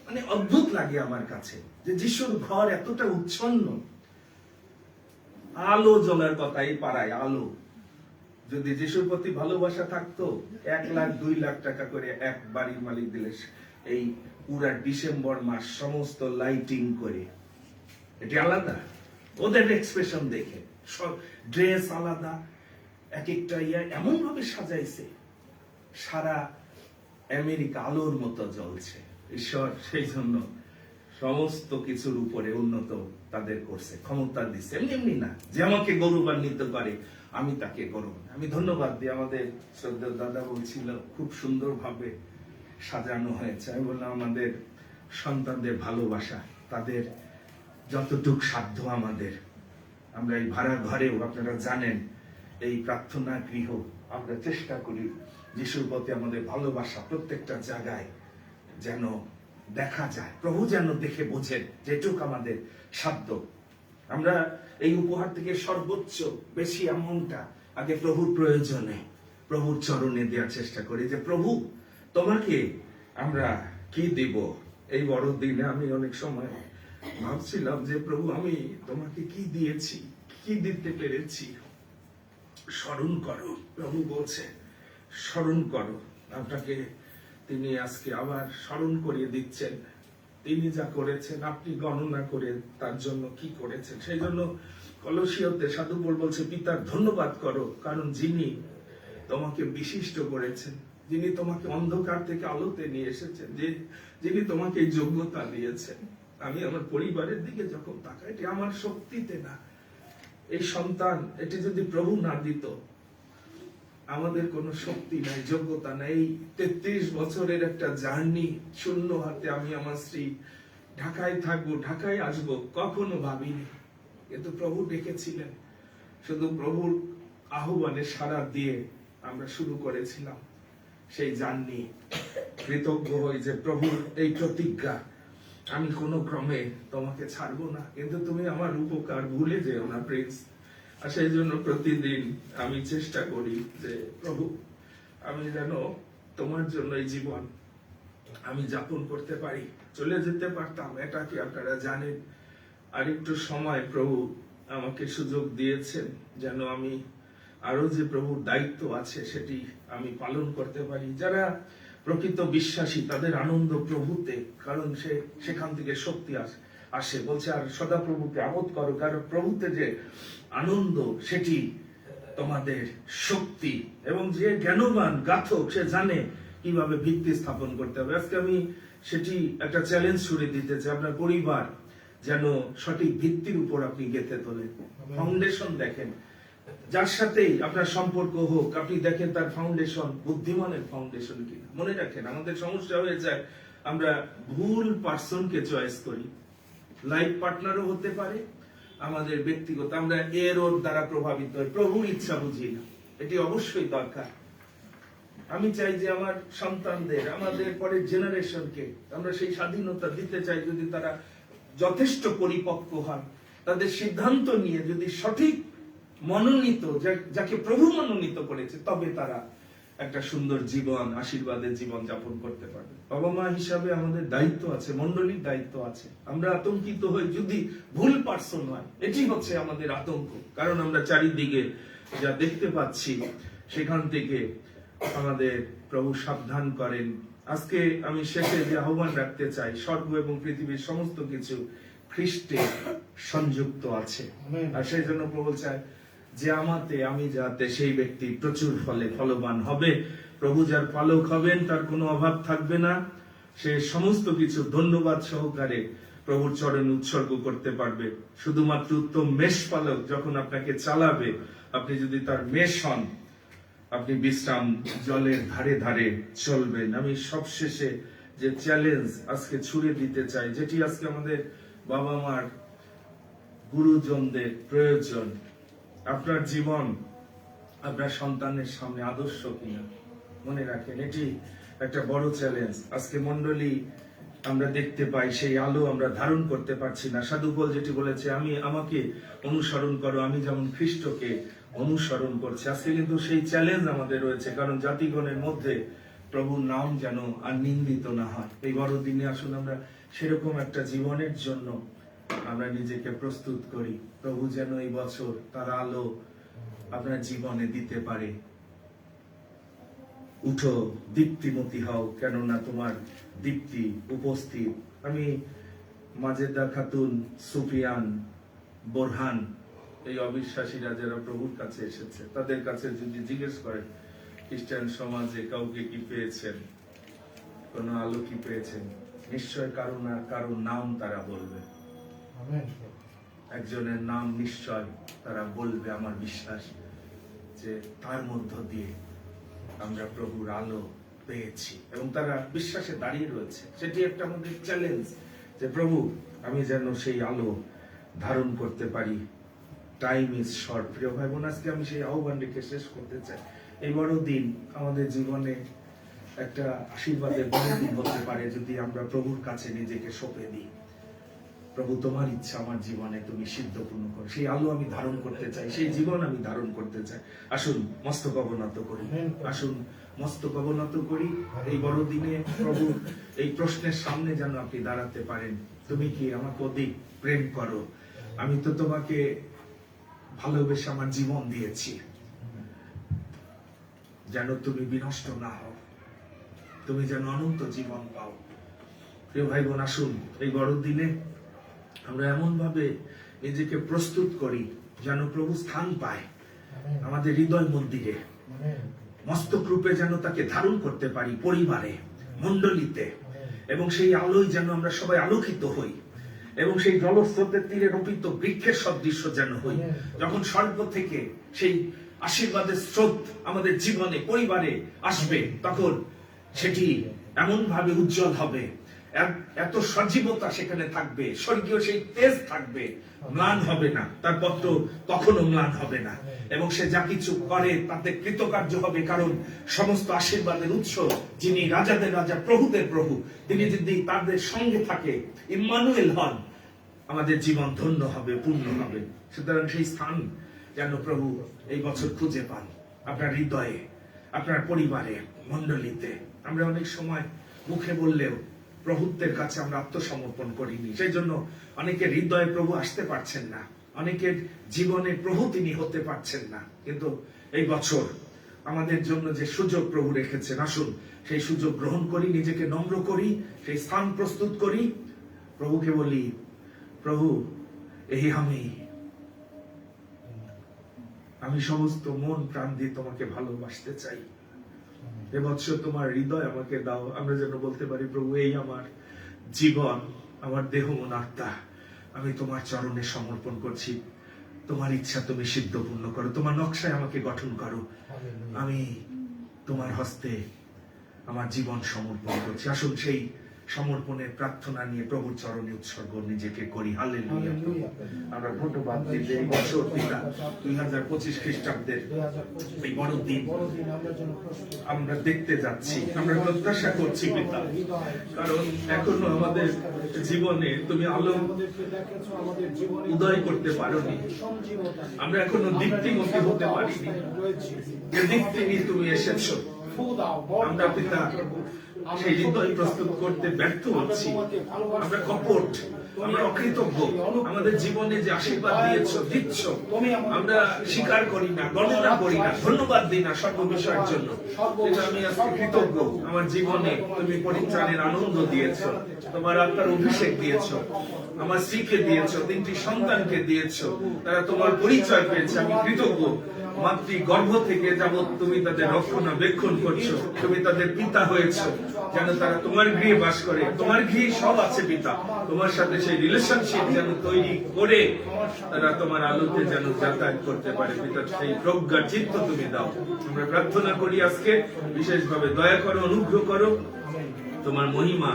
মানে অদ্ভুত লাগে আমার কাছে যে যিশুর ঘর এতটা উচ্ছন্ন। আলো জ্বলার কথা এই পাড়ায়, আলো। যদি যিশুর প্রতি ভালোবাসা থাকতো, 1 লাখ 2 লাখ টাকা করে এক বাড়ির মালিক দিলে এই পুরা ডিসেম্বর মাস সমস্ত লাইটিং করে এটি আলাদা, ওদের এক্সপ্রেশন দেখে সব ড্রেস আলাদা, এক একটা এমন ভাবে সাজাইছে সারা আমেরিকা আলোর মতো জ্বলছে। ঈশ্বর সেই জন্য সমস্ত কিছুর উপরে উন্নত তাদের করছে, ক্ষমতা দিচ্ছে। এমনি এমনি না যে আমাকে গৌরবান্বিত করে আমি তাকে গৌরব। আমি ধন্যবাদ দিই, আমাদের শ্রদ্ধেয় দাদা বলছিল খুব সুন্দর ভাবে সাজানো হয়েছে। আমি বললাম আমাদের সন্তানদের ভালোবাসা, তাদের যতটুক সাধ্য আমাদের, আমরা এই ভাড়া ঘরেও আপনারা জানেন এই প্রার্থনা গৃহ আমরা চেষ্টা করি যিশুর প্রতি আমাদের ভালোবাসা প্রত্যেকটা জায়গায় যেন দেখা যায়, প্রভু যেন দেখে বোঝেন যেটুক আমাদের সাধ্য। আমরা এই উপহার থেকে সর্বোচ্চ বেশি এমনটা আগে প্রভুর প্রয়োজনে, প্রভুর চরণে দেওয়ার চেষ্টা করি যে প্রভু তোমাকে আমরা কি দিব। এই বড়দিনে আমি অনেক সময় ভাবছিলাম যে প্রভু আমি তোমাকে কি দিয়েছি, কি দিতে পেরেছি, স্মরণ করো। প্রভু বলছে স্মরণ করো। আপনাকে তিনি আজকে আবার স্মরণ করিয়ে দিচ্ছেন তিনি যা করেছেন, আপনি গণনা করে তার জন্য কি করেছেন। সেই জন্য কলসীয়তে সাধু পৌল বলছে পিতার ধন্যবাদ করো, কারণ যিনি তোমাকে বিশিষ্ট করেছেন, যিনি তোমাকে অন্ধকার থেকে আলোতে নিয়ে এসেছেন, যিনি তোমাকে এই যোগ্যতা দিয়েছেন। আমি আমার পরিবারের দিকে যখন তাকাই, এটি আমার শক্তিতে না, এই সন্তান এটি যদি প্রভু না দিত, আমাদের কোনো শক্তি নাই, যোগ্যতা নাই। এই 33 বছরের একটা জার্নি, শূন্য হাতে আমি আমার স্ত্রী ঢাকায় থাকবো, ঢাকায় আসবো, কখনো ভাবিনি। কিন্তু প্রভু ডেকেছিলেন, শুধু প্রভুর আহ্বানে সাড়া দিয়ে আমরা শুরু করেছিলাম সেই জার্নি। কৃতজ্ঞ হই যে প্রভুর এই প্রতিজ্ঞা, আমি কোনো ক্রমে তোমাকে ছাড়বো না, কিন্তু তুমি আমার উপকার ভুলে যেও না প্রিন্স। আর সেই জন্য প্রতিদিন আমি চেষ্টা করি যে প্রভু আমি যেন তোমার জন্য এই জীবন আমি যাপন করতে পারি। চলে যেতে পারতাম, এটা কি আপনারা জানেন। আর একটু সময় প্রভু আমাকে সুযোগ দিয়েছেন যেন আমি আরো যে প্রভুর দায়িত্ব আছে সেটি আমি পালন করতে পারি। যারা প্রকৃত বিশ্বাসী তাদের আনন্দ প্রভুতে, কারণ সেখান থেকে শক্তি আসে। বলছে আর সদা প্রভুকে আমোদ করো, কারণ প্রভুতে যে আনন্দ সেটি তোমাদের শক্তি। এবং যে জ্ঞানবান গাথক সে জানে কিভাবে ভিত্তি স্থাপন করতে হবে। আজকে আমি সেটি একটা চ্যালেঞ্জ ছুড়ে দিতে চাই, আপনার পরিবার যেন সঠিক ভিত্তির উপর আপনি গেঁথে তোলেন। ফাউন্ডেশন দেখেন, যার সাথেই আপনার সম্পর্ক হোক, আপনি দেখেন তার ফাউন্ডেশন বুদ্ধিমানের ফাউন্ডেশন কিনা। মনে রাখেন আমাদের সমস্যা হয়ে যায় আমরা ভুল পার্সনকে চয়েস করি। লাইফ পার্টনারও হতে পারে, আমাদের ব্যক্তিগত, আমরা এর ওর দ্বারা প্রভাবিত হই, প্রভুর ইচ্ছা বুঝি না। এটি অবশ্যই দরকার। আমি চাই যে আমার সন্তানদের, আমাদের পরের জেনারেশনকে আমরা সেই স্বাধীনতা দিতে চাই, যদি তারা যথেষ্ট পরিপক্ক হয়, তাদের সিদ্ধান্ত নিয়ে যদি সঠিক মনোনীত, যাকে প্রভু মনোনীত করেছে, তবে তারা একটা সুন্দর জীবন, আশীর্বাদের জীবন যাপন করতে পারবে। বাবা মা হিসাবে আমাদের দায়িত্ব আছে, মন্ডলীর দায়িত্ব আছে। আমরা আতঙ্কিত হই যদি ভুল পার্সন হয়, এটি হচ্ছে আমাদের আতঙ্ক। কারণ আমরা চারিদিকে যা দেখতে পাচ্ছি সেখান থেকে আমাদের প্রভু সাবধান করেন। আজকে আমি শেষে যে আহ্বান রাখতে চাই, স্বর্গ এবং পৃথিবীর সমস্ত কিছু খ্রিস্টে সংযুক্ত আছে। আর সেই জন্য প্রভু চায় যে আমাতে আমি যাতে সেই ব্যক্তি প্রচুর ফলে ফলবান হবে। প্রভু যার পালক হবেন তার কোনো অভাব থাকবে না, সে সমস্ত কিছু ধন্যবাদ সহকারে প্রভুর চরণে উৎসর্গ করতে পারবে। শুধুমাত্র উত্তম মেষ পালক যখন আপনাকে চালাবে, আপনি যদি তার মেষ হন, আপনি বিশ্রাম জলের ধারে ধারে চলবেন। আমি সবশেষে যে চ্যালেঞ্জ আজকে ছুড়ে দিতে চাই, যেটি আজকে আমাদের বাবা মার, গুরুজনদের প্রয়োজন। আপনার জীবন আপনার সন্তানের সামনে আদর্শ কিনা, মনে রাখেন এটি একটা বড় চ্যালেঞ্জ। আজকে মন্ডলী আমরা দেখতে পাই সেই আলো আমরা ধারণ করতে পারছি না। সাধু পৌল যেটি বলেছে, আমাকে অনুসরণ করো, আমি যেমন খ্রিস্টকে অনুসরণ করছি। আজকে কিন্তু সেই চ্যালেঞ্জ আমাদের রয়েছে, কারণ জাতিগণের মধ্যে প্রভুর নাম যেন আর নিন্দিত না হয়। এই বড়দিনে আসুন আমরা সেরকম একটা জীবনের জন্য আমরা নিজেকে প্রস্তুত করি। প্রভু যেন এই বছর তার আলো আপনার জীবনে দিতে পারে। উঠো, দীপ্তিমতী হও, কেননা তোমার দীপ্তি উপস্থিত। আমি মাজেদা খাতুন, সুফিয়ান, বোরহান, এই অবিশ্বাসীরা যারা প্রভুর কাছে এসেছে তাদের কাছে যদি জিজ্ঞেস করেন খ্রিস্টান সমাজে কাউকে কি পেয়েছেন, কোন আলো কি পেয়েছেন, নিশ্চয় কারো না কারো নাম তারা বলবে। একজনের নাম নিশ্চয় তারা বলবে। আমার বিশ্বাস যে তার মধ্য দিয়ে আমরা প্রভুর আলো পেয়েছি এবং তারা বিশ্বাসে দাঁড়িয়ে রয়েছে। সেটি একটা আমাদের চ্যালেঞ্জ যে প্রভু আমি যেন সেই আলো ধারণ করতে পারি। Time is short. প্রিয় ভাই বোন, আজকে আমি সেই আহ্বান রেখে শেষ করতে চাই। এই বড় দিন আমাদের জীবনে একটা আশীর্বাদের বড় দিন হতে পারে যদি আমরা প্রভুর কাছে নিজেকে সঁপে দিই। প্রভু তোমার ইচ্ছা আমার জীবনে তুমি সিদ্ধপূর্ণ করো, সেই আলো আমি ধারণ করতে চাই, সেই জীবন আমি ধারণ করতে চাই। আসুন মস্তক অবনত করি, আসুন মস্তক অবনত করি। এই বড় দিনে প্রভু এই প্রশ্নের সামনে যেন আপনি দাঁড়াতে পারেন, তুমি কি আমাকে অধিক প্রেম করো? আমি তো তোমাকে ভালোবেসে আমার জীবন দিয়েছি যেন তুমি বিনষ্ট না হও, তুমি যেন অনন্ত জীবন পাও। প্রিয় ভাই বোন, আসুন এই বড় দিনে আমরা এমন ভাবে নিজেকে প্রস্তুত করি যেন প্রভু স্থান পায় আমাদের হৃদয় মন্দিরে, মস্তক রূপে যেন তাকে ধারণ করতে পারি পরিবারে, মণ্ডলীতে, এবং সেই আলোয় যেন আমরা সবাই আলোকিত হই এবং সেই জলস্রোতের তীরে রোপিত বৃক্ষের সদৃশ্য যেন হই। যখন স্বর্গ থেকে সেই আশীর্বাদের স্রোত আমাদের জীবনে পরিবারে আসবে তখন সেটি এমন ভাবে উজ্জ্বল হবে, এত সজীবতা সেখানে থাকবে, স্বর্গীয় সেই তেজ থাকবে, ম্লান হবে না, তার পত্র কখনো ম্লান হবে না এবং সে যা কিছু করে তাতে কৃতকার্য হবে। কারণ সমস্ত আশীর্বাদের উৎস যিনি রাজাদের রাজা প্রভুদের প্রভু, তিনি যদি তাদের সঙ্গে থাকে, ইম্মানুয়েল হন, আমাদের জীবন ধন্য হবে, পূর্ণ হবে। সুতরাং সেই স্থান যেন প্রভু এই বছর খুঁজে পান আপনার হৃদয়ে, আপনার পরিবারে, মণ্ডলীতে। আমরা অনেক সময় মুখে বললেও প্রভুত্বের কাছে আমরা আত্মসমর্পণ করিনি, সেই জন্য অনেকের হৃদয়ে প্রভু আসতে পারছেন না, অনেকের জীবনে প্রভু তিনি হতে পারছেন না। কিন্তু এই বছর আমাদের জন্য যে সুযোগ প্রভু রেখেছেন, আসুন সেই সুযোগ গ্রহণ করি, নিজেকে নম্র করি, সেই স্থান প্রস্তুত করি। প্রভুকে বলি, প্রভু এই আমি সমস্ত মন প্রাণ দিয়ে তোমাকে ভালোবাসতে চাই। এবছর তোমার হৃদয় আমাকে দাও, আমরা যেন বলতে পারি প্রভু এই আমার জীবন, আমার দেহ মন আত্মা আমি তোমার চরণে সমর্পণ করছি। তোমার ইচ্ছা তুমি সিদ্ধপূর্ণ করো, তোমার নকশায় আমাকে গঠন করো, আমি তোমার হস্তে আমার জীবন সমর্পণ করছি। আসুন সেই সমর্পণের প্রার্থনা নিয়ে প্রভুর চরণে উৎসর্গ নিজেকে করি। হালেলুয়া। আমরা ধন্যবাদ দিতে এই বছর পিতা 2025 খ্রিস্টাব্দের এই বড় দিন আমরা দেখতে যাচ্ছি, আমরা প্রত্যাশা করছি পিতা, কারণ এখনো আমাদের জীবনে তুমি আলো উদয় করতে পারোনি, আমরা এখনো দীপ্তিমতী হতে পারিনি, যে দীপ্তি নিয়ে তুমি এসেছো। আমরা পিতা সেই হৃদয় প্রস্তুত করতে ব্যর্থ হচ্ছি, আমরা কপট, আমরা অকৃতজ্ঞ, আমাদের জীবনে যে আশীর্বাদ দিচ্ছ আমরা স্বীকার করি না, গণনা করি না, ধন্যবাদ দিই না সর্ব বিষয়ের জন্য। আমি আজকে কৃতজ্ঞ, আমার জীবনে তুমি পরিত্রাণের আনন্দ দিয়েছ, তোমার আত্মার অভিষেক দিয়েছ, আমার স্ত্রীকে দিয়েছ, 3টি সন্তানকে দিয়েছ, তারা তোমার পরিচয় পেয়েছে, আমি কৃতজ্ঞ। মাতৃ গর্ভ থেকে যাবৎ তুমি তাদের রক্ষণাবেক্ষণ করছো, তুমি তাদের পিতা হয়েছ, যেন তারা তোমার গৃহে বাস করে, তোমার গৃহে সব আছে পিতা, তোমার সাথে সেই রিলেশনশিপ যেন তৈরি করে তারা তোমার আলোতে যেন যাতায়াত করতে পারে পিতা, সেই প্রজ্ঞা চিত্ত তুমি দাও। আমরা প্রার্থনা করি আজকে বিশেষভাবে দয়া করো, অনুগ্রহ করো, তোমার মহিমা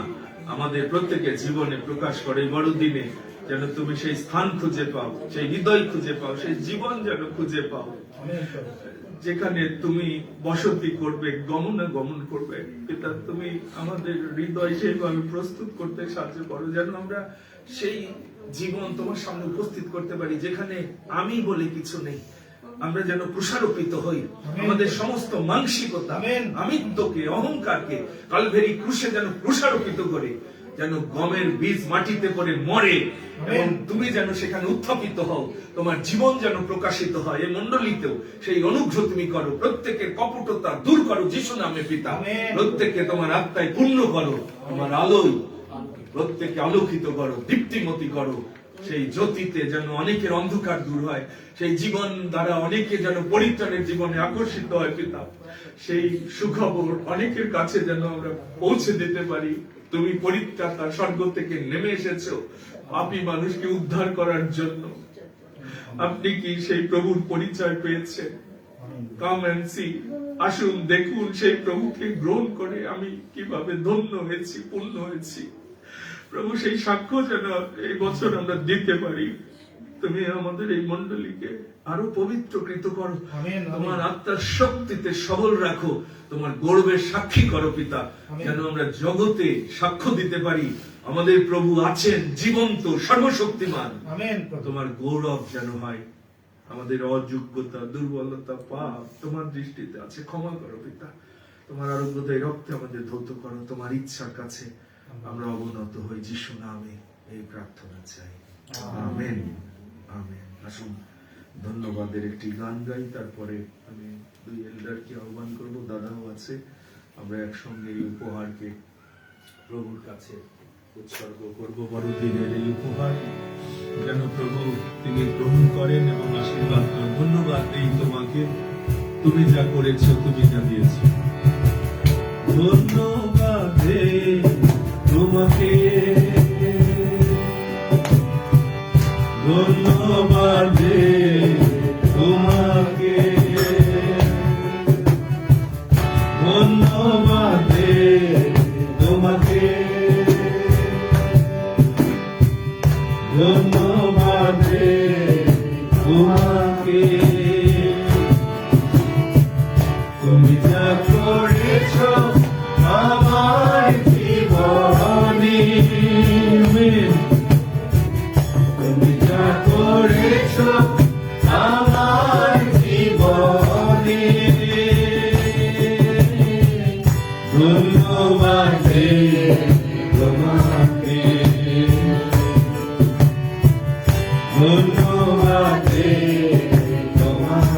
আমাদের প্রত্যেকের জীবনে প্রকাশ করে। এই বড় দিনে যেন তুমি সেই স্থান খুঁজে পাও, সেই হৃদয় খুঁজে পাও, সেই জীবন যেন খুঁজে পাও যেখানে তুমি বসতি করবে, গমন করবে পিতা। তুমি আমাদের হৃদয় সেইভাবে প্রস্তুত করতে সাহায্য করো যেন আমরা সেই জীবন তোমার সামনে উপস্থিত করতে পারি যেখানে আমি বলে কিছু নেই। আমরা যেন প্রসারোপিত হই, আমাদের সমস্ত মানসিকতা, আমিত্বকে, অহংকারকে কালভেরি ক্রুশে যেন প্রসারোপিত করে, যেন গমের বীজ মাটিতে পড়ে মরে এবং তুমি যেন সেখানে উত্থাপিত হও, তোমার জীবন যেন প্রকাশিত হয়। এই মণ্ডলীতেও সেই অনুগ্রহ তুমি করো, প্রত্যেকের কপটতা দূর করো যিশু নামে পিতা, প্রত্যেককে তোমার আত্মায় পূর্ণ করো, তোমার আলোয় প্রত্যেককে আলোকিত করো, দীপ্তিমতী করো। সেই জ্যোতিতে যেন অনেকের অন্ধকার দূর হয়, সেই জীবন দ্বারা অনেকে যেন পরিত্রাণের জীবনে আকর্ষিত হয় পিতা। সেই সুখবর অনেকের কাছে যেন আমরা পৌঁছে দিতে পারি। তুমি পরিত্রাতা স্বর্গ থেকে নেমে এসেছো পাপী মানুষকে উদ্ধার করার জন্য। আপনি কি সেই প্রভুর পরিচয় পেয়েছেন? কাম এন্ড সি, আসুন দেখুন সেই প্রভুকে গ্রহণ করে আমি কিভাবে ধন্য হয়েছি, পূর্ণ হয়েছি। প্রভু সেই সাক্ষ্য যেন এই বছর আমরা দিতে পারি। তুমি আমাদের এই মণ্ডলীকে আরো পবিত্রকৃত করো, আমিন। তোমার আত্মার শক্তিতে সবল রাখো, তোমার গৌরবের সাক্ষী করো পিতা, আমিন। যেন আমরা জগতে সাক্ষ্য দিতে পারি আমাদের প্রভু আছেন জীবন্ত, সর্বশক্তিমান। আমেন। তোমার গৌরব যেন হয়। আমাদের অযোগ্যতা, দুর্বলতা, পাপ তোমার দৃষ্টিতে আছে, ক্ষমা করো পিতা। তোমার আরোগ্যতায় রক্তে আমাদের ধৌত করো। তোমার ইচ্ছার কাছে আমরা অবনত হই, যিশু নামে এই প্রার্থনা চাই, আমেন, আমেন। আসুন ধন্যবাদের একটি গান গাই, তারপরে আমি দুই এল্ডারকে আহ্বান করব, দাদাও আছে। আমরা একসঙ্গে এই উপহারকে প্রভুর কাছে উৎসর্গ করব। বড়দিনের এই উপহার যেন প্রভু তিনি গ্রহণ করেন এবং আশীর্বাদ করেন। ধন্যবাদ এই তোমাকে, তুমি যা করেছো, তুমি যা দিয়েছো। ধন্যবাদ তোমাকে, ধন্যবাদ তোমাকে, ধন্যবাদ তোমাকে, ধন্যবাদ তোমাকে। তুমি যা করেছো আমার জীবনে, তুমি যা করেছো আমার জীবনে, ধন্যবাদ তোমাকে, ধন্যবাদ তোমাকে।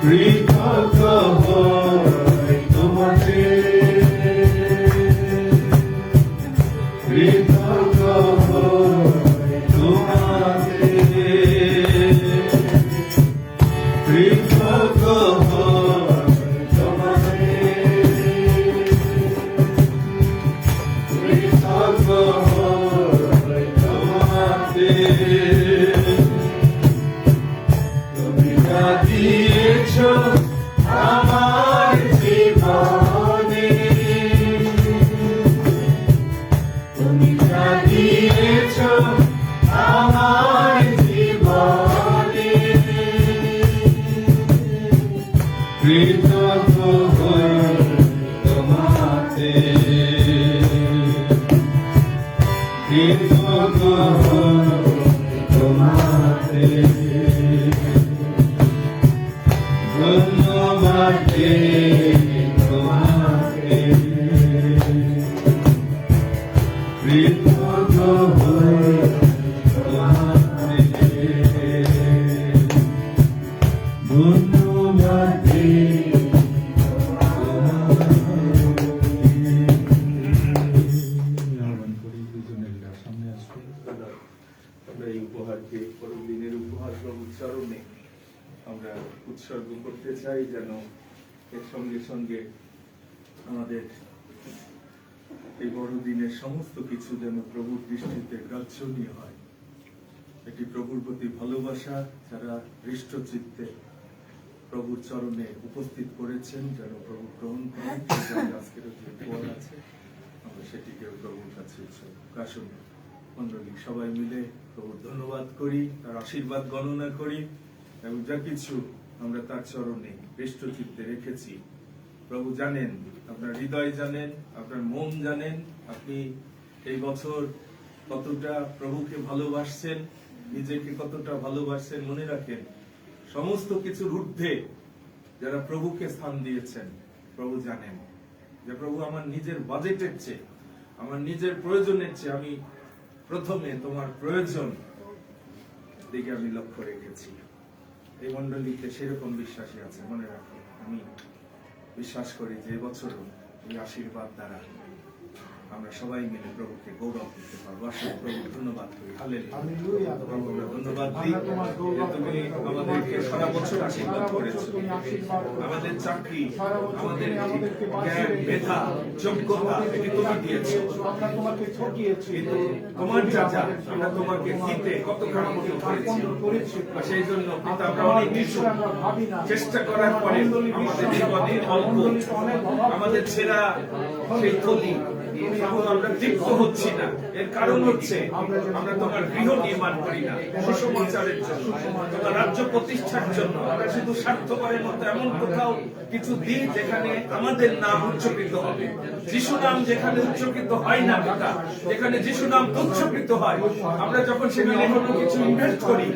কৃতজ্ঞ হই তোমাকে, কৃতজ্ঞ হই তোমাকে, কৃতজ্ঞ হই তোমাকে, কৃতজ্ঞ হই তোমাকে। তুমি যা দিয়েছো আমার জীবনে, তুমি যা দিয়েছো আমার জীবনে, কৃতজ্ঞ হই তোমাকে, কৃতজ্ঞ হই তোমাকে। ধন্যবাদ তোমাকে, কৃতজ্ঞ হই তোমাকে, ধন্যবাদ আহ্বান করি দুজনের সামনে আসবে। আমরা এই উপহারকে পরদিনের উপহার প্রভুর চরণে আমরা উৎসর্গ করতে চাই, যেন এর সঙ্গে সঙ্গে আমাদের এই বড়দিনের সমস্ত কিছু যেন প্রভুর দৃষ্টিতে গ্রাহ্যনীয় হয়। এটি প্রভুর প্রতি ভালোবাসা, যারা হৃষ্ট চিত্তে প্রভুর চরণে উপস্থিত করেছেন যেন প্রভু গ্রহণ করেন। আজকের যে উপহার আছে আমরা সেটিকে প্রভুর কাছে উৎসর্গ। আসুন মণ্ডলী সবাই মিলে প্রভুর ধন্যবাদ করি, তার আশীর্বাদ গণনা করি এবং যা কিছু আমরা তার চরণে হৃষ্ট চিত্তে রেখেছি। প্রভু জানেন, আপনার হৃদয় জানেন, আপনার মন জানেন, আপনি এই বছর কতটা প্রভুকে ভালোবাসছেন, নিজেকে কতটা ভালোবাসছেন। মনে রাখেন, সমস্ত কিছুর ঊর্ধ্বে যারা প্রভুকে স্থান দিয়েছেন, প্রভু জানেন যে প্রভু আমার নিজের বাজেটের চেয়ে, আমার নিজের প্রয়োজনের চেয়ে আমি প্রথমে তোমার প্রয়োজন দিকে আমি লক্ষ্য রেখেছি। এই মণ্ডলীতে সেরকম বিশ্বাসী আছে। মনে রাখো, আমি বিশ্বাস করি যে এবছরও এই আশীর্বাদ দ্বারা আমরা সবাই মিলে প্রভুকে গৌরব দিতে পারবো। আসলে প্রভু ধন্যবাদ করি। হালেলুয়া। তোমাকে আমরা ধন্যবাদ দিই আমরা তোমার গৌরব যে তুমি আমাদেরকে সারা বছর আশীর্বাদ করেছো। তুমি আশীর্বাদ করেছো। আমাদের চাকরি, সারা বছর আমাদের তুমি আমাদেরকে জ্ঞান, বাঁচিয়ে মেধা, যোগ্যতা এটি তুমি দিয়েছো। আমরা তোমাকে ঠকিয়েছি, কিন্তু তোমার যা যা আমরা তোমাকে দিতে কত কারামতি করেছি। আর সেই জন্য পিতা আমরা অনেক কিছু আমরা ভাবি না, চেষ্টা করার পরে আমাদের জীবনে অল্প আমাদের ছেঁড়া সেই থলি এখন আমরা তৃপ্ত হচ্ছি না। এর কারণ হচ্ছে আমরা তোমার গৃহ নির্মাণ করি না সুসমাচারের জন্য, তোমার রাজ্য প্রতিষ্ঠার জন্য। আমরা শুধু স্বার্থপরের মতো এমন কোথাও কিছু দিই যেখানে আমাদের নাম উচ্চকৃত হবে। যিশু নাম যেখানে উচ্চকৃত হয় না পিতা, যেখানে যিশু নাম তুচ্ছকৃত হয়, আমরা যখন সেখানে কোনো কিছু ইনভেস্ট করি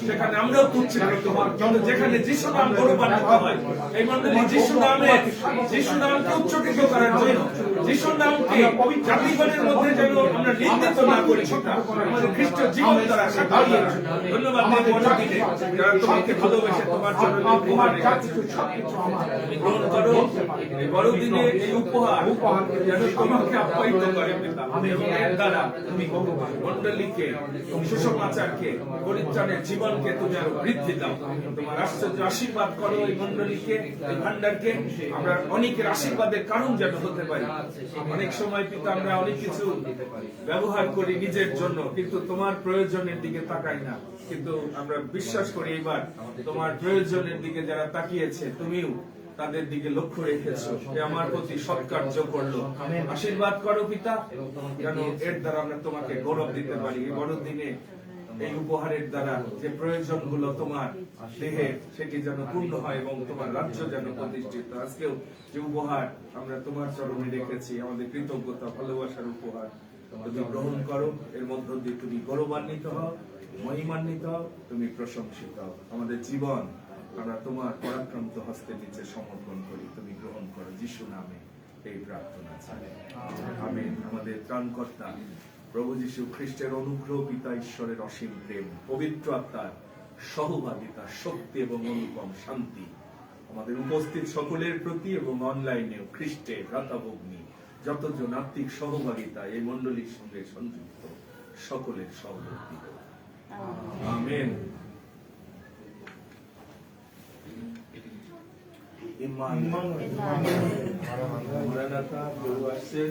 সেখানে আমরাও তুচ্ছকৃত হই। কিন্তু যেখানে যিশু নাম গৌরবান্বিত হয়, এই মন্ডলী যিশু নামকে উচ্চকৃত করার জন্য, যিশু নামকে জাতিগণের মধ্যে যেন আমরা নিন্দিত না করি সেটা আমাদের খ্রিস্ট জীবন দ্বারা সাক্ষাৎ। ধন্যবাদ এই বড়দিনে যারা তোমাকে ভালোবেসে তোমার জন্য উপহার রেখেছে। তুমি গ্রহণ করো এই বড়দিনে এই উপহার যেন তোমাকে আপ্যায়িত করে পিতা, এবং এর দ্বারা তুমি মন্ডলীকে, সুসমাচারকে, পরিত্রাণের জীবনকে তুমি আরো বৃদ্ধি দাও। তোমার আশ্চর্য আশীর্বাদ করো এই মন্ডলীকে, এই ভান্ডারকে। আমরা অনেকের আশীর্বাদের কারণ যেন হতে পারি। অনেক সময় পিতা আমরা অনেক কিছু ব্যবহার করি নিজের জন্য, কিন্তু তোমার প্রয়োজনের দিকে তাকাই না। কিন্তু আমরা বিশ্বাস করি এবার তোমার প্রয়োজনের দিকে যারা তাকিয়েছে তুমিও তাদের দিকে লক্ষ্য রেখেছো, যে আমার প্রতি সৎকার্য করলো। আশীর্বাদ করো পিতা, যেন এর দ্বারা আমরা তোমাকে গৌরব দিতে পারি। এই বড়দিনে এই উপহারের দ্বারা যে প্রয়োজনগুলো তোমার দেহে সেটি যেন পূর্ণ হয় এবং তোমার রাজ্য যেন প্রতিষ্ঠিত। আজকেও যে উপহার আমরা তোমার চরণে রেখেছি, আমাদের কৃতজ্ঞতা ভালোবাসার উপহার, তুমি গ্রহণ করো। এর মধ্য দিয়ে তুমি গৌরবান্বিত হও, মহিমান্বিত হও, তুমি প্রশংসিত হও। আমাদের জীবন আমরা তোমার পরাক্রান্ত হস্তে নিচে সমর্পণ করি। তুমি গ্রহণ করো যিশু নামে এই প্রার্থনা চাই, আমেন। আমাদের ত্রাণকর্তা প্রভু যীশু খ্রিস্টের অনুগ্রহ, পিতা ঈশ্বরের অসীম প্রেম, পবিত্র আত্মার সহভাগিতা, শক্তি এবং অনুপম শান্তি আমাদের উপস্থিত সকলের প্রতি এবং অনলাইনেও খ্রিস্টের ভ্রাতাভগ্নী যতজন আত্মিক সহভাগিতা এই মণ্ডলীর সঙ্গে সংযুক্ত সকলের সহবর্তী হোক। আমেন। মারানাথা, প্রভু আসছেন।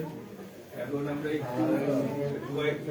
এখন আমরা একটু